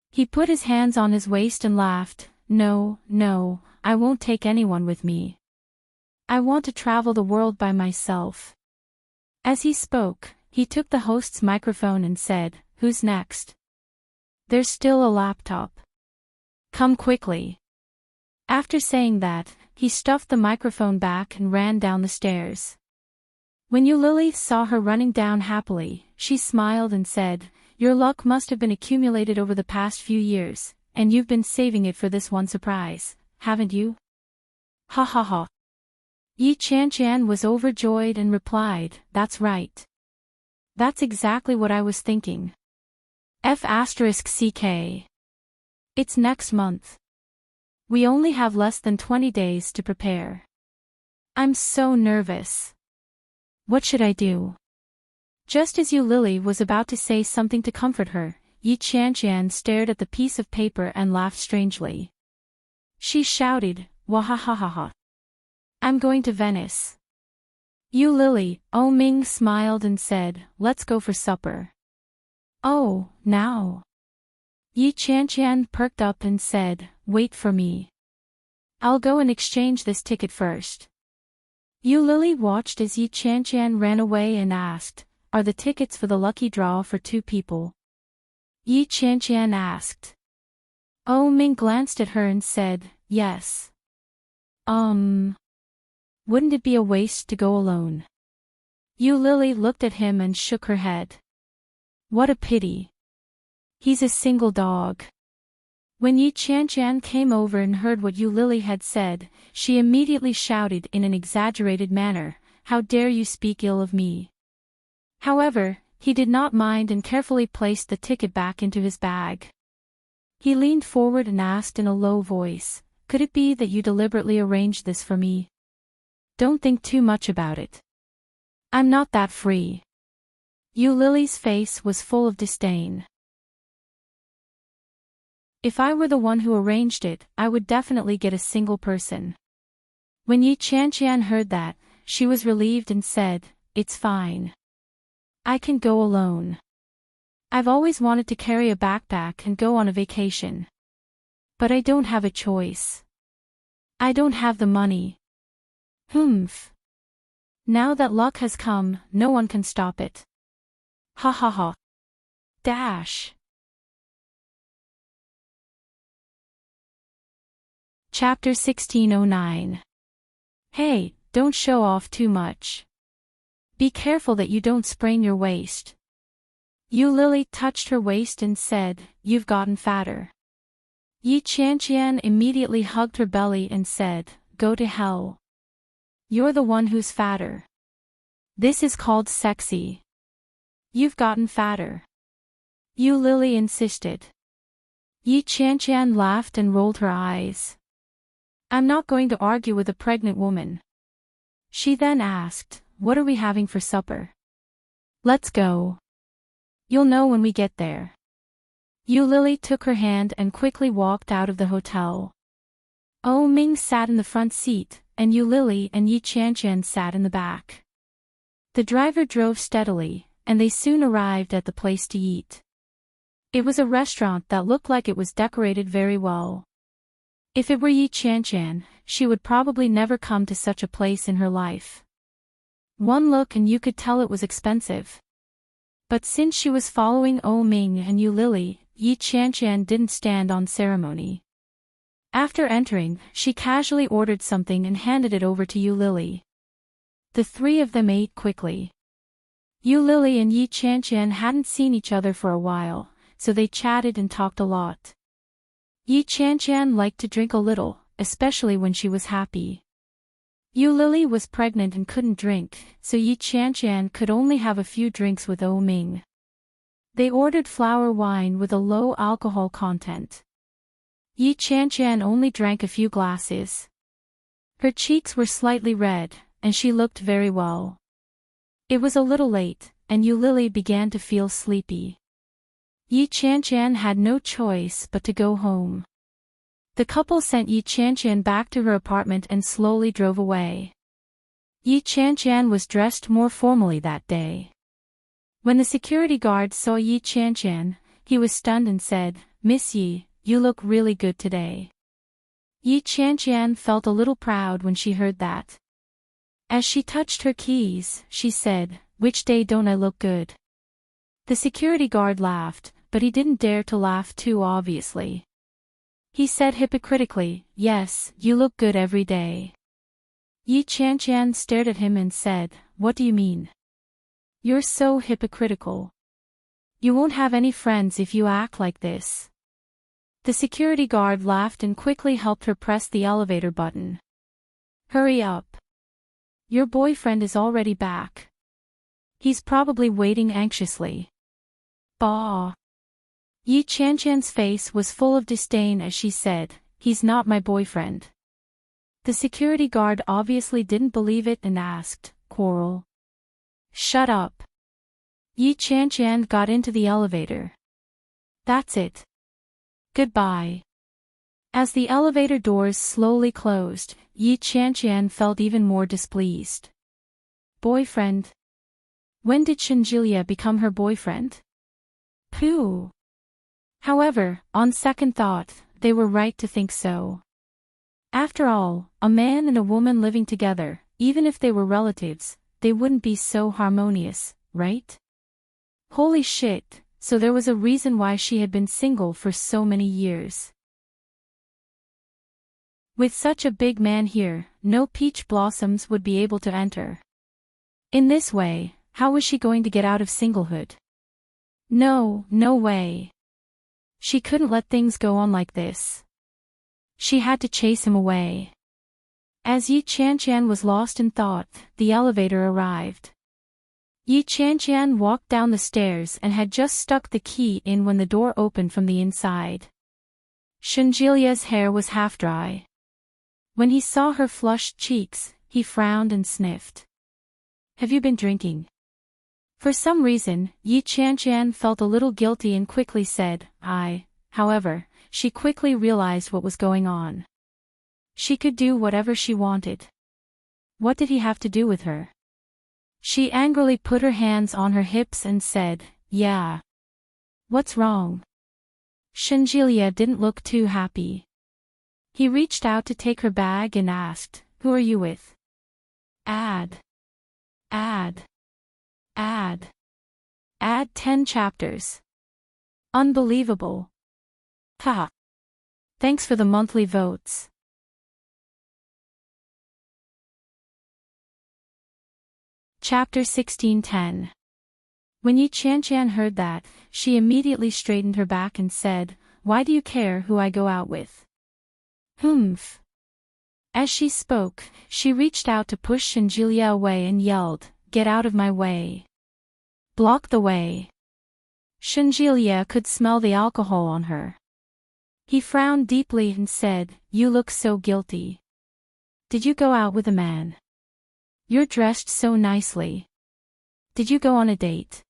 He put his hands on his waist and laughed, No, I won't take anyone with me. I want to travel the world by myself." As he spoke, he took the host's microphone and said, "Who's next? There's still a laptop. Come quickly." After saying that, he stuffed the microphone back and ran down the stairs. When Eulili saw her running down happily, she smiled and said, "Your luck must have been accumulated over the past few years, and you've been saving it for this one surprise, haven't you?" Ha ha ha. Yi Chan was overjoyed and replied, "That's right. That's exactly what I was thinking. F***ck. It's next month. We only have less than 20 days to prepare. I'm so nervous. What should I do?" Just as Yu Lily was about to say something to comfort her, Yi Chan stared at the piece of paper and laughed strangely. She shouted, "Wahahaha. I'm going to Venice." Yu Lily, Oh Ming smiled and said, "Let's go for supper." "Oh, now?" Yi Chan perked up and said, "Wait for me. I'll go and exchange this ticket first." Yu Lily watched as Yi Chan ran away and asked, "Are the tickets for the lucky draw for 2 people?" Yi Chan asked. Oh Ming glanced at her and said, "Yes." Wouldn't it be a waste to go alone?" Yu Lily looked at him and shook her head. "What a pity. He's a single dog." When Yi Chan came over and heard what Yu Lily had said, she immediately shouted in an exaggerated manner, "How dare you speak ill of me?" However, he did not mind and carefully placed the ticket back into his bag. He leaned forward and asked in a low voice, "Could it be that you deliberately arranged this for me? Don't think too much about it. I'm not that free." Yu Lily's face was full of disdain. "If I were the one who arranged it, I would definitely get a single person." When Yi Chan heard that, she was relieved and said, "It's fine. I can go alone. I've always wanted to carry a backpack and go on a vacation. But I don't have a choice. I don't have the money. Humph. Now that luck has come, no one can stop it. Ha ha ha. Dash." Chapter 1609. Hey, don't show off too much. Be careful that you don't sprain your waist. Yu Lily touched her waist and said, "You've gotten fatter." Yi Chan immediately hugged her belly and said, "Go to hell. You're the one who's fatter. This is called sexy. You've gotten fatter." Yu Lily insisted. Yi Chan laughed and rolled her eyes. "I'm not going to argue with a pregnant woman." She then asked, "What are we having for supper?" "Let's go. You'll know when we get there." Yu Lily took her hand and quickly walked out of the hotel. Oh Ming sat in the front seat, and Yu Lily and Yi Chan sat in the back. The driver drove steadily, and they soon arrived at the place to eat. It was a restaurant that looked like it was decorated very well. If it were Yi Chan, she would probably never come to such a place in her life. One look and you could tell it was expensive. But since she was following Oh Ming and Yu Lily, Yi Chan didn't stand on ceremony. After entering, she casually ordered something and handed it over to Yu Lily. The 3 of them ate quickly. Yu Lily and Yi Chan hadn't seen each other for a while, so they chatted and talked a lot. Yi Chan liked to drink a little, especially when she was happy. Yu Lily was pregnant and couldn't drink, so Yi Chan could only have a few drinks with Oh Ming. They ordered flower wine with a low alcohol content. Yi Chan only drank a few glasses. Her cheeks were slightly red, and she looked very well. It was a little late, and Yu Lily began to feel sleepy. Yi Chan had no choice but to go home. The couple sent Yi Chan back to her apartment and slowly drove away. Yi Chan was dressed more formally that day. When the security guard saw Yi Chan, he was stunned and said, "Miss Yi, you look really good today." Yi Chan felt a little proud when she heard that. As she touched her keys, she said, "Which day don't I look good?" The security guard laughed, but he didn't dare to laugh too obviously. He said hypocritically, "Yes, you look good every day." Yi Chan stared at him and said, "What do you mean? You're so hypocritical. You won't have any friends if you act like this." The security guard laughed and quickly helped her press the elevator button. Hurry up. Your boyfriend is already back. He's probably waiting anxiously. Bah. Yi Qianqian's face was full of disdain as she said, he's not my boyfriend. The security guard obviously didn't believe it and asked, quarrel? Shut up. Yi Qianqian got into the elevator. That's it. Goodbye. As the elevator doors slowly closed, Yi Qianqian felt even more displeased. Boyfriend? When did Shenjilia become her boyfriend? Pooh. However, on second thought, they were right to think so. After all, a man and a woman living together, even if they were relatives, they wouldn't be so harmonious, right? Holy shit, so there was a reason why she had been single for so many years. With such a big man here, no peach blossoms would be able to enter. In this way, how was she going to get out of singlehood? No way. She couldn't let things go on like this. She had to chase him away. As Yi Qianqian was lost in thought, the elevator arrived. Yi Qianqian walked down the stairs and had just stuck the key in when the door opened from the inside. Shenjilia's hair was half dry. When he saw her flushed cheeks, he frowned and sniffed. Have you been drinking? For some reason, Yi Qianqian felt a little guilty and quickly said, However, she quickly realized what was going on. She could do whatever she wanted. What did he have to do with her? She angrily put her hands on her hips and said, yeah. What's wrong? Shenjilia didn't look too happy. He reached out to take her bag and asked, who are you with? Add 10 chapters. Unbelievable. Ha. Thanks for the monthly votes. Chapter 16:10. When Yi Qianqian heard that, she immediately straightened her back and said, why do you care who I go out with? Humph. As she spoke, she reached out to push Shenjilia away and yelled, get out of my way. Block the way. Shenjilia could smell the alcohol on her. He frowned deeply and said, you look so guilty. Did you go out with a man? You're dressed so nicely. Did you go on a date?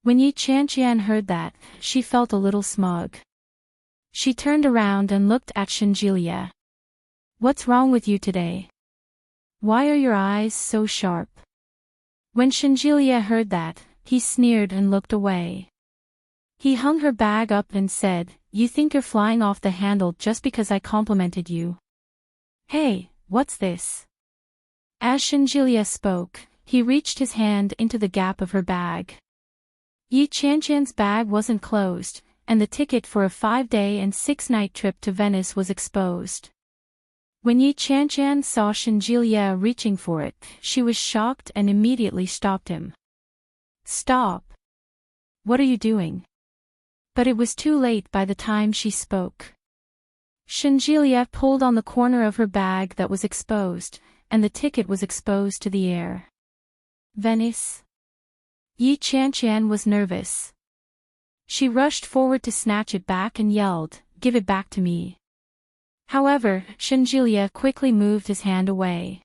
When Yi Qianqian heard that, she felt a little smug. She turned around and looked at Shenjilia. What's wrong with you today? Why are your eyes so sharp? When Shenjilia heard that, he sneered and looked away. He hung her bag up and said, you think you're flying off the handle just because I complimented you? Hey, what's this? As Shenjilia spoke, he reached his hand into the gap of her bag. Yi Qianqian's bag wasn't closed, and the ticket for a 5-day and 6-night trip to Venice was exposed. When Yi Qianqian saw Shenjilia reaching for it, she was shocked and immediately stopped him. Stop! What are you doing? But it was too late by the time she spoke. Shenjilia pulled on the corner of her bag that was exposed, and the ticket was exposed to the air. Venice? Yi Qianqian was nervous. She rushed forward to snatch it back and yelled, give it back to me. However, Shenjilia quickly moved his hand away.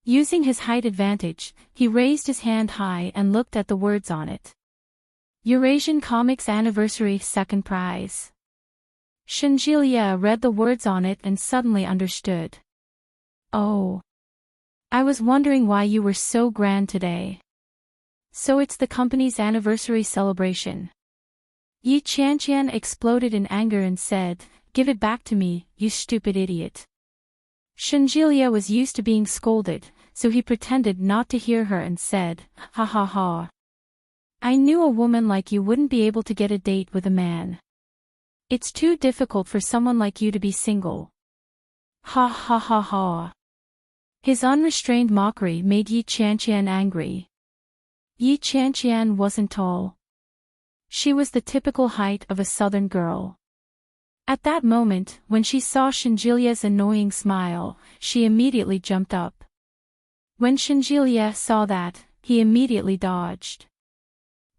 Using his height advantage, he raised his hand high and looked at the words on it. Eurasian Comics Anniversary Second Prize. Shenjilia read the words on it and suddenly understood. Oh. I was wondering why you were so grand today. So it's the company's anniversary celebration. Yi Qianqian exploded in anger and said, give it back to me, you stupid idiot. Shenjilia was used to being scolded, so he pretended not to hear her and said, ha ha ha. I knew a woman like you wouldn't be able to get a date with a man. It's too difficult for someone like you to be single. Ha ha ha ha. His unrestrained mockery made Yi Qianqian angry. Yi Qianqian wasn't tall. She was the typical height of a southern girl. At that moment, when she saw Shinjilia's annoying smile, she immediately jumped up. When Shinjilia saw that, he immediately dodged.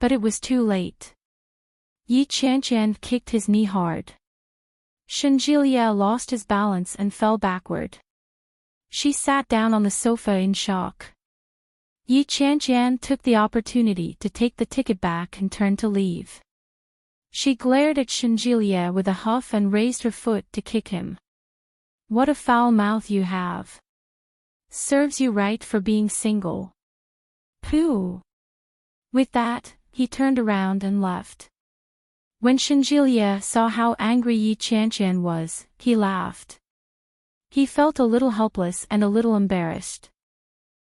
But it was too late. Yi Qianqian kicked his knee hard. Shinjilia lost his balance and fell backward. She sat down on the sofa in shock. Yi Qianqian took the opportunity to take the ticket back and turned to leave. She glared at Shinjilia with a huff and raised her foot to kick him. What a foul mouth you have. Serves you right for being single. Pooh. With that, he turned around and left. When Shinjilia saw how angry Yi Qianqian was, he laughed. He felt a little helpless and a little embarrassed.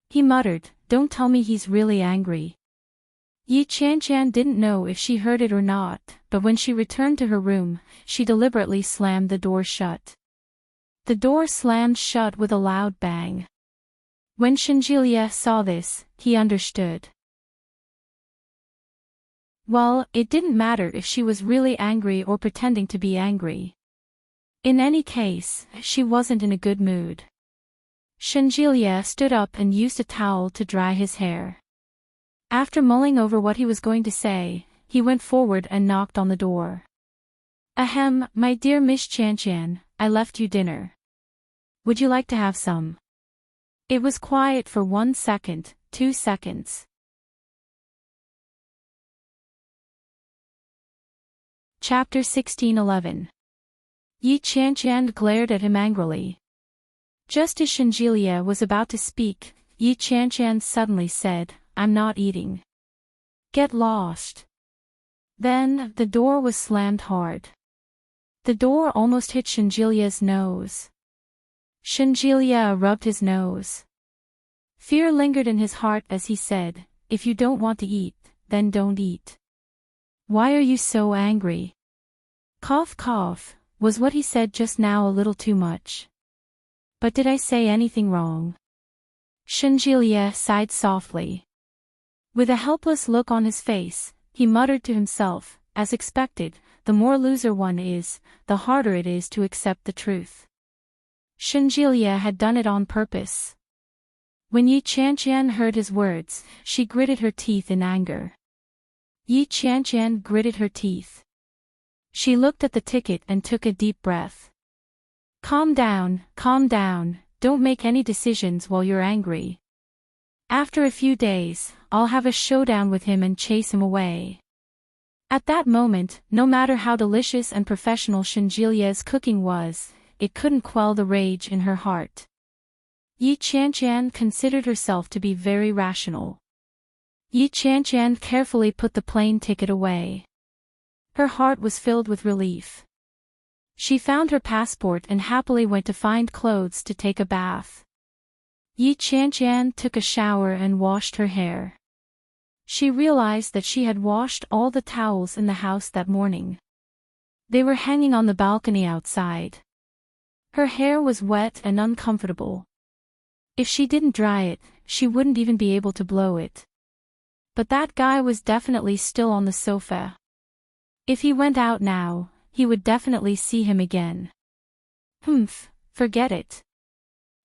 He muttered, "Don't tell me he's really angry." Yi Qianqian didn't know if she heard it or not, but when she returned to her room, she deliberately slammed the door shut. The door slammed shut with a loud bang. When Shinjilia saw this, he understood. Well, it didn't matter if she was really angry or pretending to be angry. In any case, she wasn't in a good mood. Shinjilia stood up and used a towel to dry his hair. After mulling over what he was going to say, he went forward and knocked on the door. Ahem, my dear Miss Qianqian, I left you dinner. Would you like to have some? It was quiet for 1 second, 2 seconds. Chapter 16:11. Yi Qianqian glared at him angrily. Just as Shinjilia was about to speak, Yi Qianqian suddenly said, "I'm not eating. Get lost." Then, the door was slammed hard. The door almost hit Shinjilia's nose. Shinjilia rubbed his nose. Fear lingered in his heart as he said, "If you don't want to eat, then don't eat. Why are you so angry?" Cough cough, was what he said just now a little too much? But did I say anything wrong? Shinjilia sighed softly. With a helpless look on his face, he muttered to himself, as expected, the more loser one is, the harder it is to accept the truth. Shinjilia had done it on purpose. When Yi Qianqian heard his words, she gritted her teeth in anger. Yi Qianqian gritted her teeth. She looked at the ticket and took a deep breath. Calm down, don't make any decisions while you're angry. After a few days, I'll have a showdown with him and chase him away. At that moment, no matter how delicious and professional Shinjilia's cooking was, it couldn't quell the rage in her heart. Yi Qianqian considered herself to be very rational. Yi Qianqian carefully put the plane ticket away. Her heart was filled with relief. She found her passport and happily went to find clothes to take a bath. Yi Qianqian took a shower and washed her hair. She realized that she had washed all the towels in the house that morning. They were hanging on the balcony outside. Her hair was wet and uncomfortable. If she didn't dry it, she wouldn't even be able to blow it. But that guy was definitely still on the sofa. If he went out now, he would definitely see him again. Forget it.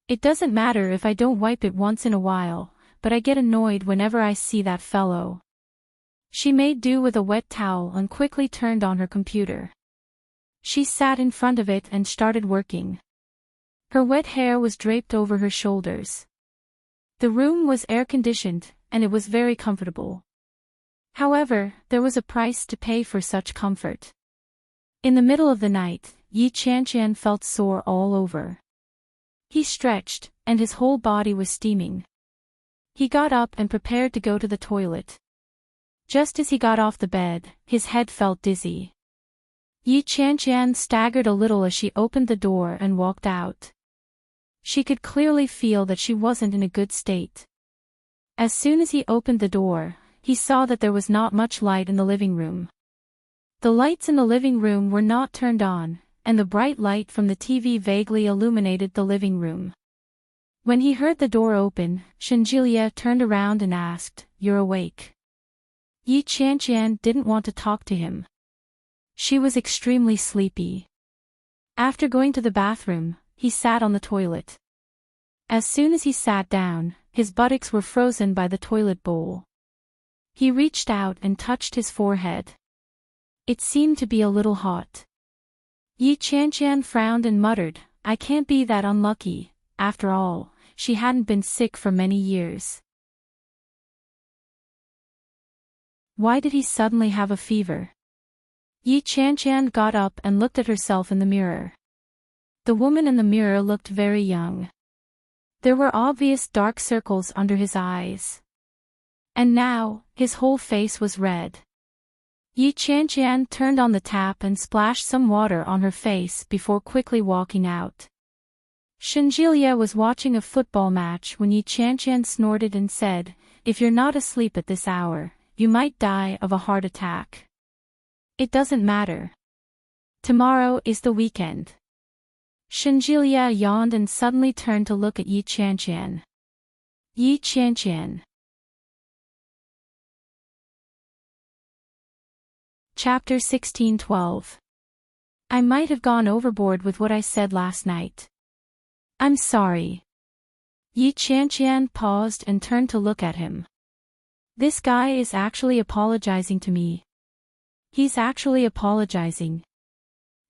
It doesn't matter if I don't wipe it once in a while, but I get annoyed whenever I see that fellow. She made do with a wet towel and quickly turned on her computer. She sat in front of it and started working. Her wet hair was draped over her shoulders. The room was air-conditioned, and it was very comfortable. However, there was a price to pay for such comfort. In the middle of the night, Yi Qianqian felt sore all over. He stretched, and his whole body was steaming. He got up and prepared to go to the toilet. Just as he got off the bed, his head felt dizzy. Yi Qianqian staggered a little as she opened the door and walked out. She could clearly feel that she wasn't in a good state. As soon as he opened the door, he saw that there was not much light in the living room. The lights in the living room were not turned on, and the bright light from the TV vaguely illuminated the living room. When he heard the door open, Shinjilia turned around and asked, "You're awake?" Yi Qianqian didn't want to talk to him. She was extremely sleepy. After going to the bathroom, he sat on the toilet. As soon as he sat down, his buttocks were frozen by the toilet bowl. He reached out and touched his forehead. It seemed to be a little hot. Yi Qianqian frowned and muttered, I can't be that unlucky. After all, she hadn't been sick for many years. Why did he suddenly have a fever? Yi Qianqian got up and looked at herself in the mirror. The woman in the mirror looked very young. There were obvious dark circles under his eyes. And now, his whole face was red. Yi Qianqian turned on the tap and splashed some water on her face before quickly walking out. Shenjilia was watching a football match when Yi Qianqian snorted and said, If you're not asleep at this hour, you might die of a heart attack. It doesn't matter. Tomorrow is the weekend. Shenjilia yawned and suddenly turned to look at Yi Qianqian. Yi Qianqian. Chapter 16:12. I might have gone overboard with what I said last night. I'm sorry. Yi Qianqian paused and turned to look at him. This guy is actually apologizing to me. He's actually apologizing.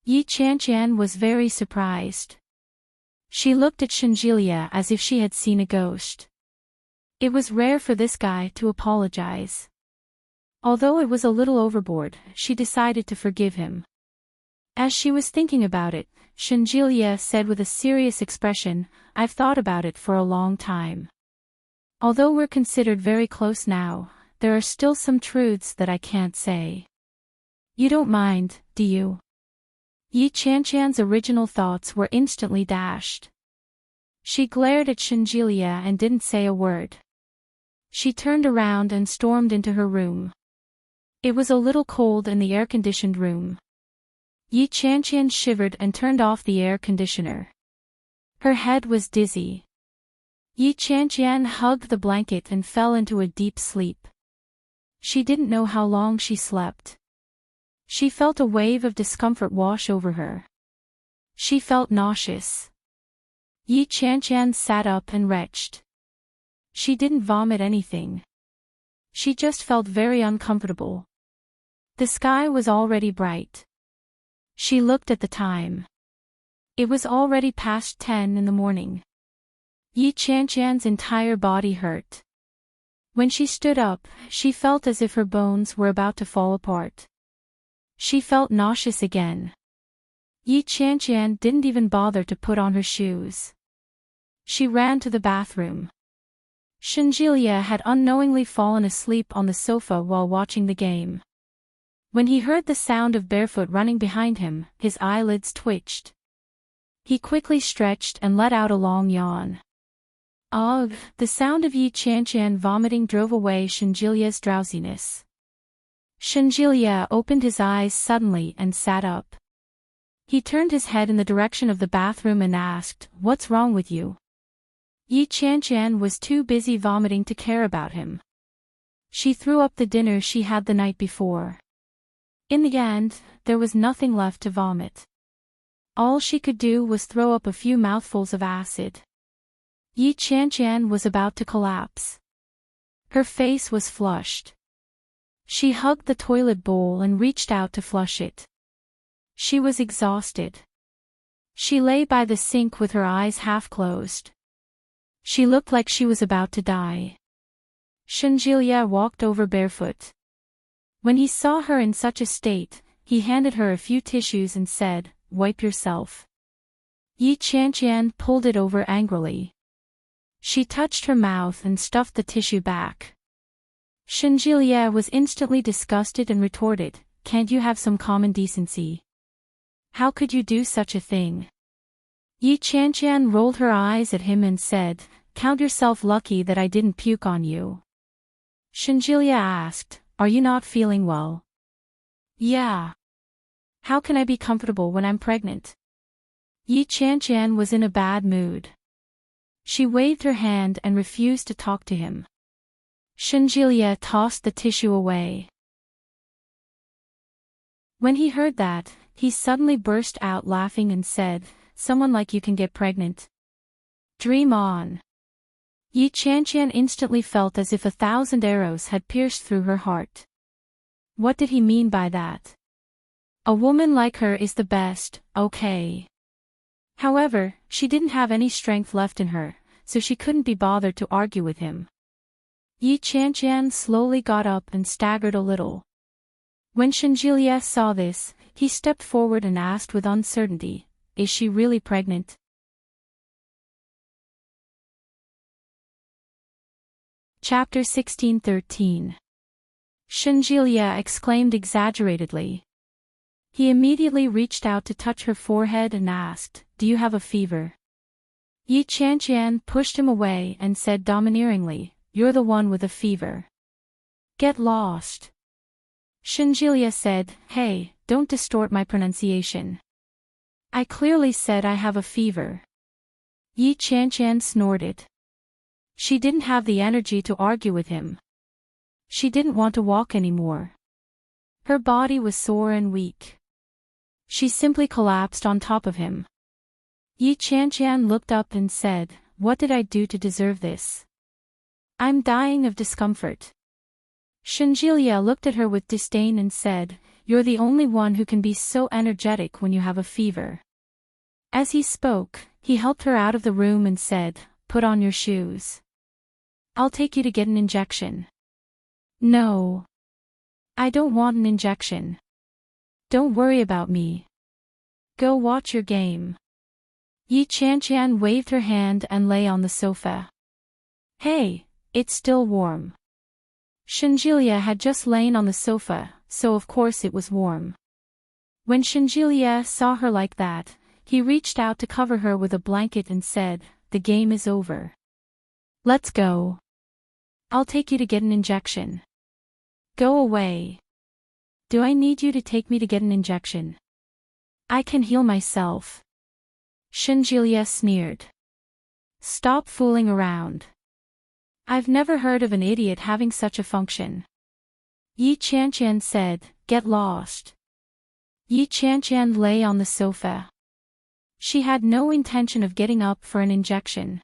Yi Qianqian was very surprised. She looked at Shenjilia as if she had seen a ghost. It was rare for this guy to apologize. Although it was a little overboard, she decided to forgive him. As she was thinking about it, Shenjilia said with a serious expression, I've thought about it for a long time. Although we're considered very close now, there are still some truths that I can't say. You don't mind, do you? Yi Qianqian's original thoughts were instantly dashed. She glared at Shenjilia and didn't say a word. She turned around and stormed into her room. It was a little cold in the air-conditioned room. Yi Qianqian shivered and turned off the air conditioner. Her head was dizzy. Yi Qianqian hugged the blanket and fell into a deep sleep. She didn't know how long she slept. She felt a wave of discomfort wash over her. She felt nauseous. Yi Qianqian sat up and retched. She didn't vomit anything. She just felt very uncomfortable. The sky was already bright. She looked at the time. It was already past 10 in the morning. Yi Qianqian's entire body hurt. When she stood up, she felt as if her bones were about to fall apart. She felt nauseous again. Yi Qianqian didn't even bother to put on her shoes. She ran to the bathroom. Shenjilia had unknowingly fallen asleep on the sofa while watching the game. When he heard the sound of barefoot running behind him, his eyelids twitched. He quickly stretched and let out a long yawn. Ugh! The sound of Yi Qianqian vomiting drove away Shenjilia's drowsiness. Shenjilia opened his eyes suddenly and sat up. He turned his head in the direction of the bathroom and asked, What's wrong with you? Yi Qianqian was too busy vomiting to care about him. She threw up the dinner she had the night before. In the end, there was nothing left to vomit. All she could do was throw up a few mouthfuls of acid. Yi Qianqian was about to collapse. Her face was flushed. She hugged the toilet bowl and reached out to flush it. She was exhausted. She lay by the sink with her eyes half closed. She looked like she was about to die. Shenjilia walked over barefoot. When he saw her in such a state, he handed her a few tissues and said, Wipe yourself. Yi Qianqian pulled it over angrily. She touched her mouth and stuffed the tissue back. Shenjilia was instantly disgusted and retorted, Can't you have some common decency? How could you do such a thing? Yi Qianqian rolled her eyes at him and said, Count yourself lucky that I didn't puke on you. Shenjilia asked, Are you not feeling well? Yeah. How can I be comfortable when I'm pregnant? Yi Qianqian was in a bad mood. She waved her hand and refused to talk to him. Shenjilia tossed the tissue away. When he heard that, he suddenly burst out laughing and said, "Someone like you can get pregnant. Dream on." Yi Qianqian instantly felt as if 1,000 arrows had pierced through her heart. What did he mean by that? A woman like her is the best, okay. However, she didn't have any strength left in her, so she couldn't be bothered to argue with him. Yi Qianqian slowly got up and staggered a little. When Shenjilie saw this, he stepped forward and asked with uncertainty, "Is she really pregnant?" Chapter 16:13. Shenjilie exclaimed exaggeratedly. He immediately reached out to touch her forehead and asked, "Do you have a fever?" Yi Qianqian pushed him away and said domineeringly, "You're the one with a fever. Get lost." Shenjilie said, "Hey, don't distort my pronunciation. I clearly said I have a fever." Yi Qianqian snorted. She didn't have the energy to argue with him. She didn't want to walk anymore. Her body was sore and weak. She simply collapsed on top of him. Yi Qianqian looked up and said, "What did I do to deserve this? I'm dying of discomfort." Shenjilie looked at her with disdain and said, "You're the only one who can be so energetic when you have a fever." As he spoke, he helped her out of the room and said, "Put on your shoes. I'll take you to get an injection." "No. I don't want an injection. Don't worry about me. Go watch your game." Yi Qianqian waved her hand and lay on the sofa. "Hey, it's still warm." Shenjilie had just lain on the sofa, so of course it was warm. When Shenjilie saw her like that, he reached out to cover her with a blanket and said, "The game is over. Let's go. I'll take you to get an injection." "Go away. Do I need you to take me to get an injection? I can heal myself." Shenjilie sneered. "Stop fooling around. I've never heard of an idiot having such a function." Yi Qianqian said, "Get lost." Yi Qianqian lay on the sofa. She had no intention of getting up for an injection.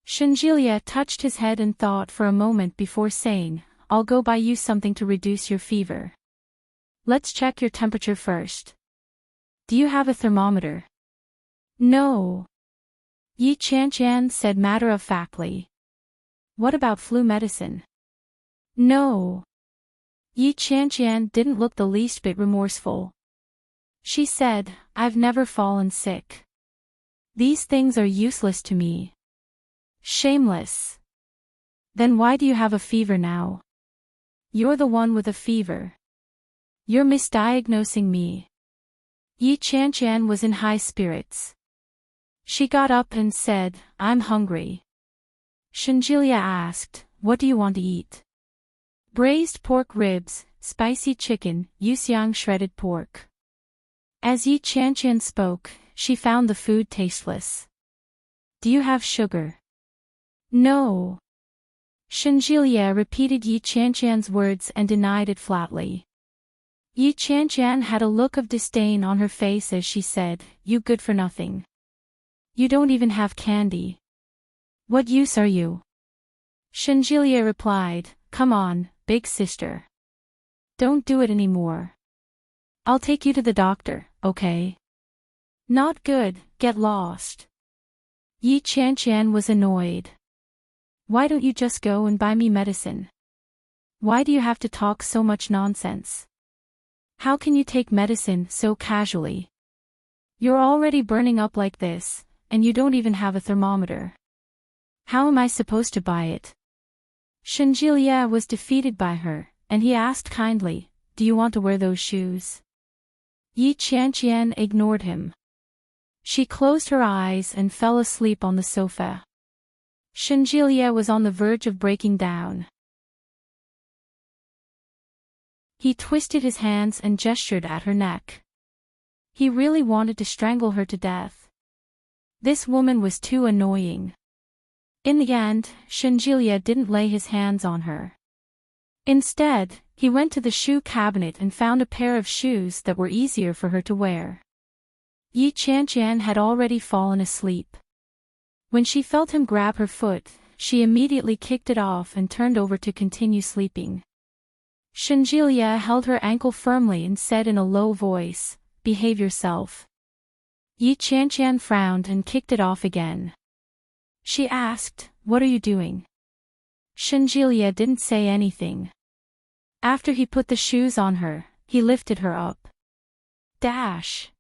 Shenjilie touched his head and thought for a moment before saying, "I'll go buy you something to reduce your fever. Let's check your temperature first. Do you have a thermometer?" "No." Yi Qianqian said matter-of-factly. "What about flu medicine?" "No." Yi Qianqian didn't look the least bit remorseful. She said, "I've never fallen sick. These things are useless to me." "Shameless. Then why do you have a fever now? You're the one with a fever. You're misdiagnosing me." Yi Qianqian was in high spirits. She got up and said, "I'm hungry." Shenjilie asked, "What do you want to eat?" "Braised pork ribs, spicy chicken, yuxiang shredded pork." As Yi Qianqian spoke, she found the food tasteless. "Do you have sugar?" "No." Shenjilie repeated Yi Qianqian's words and denied it flatly. Yi Qianqian had a look of disdain on her face as she said, "You good for nothing. You don't even have candy. What use are you?" Shenjilie replied, "Come on, big sister. Don't do it anymore. I'll take you to the doctor, okay?" "Not good, get lost." Yi Qianqian was annoyed. "Why don't you just go and buy me medicine? Why do you have to talk so much nonsense? How can you take medicine so casually? You're already burning up like this, and you don't even have a thermometer. How am I supposed to buy it?" Shenjilie was defeated by her, and he asked kindly, "Do you want to wear those shoes?" Yi Qianqian ignored him. She closed her eyes and fell asleep on the sofa. Shenjilie was on the verge of breaking down. He twisted his hands and gestured at her neck. He really wanted to strangle her to death. This woman was too annoying. In the end, Shenjilie didn't lay his hands on her. Instead, he went to the shoe cabinet and found a pair of shoes that were easier for her to wear. Yi Qianqian had already fallen asleep. When she felt him grab her foot, she immediately kicked it off and turned over to continue sleeping. Shenjilia held her ankle firmly and said in a low voice, "Behave yourself." Yi Qianqian frowned and kicked it off again. She asked, "What are you doing?" Shenjilia didn't say anything. After he put the shoes on her, he lifted her up. Dash.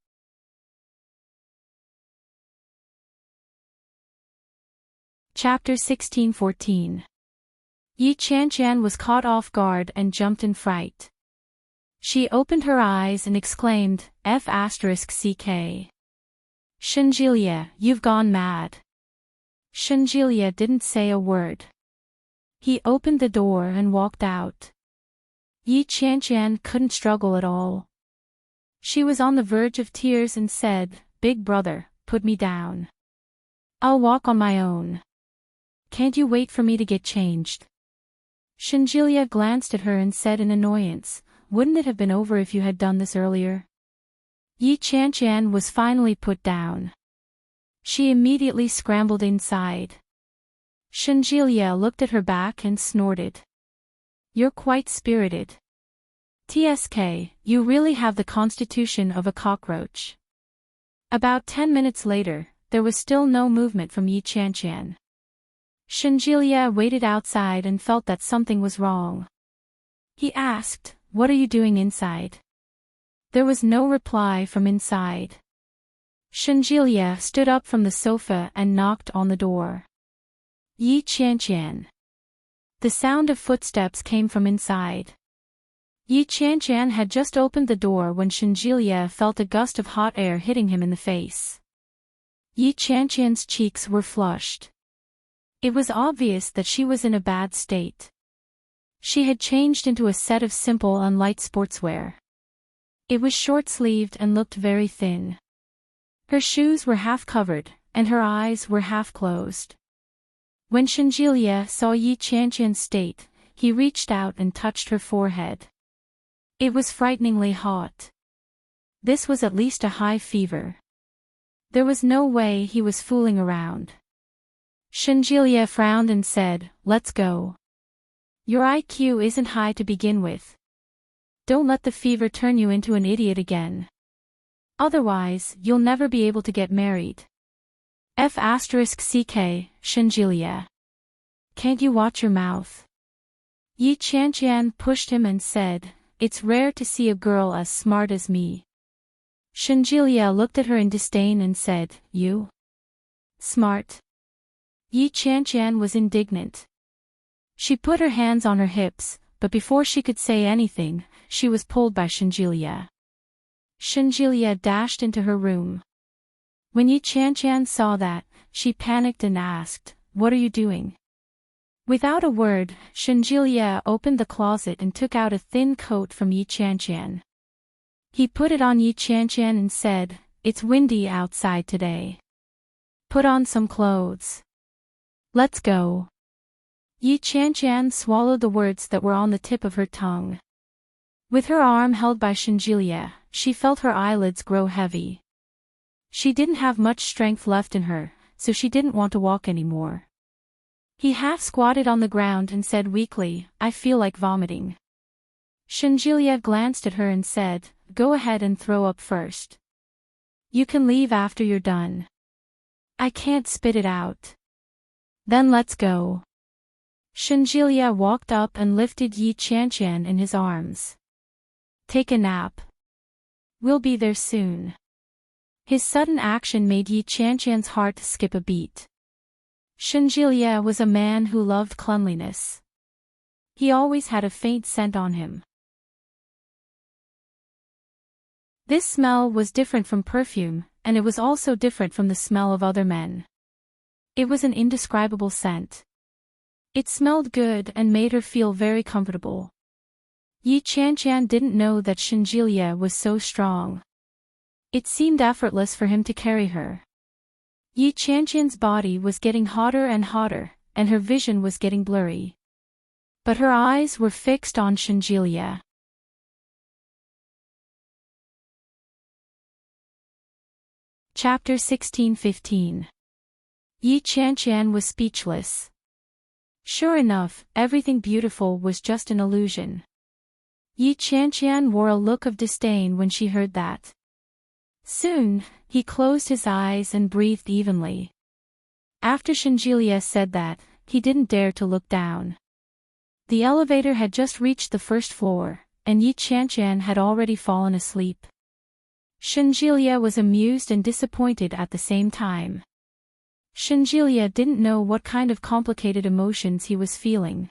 Chapter 16:14. Yi Qianqian was caught off guard and jumped in fright. She opened her eyes and exclaimed, F***ck. Shenjilia, you've gone mad. Shenjilia didn't say a word. He opened the door and walked out. Yi Qianqian couldn't struggle at all. She was on the verge of tears and said, "Big brother, put me down. I'll walk on my own. Can't you wait for me to get changed?" Shenjilia glanced at her and said in annoyance, "Wouldn't it have been over if you had done this earlier?" Yi Qianqian was finally put down. She immediately scrambled inside. Shenjilia looked at her back and snorted. "You're quite spirited. TSK, you really have the constitution of a cockroach." About 10 minutes later, there was still no movement from Yi Qianqian. Shenjilia waited outside and felt that something was wrong. He asked, "What are you doing inside?" There was no reply from inside. Shenjilia stood up from the sofa and knocked on the door. Yi Qianqian. The sound of footsteps came from inside. Yi Qianqian had just opened the door when Shenjilia felt a gust of hot air hitting him in the face. Yi Qianqian's cheeks were flushed. It was obvious that she was in a bad state. She had changed into a set of simple and light sportswear. It was short-sleeved and looked very thin. Her shoes were half covered, and her eyes were half closed. When Shenjilia saw Yi Qianqian's state, he reached out and touched her forehead. It was frighteningly hot. This was at least a high fever. There was no way he was fooling around. Shenjilia frowned and said, "Let's go. Your IQ isn't high to begin with. Don't let the fever turn you into an idiot again. Otherwise, you'll never be able to get married. F***ck, Shenjilia. Can't you watch your mouth?" Yi Qianqian pushed him and said, "It's rare to see a girl as smart as me." Shenjilia looked at her in disdain and said, "You? Smart?" Yi Qianqian was indignant. She put her hands on her hips, but before she could say anything, she was pulled by Shenjilia. Shenjilia dashed into her room. When Yi Qianqian saw that, she panicked and asked, "What are you doing?" Without a word, Shenjilia opened the closet and took out a thin coat from Yi Qianqian. He put it on Yi Qianqian and said, "It's windy outside today. Put on some clothes. Let's go." Yi Qianqian swallowed the words that were on the tip of her tongue. With her arm held by Shenjilia, she felt her eyelids grow heavy. She didn't have much strength left in her, so she didn't want to walk anymore. He half squatted on the ground and said weakly, "I feel like vomiting." Shenjilia glanced at her and said, "Go ahead and throw up first. You can leave after you're done. I can't spit it out." "Then let's go." Shenjilia walked up and lifted Yi Qianqian in his arms. "Take a nap. We'll be there soon." His sudden action made Yi Qianqian's heart skip a beat. Shenjilia was a man who loved cleanliness. He always had a faint scent on him. This smell was different from perfume, and it was also different from the smell of other men. It was an indescribable scent. It smelled good and made her feel very comfortable. Yi Qianqian didn't know that Shenjilia was so strong. It seemed effortless for him to carry her. Yi Qianqian's body was getting hotter and hotter, and her vision was getting blurry. but her eyes were fixed on Shanjilia. Chapter 16:15. Yi Qianqian was speechless. Sure enough, everything beautiful was just an illusion. Yi Qianqian wore a look of disdain when she heard that. Soon, he closed his eyes and breathed evenly. After Shanjilia said that, he didn't dare to look down. The elevator had just reached the first floor, and Yi Qianqian had already fallen asleep. Shanjilia was amused and disappointed at the same time. Shanjilia didn't know what kind of complicated emotions he was feeling.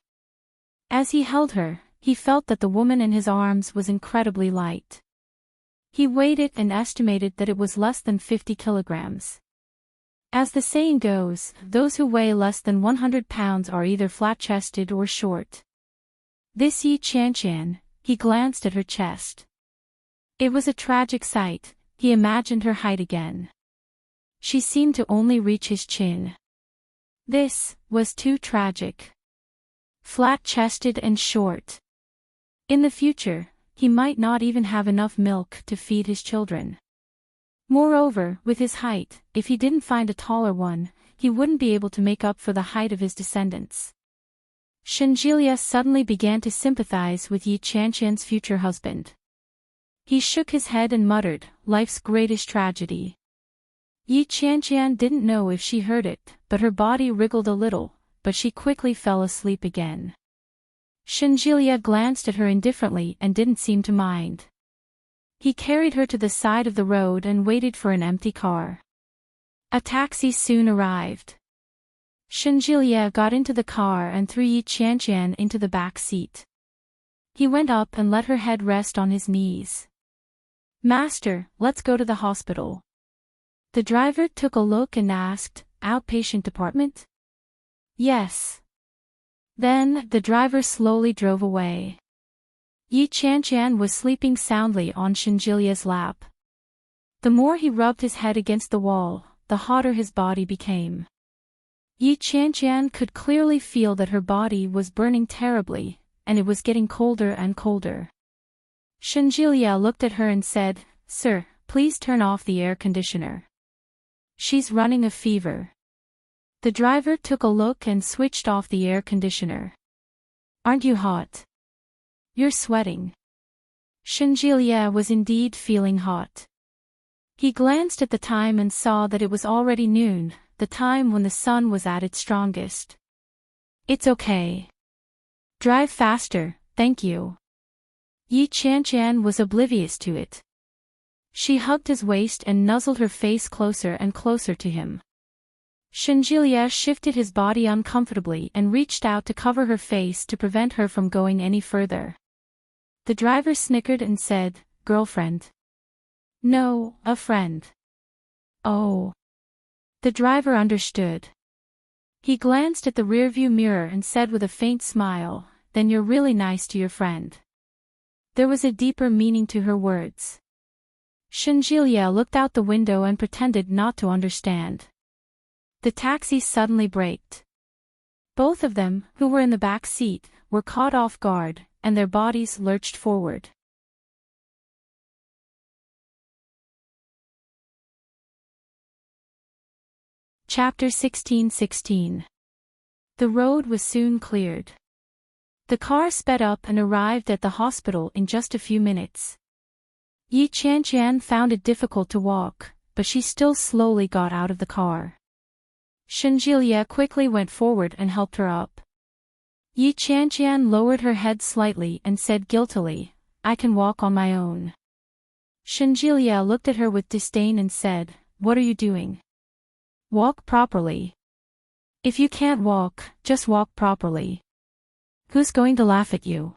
As he held her, he felt that the woman in his arms was incredibly light. He weighed it and estimated that it was less than 50 kilograms. As the saying goes, those who weigh less than 100 pounds are either flat-chested or short. This Yi Qianqian, he glanced at her chest. It was a tragic sight. He imagined her height again. She seemed to only reach his chin. This was too tragic. Flat-chested and short. In the future, he might not even have enough milk to feed his children. Moreover, with his height, if he didn't find a taller one, he wouldn't be able to make up for the height of his descendants. Shanjilia suddenly began to sympathize with Yi Qianqian's future husband. He shook his head and muttered, "Life's greatest tragedy." Yi Qianqian didn't know if she heard it, but her body wriggled a little, but she quickly fell asleep again. Shanjilia glanced at her indifferently and didn't seem to mind. He carried her to the side of the road and waited for an empty car. A taxi soon arrived. Shanjilia got into the car and threw Yi Qianqian into the back seat. He went up and let her head rest on his knees. "Master, let's go to the hospital." The driver took a look and asked, "Outpatient department?" "Yes." Then, the driver slowly drove away. Yi Qianqian was sleeping soundly on Shanjilia's lap. The more he rubbed his head against the wall, the hotter his body became. Yi Qianqian could clearly feel that her body was burning terribly, and it was getting colder and colder. Shanjilia looked at her and said, "Sir, please turn off the air conditioner. She's running a fever." The driver took a look and switched off the air conditioner. "Aren't you hot? You're sweating." Shanjilia was indeed feeling hot. He glanced at the time and saw that it was already noon, the time when the sun was at its strongest. "It's okay. Drive faster, thank you." Yi Qianqian was oblivious to it. She hugged his waist and nuzzled her face closer and closer to him. Shanjilia shifted his body uncomfortably and reached out to cover her face to prevent her from going any further. The driver snickered and said, "Girlfriend?" "No, a friend." "Oh." The driver understood. He glanced at the rearview mirror and said with a faint smile, "Then you're really nice to your friend." There was a deeper meaning to her words. Shanjilia looked out the window and pretended not to understand. The taxi suddenly braked. Both of them, who were in the back seat, were caught off guard, and their bodies lurched forward. Chapter 16:16. The road was soon cleared. The car sped up and arrived at the hospital in just a few minutes. Yi Qianqian found it difficult to walk, but she still slowly got out of the car. Shanjilia quickly went forward and helped her up. Yi Qianqian lowered her head slightly and said guiltily, "I can walk on my own." Shanjilia looked at her with disdain and said, "What are you doing? Walk properly. If you can't walk, just walk properly. Who's going to laugh at you?"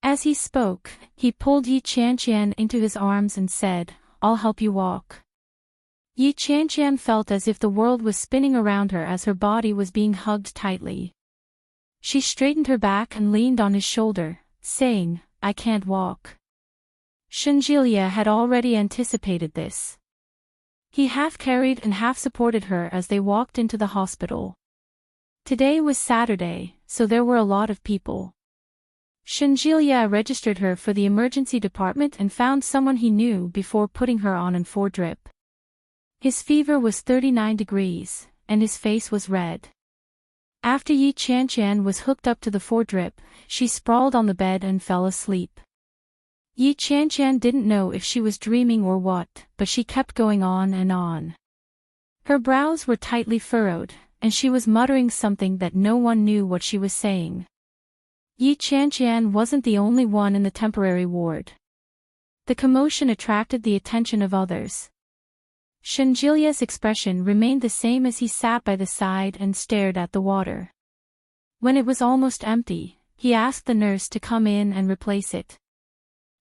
As he spoke, he pulled Yi Qianqian into his arms and said, "I'll help you walk." Yi Qianqian felt as if the world was spinning around her as her body was being hugged tightly. She straightened her back and leaned on his shoulder, saying, "I can't walk." Shanjilia had already anticipated this. He half carried and half supported her as they walked into the hospital. Today was Saturday, so there were a lot of people. Shinjilia registered her for the emergency department and found someone he knew before putting her on an 4-drip. His fever was 39 degrees, and his face was red. After Yi Qianqian was hooked up to the 4-drip, she sprawled on the bed and fell asleep. Yi Qianqian didn't know if she was dreaming or what, but she kept going on and on. Her brows were tightly furrowed, and she was muttering something that no one knew what she was saying. Yi Qianqian wasn't the only one in the temporary ward. The commotion attracted the attention of others. Shinjilia's expression remained the same as he sat by the side and stared at the water. When it was almost empty, he asked the nurse to come in and replace it.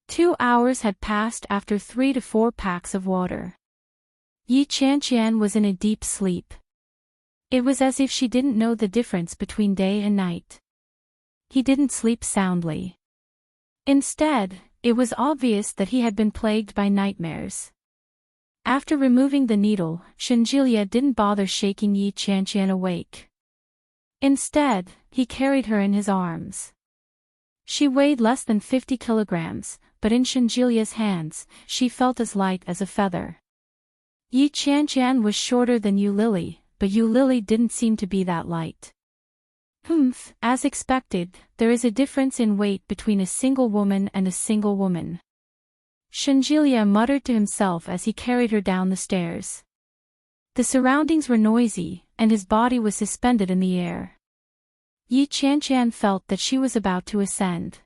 2 hours had passed after 3 to 4 packs of water. Yi Qianqian was in a deep sleep. It was as if she didn't know the difference between day and night. He didn't sleep soundly. Instead, it was obvious that he had been plagued by nightmares. After removing the needle, Shinjilia didn't bother shaking Yi Qianqian awake. Instead, he carried her in his arms. She weighed less than 50 kilograms, but in Shinjilia's hands, she felt as light as a feather. Yi Qianqian was shorter than Yu Lily, but Yu Lily didn't seem to be that light. As expected, there is a difference in weight between a single woman and a single woman. Shinjilia muttered to himself as he carried her down the stairs. The surroundings were noisy, and his body was suspended in the air. Yi Qianqian felt that she was about to ascend.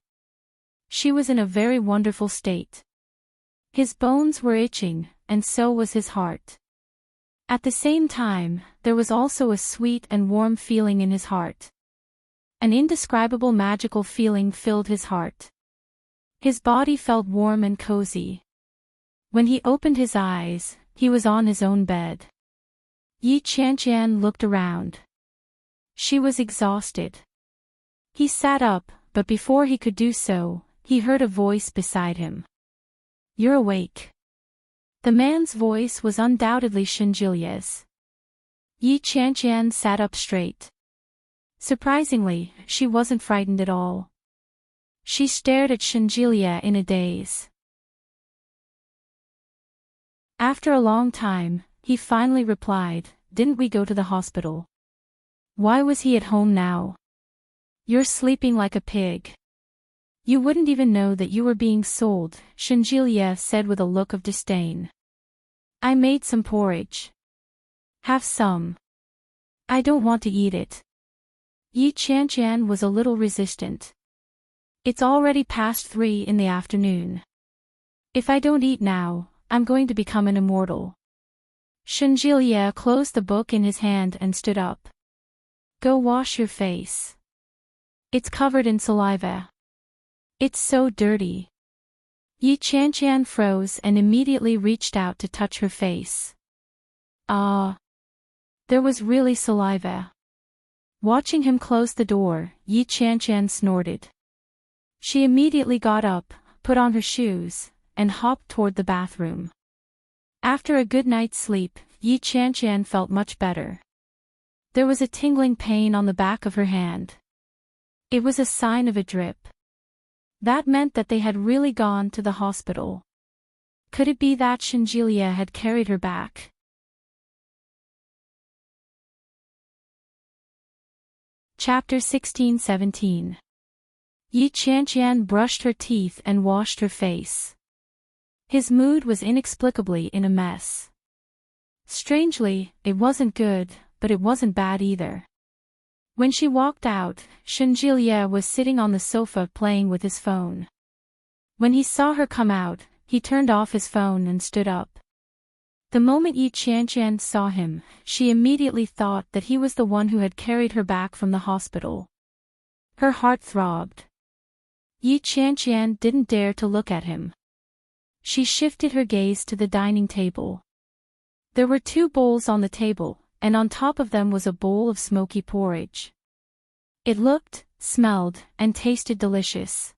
She was in a very wonderful state. His bones were itching, and so was his heart. At the same time, there was also a sweet and warm feeling in his heart. An indescribable magical feeling filled his heart. His body felt warm and cozy. When he opened his eyes, he was on his own bed. Yi Qianqian looked around. She was exhausted. He sat up, but before he could do so, he heard a voice beside him. "You're awake." The man's voice was undoubtedly Shinjilia's. Yi Qianqian sat up straight. Surprisingly, she wasn't frightened at all. She stared at Shinjilia in a daze. After a long time, he finally replied, "Didn't we go to the hospital? Why was he at home now? You're sleeping like a pig. You wouldn't even know that you were being sold," Shinjilia said with a look of disdain. "I made some porridge. Have some." "I don't want to eat it." Yi Qianqian was a little resistant. "It's already past 3 in the afternoon. If I don't eat now, I'm going to become an immortal." Shinjilia closed the book in his hand and stood up. "Go wash your face. It's covered in saliva. It's so dirty." Yi Qianqian froze and immediately reached out to touch her face. There was really saliva. Watching him close the door, Yi Qianqian snorted. She immediately got up, put on her shoes, and hopped toward the bathroom. After a good night's sleep, Yi Qianqian felt much better. There was a tingling pain on the back of her hand. It was a sign of a drip. That meant that they had really gone to the hospital. Could it be that Shinjilia had carried her back? Chapter 16-17. Yi Qianqian brushed her teeth and washed her face. His mood was inexplicably in a mess. Strangely, it wasn't good, but it wasn't bad either. When she walked out, Shinjilia was sitting on the sofa playing with his phone. When he saw her come out, he turned off his phone and stood up. The moment Yi Qianqian saw him, she immediately thought that he was the one who had carried her back from the hospital. Her heart throbbed. Yi Qianqian didn't dare to look at him. She shifted her gaze to the dining table. There were 2 bowls on the table, and on top of them was a bowl of smoky porridge. It looked, smelled, and tasted delicious.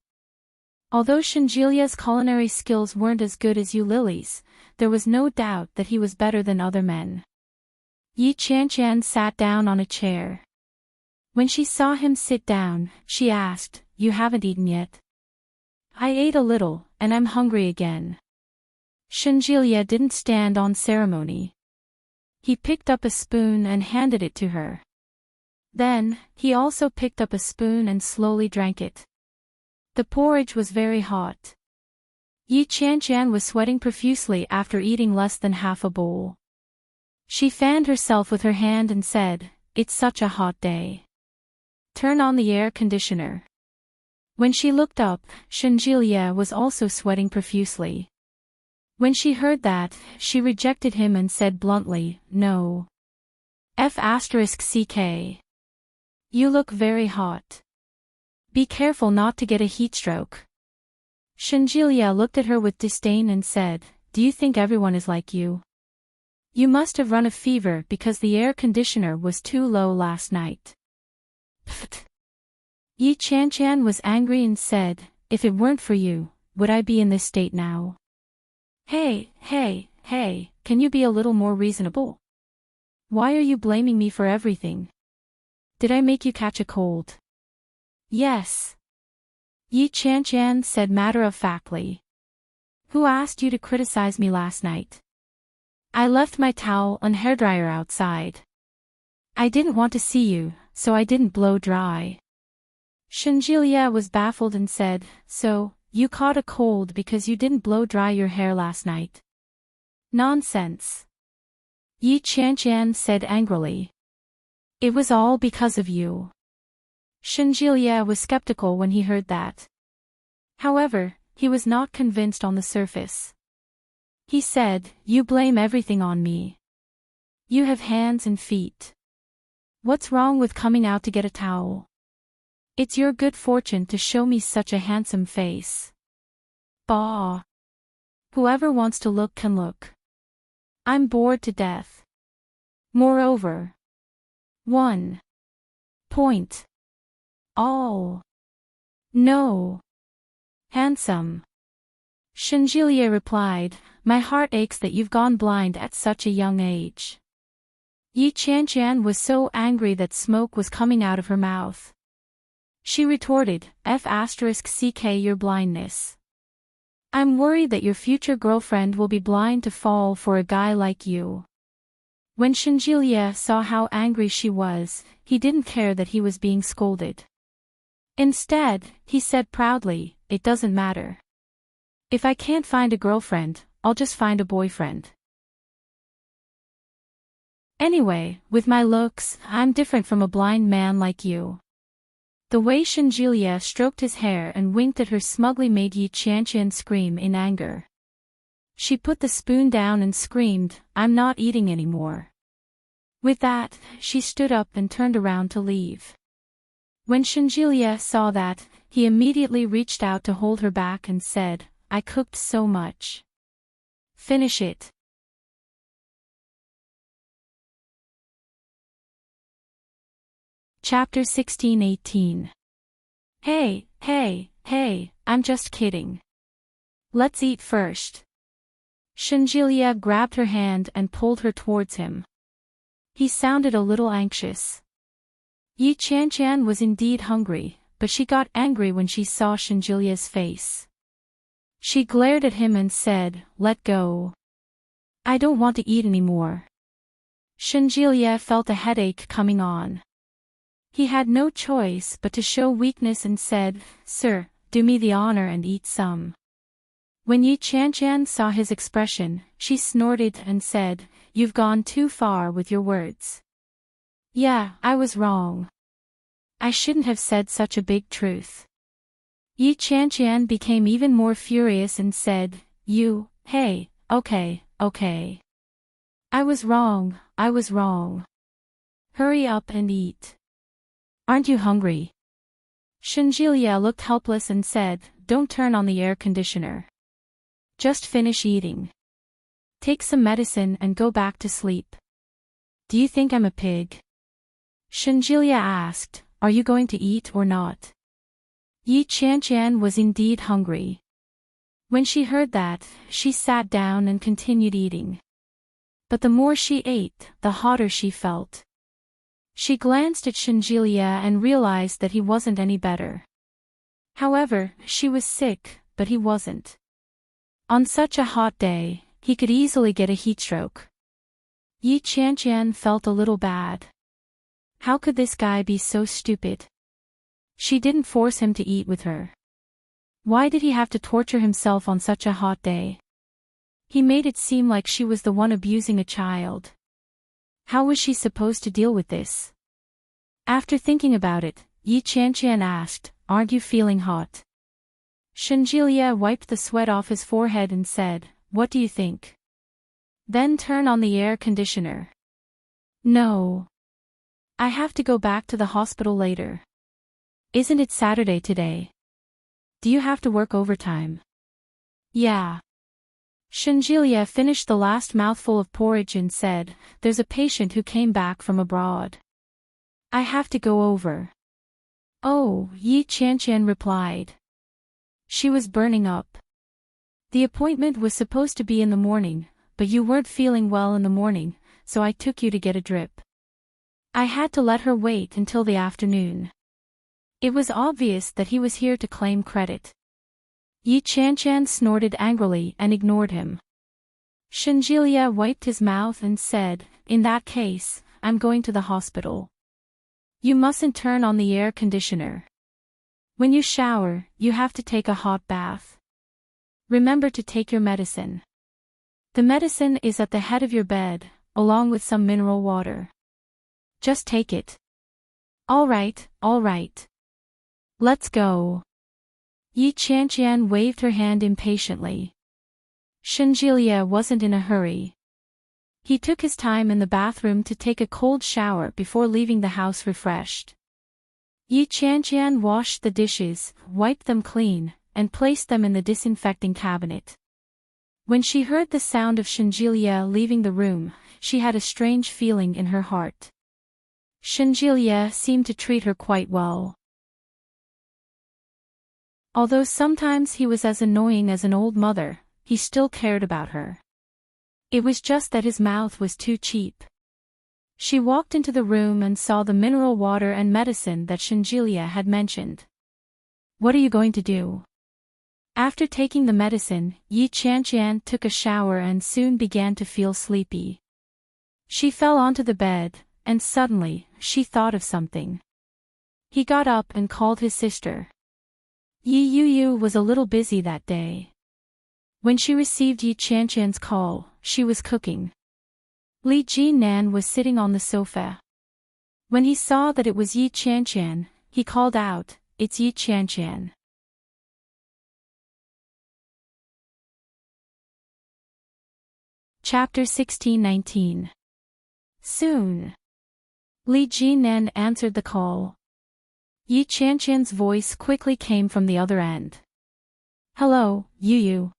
Although Shinjilia's culinary skills weren't as good as Yu Lily's, there was no doubt that he was better than other men. Yi Qianqian sat down on a chair. When she saw him sit down, she asked, "You haven't eaten yet?" "I ate a little, and I'm hungry again." Shenjilia didn't stand on ceremony. He picked up a spoon and handed it to her. Then, he also picked up a spoon and slowly drank it. The porridge was very hot. Yi Qianqian was sweating profusely after eating less than half a bowl. She fanned herself with her hand and said, "It's such a hot day. Turn on the air conditioner." When she looked up, Shenjilia was also sweating profusely. When she heard that, she rejected him and said bluntly, "No. F*ck. You look very hot. Be careful not to get a heatstroke." Shenjilia looked at her with disdain and said, "Do you think everyone is like you? You must have run a fever because the air conditioner was too low last night." Pfft. Yi Qianqian was angry and said, "If it weren't for you, would I be in this state now? Hey, can you be a little more reasonable? Why are you blaming me for everything? Did I make you catch a cold?" "Yes," Yi Qianqian said matter-of-factly. "Who asked you to criticize me last night? I left my towel and hairdryer outside. I didn't want to see you, so I didn't blow dry." Shenjilia was baffled and said, "So, you caught a cold because you didn't blow dry your hair last night?" "Nonsense," Yi Qianqian said angrily. "It was all because of you." Shenjilia was skeptical when he heard that. However, he was not convinced on the surface. He said, "You blame everything on me. You have hands and feet. What's wrong with coming out to get a towel? It's your good fortune to show me such a handsome face. Bah. Whoever wants to look can look. I'm bored to death. Moreover, 1. Point. All. No. Handsome." Shenjilia replied, "My heart aches that you've gone blind at such a young age." Yi Qianqian was so angry that smoke was coming out of her mouth. She retorted, "F*ck your blindness. I'm worried that your future girlfriend will be blind to fall for a guy like you." When Shenjilia saw how angry she was, he didn't care that he was being scolded. Instead, he said proudly, "It doesn't matter. If I can't find a girlfriend, I'll just find a boyfriend. Anyway, with my looks, I'm different from a blind man like you." The way Shenjilia stroked his hair and winked at her smugly made Yi Qianqian scream in anger. She put the spoon down and screamed, "I'm not eating anymore." With that, she stood up and turned around to leave. When Shenjilia saw that, he immediately reached out to hold her back and said, "I cooked so much. Finish it." Chapter 16-18. Hey, I'm just kidding. Let's eat first." Shenjilia grabbed her hand and pulled her towards him. He sounded a little anxious. Yi Qianqian was indeed hungry, but she got angry when she saw Shenjilia's face. She glared at him and said, "Let go. I don't want to eat anymore." Shenjilia felt a headache coming on. He had no choice but to show weakness and said, "Sir, do me the honor and eat some." When Yi Qianqian saw his expression, she snorted and said, "You've gone too far with your words. Yeah, I was wrong. I shouldn't have said such a big truth." Yi Qianqian became even more furious and said, Hey, okay. I was wrong. Hurry up and eat. Aren't you hungry?" Shenjilia looked helpless and said, "Don't turn on the air conditioner. Just finish eating. Take some medicine and go back to sleep." "Do you think I'm a pig?" Shenjilia asked, "Are you going to eat or not?" Yi Qianqian was indeed hungry. When she heard that, she sat down and continued eating. But the more she ate, the hotter she felt. She glanced at Shinjilia and realized that he wasn't any better. However, she was sick, but he wasn't. On such a hot day, he could easily get a heatstroke. Yi Qianqian felt a little bad. How could this guy be so stupid? She didn't force him to eat with her. Why did he have to torture himself on such a hot day? He made it seem like she was the one abusing a child. How was she supposed to deal with this? After thinking about it, Yi Qianqian asked, "Aren't you feeling hot?" Shinjilia wiped the sweat off his forehead and said, "What do you think? Then turn on the air conditioner." "No. I have to go back to the hospital later." "Isn't it Saturday today? Do you have to work overtime?" "Yeah." Shinjilia finished the last mouthful of porridge and said, "There's a patient who came back from abroad. I have to go over." "Oh," Yi Qianqian replied. She was burning up. "The appointment was supposed to be in the morning, but you weren't feeling well in the morning, so I took you to get a drip." I had to let her wait until the afternoon. It was obvious that he was here to claim credit. Yi Qianqian snorted angrily and ignored him. Shinjilia wiped his mouth and said, "In that case, I'm going to the hospital. You mustn't turn on the air conditioner. When you shower, you have to take a hot bath. Remember to take your medicine. The medicine is at the head of your bed, along with some mineral water. Just take it." All right. Let's go." Yi Qianqian waved her hand impatiently. Shinjilia wasn't in a hurry. He took his time in the bathroom to take a cold shower before leaving the house refreshed. Yi Qianqian washed the dishes, wiped them clean, and placed them in the disinfecting cabinet. When she heard the sound of Shinjilia leaving the room, she had a strange feeling in her heart. Shinjilia seemed to treat her quite well. Although sometimes he was as annoying as an old mother, he still cared about her. It was just that his mouth was too cheap. She walked into the room and saw the mineral water and medicine that Shinjilia had mentioned. "What are you going to do?" After taking the medicine, Yi Qianqian took a shower and soon began to feel sleepy. She fell onto the bed, and suddenly, she thought of something. He got up and called his sister. Yi Yuyu was a little busy that day. When she received Yi Qianqian's call, she was cooking. Li Jinan was sitting on the sofa. When he saw that it was Yi Qianqian, he called out, "It's Yi Qianqian." Chapter 16-19. Soon. Li Jinan answered the call. Yi Qianqian's voice quickly came from the other end. "Hello, Yuyu."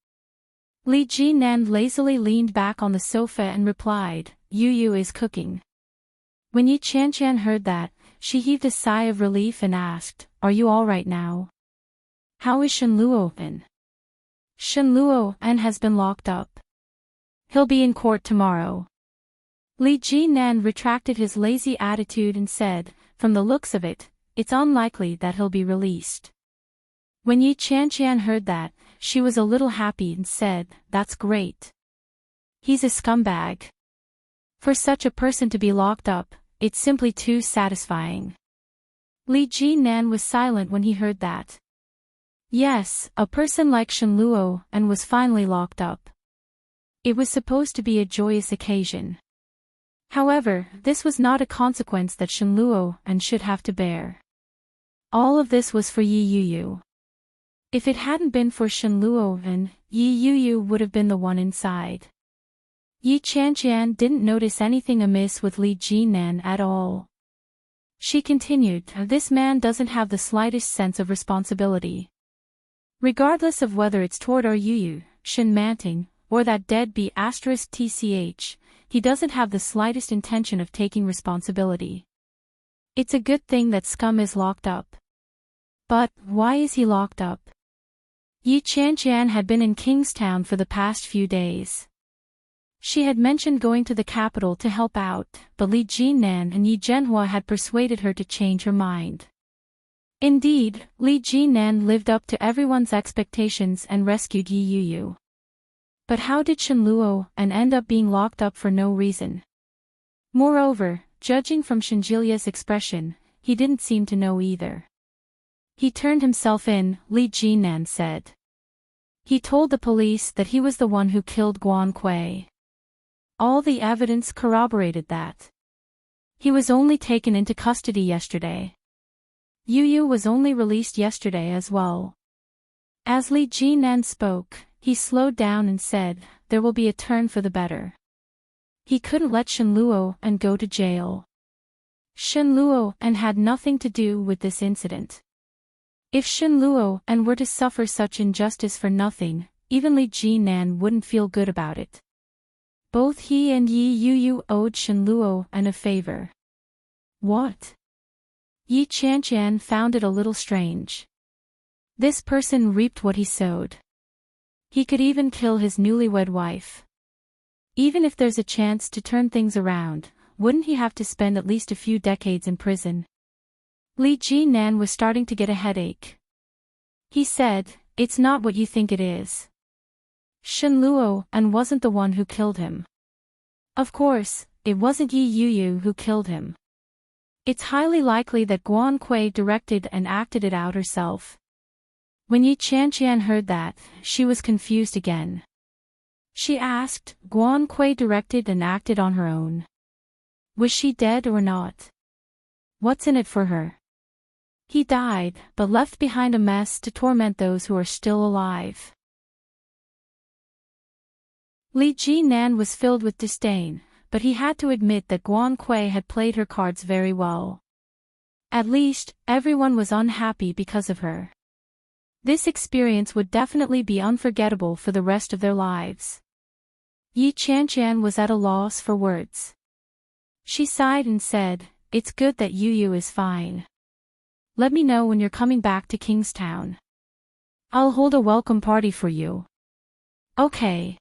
Li Jinan lazily leaned back on the sofa and replied, "Yuyu is cooking." When Yi Qianqian heard that, she heaved a sigh of relief and asked, "Are you all right now? How is Shenluo?" "Shenluo has been locked up. He'll be in court tomorrow." Li Jinan retracted his lazy attitude and said, "From the looks of it, it's unlikely that he'll be released." When Yi Qianqian heard that, she was a little happy and said, "That's great. He's a scumbag. For such a person to be locked up, it's simply too satisfying." Li Jinan was silent when he heard that. Yes, a person like Shenluo was finally locked up. It was supposed to be a joyous occasion. However, this was not a consequence that Shenluo should have to bear. All of this was for Yi Yuyu. If it hadn't been for Shenluo, Yi Yuyu would have been the one inside. Yi Qianqian didn't notice anything amiss with Li Jinan at all. She continued, "This man doesn't have the slightest sense of responsibility. Regardless of whether it's toward our Yuyu, Enchanting, or that deadbeat *tch, he doesn't have the slightest intention of taking responsibility. It's a good thing that scum is locked up." But, why is he locked up? Yi Qianqian had been in Kingstown for the past few days. She had mentioned going to the capital to help out, but Li Jinan and Yi Zhenhua had persuaded her to change her mind. Indeed, Li Jinan lived up to everyone's expectations and rescued Yi Yuyu. But how did Shen Luo and end up being locked up for no reason? Moreover, judging from Shenjilia's expression, he didn't seem to know either. He turned himself in, Li Jinan said. He told the police that he was the one who killed Guan Kui. All the evidence corroborated that. He was only taken into custody yesterday. Yu Yu was only released yesterday as well. As Li Jinan spoke, he slowed down and said, there will be a turn for the better. He couldn't let Shen Luo and go to jail. Shen Luo and had nothing to do with this incident. If Shen Luo and were to suffer such injustice for nothing, even Li Jinan wouldn't feel good about it. Both he and Yi Yuyu owed Shen Luo a favor. What? Yi Qianqian found it a little strange. This person reaped what he sowed. He could even kill his newlywed wife. Even if there's a chance to turn things around, wouldn't he have to spend at least a few decades in prison? Li Jinan was starting to get a headache. He said, it's not what you think it is. Shen Luo and wasn't the one who killed him. Of course, it wasn't Yi Yuyu who killed him. It's highly likely that Guan Kui directed and acted it out herself. When Yi Qianqian heard that, she was confused again. She asked, Guan Kui directed and acted on her own. Was she dead or not? What's in it for her? He died, but left behind a mess to torment those who are still alive. Li Jinan was filled with disdain, but he had to admit that Guan Kui had played her cards very well. At least, everyone was unhappy because of her. This experience would definitely be unforgettable for the rest of their lives. Yi Qianqian was at a loss for words. She sighed and said, it's good that Yu Yu is fine. Let me know when you're coming back to Kingstown. I'll hold a welcome party for you. Okay.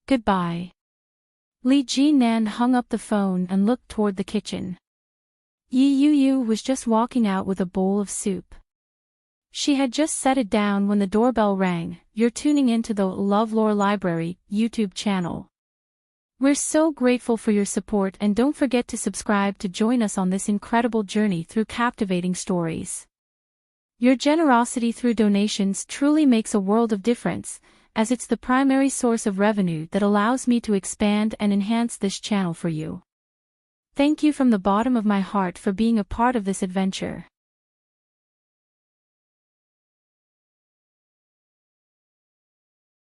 Goodbye. Li Jinan hung up the phone and looked toward the kitchen. Yi Yuyu was just walking out with a bowl of soup. She had just set it down when the doorbell rang. You're tuning into the LoveLore Library YouTube channel. We're so grateful for your support and don't forget to subscribe to join us on this incredible journey through captivating stories. Your generosity through donations truly makes a world of difference, as it's the primary source of revenue that allows me to expand and enhance this channel for you. Thank you from the bottom of my heart for being a part of this adventure.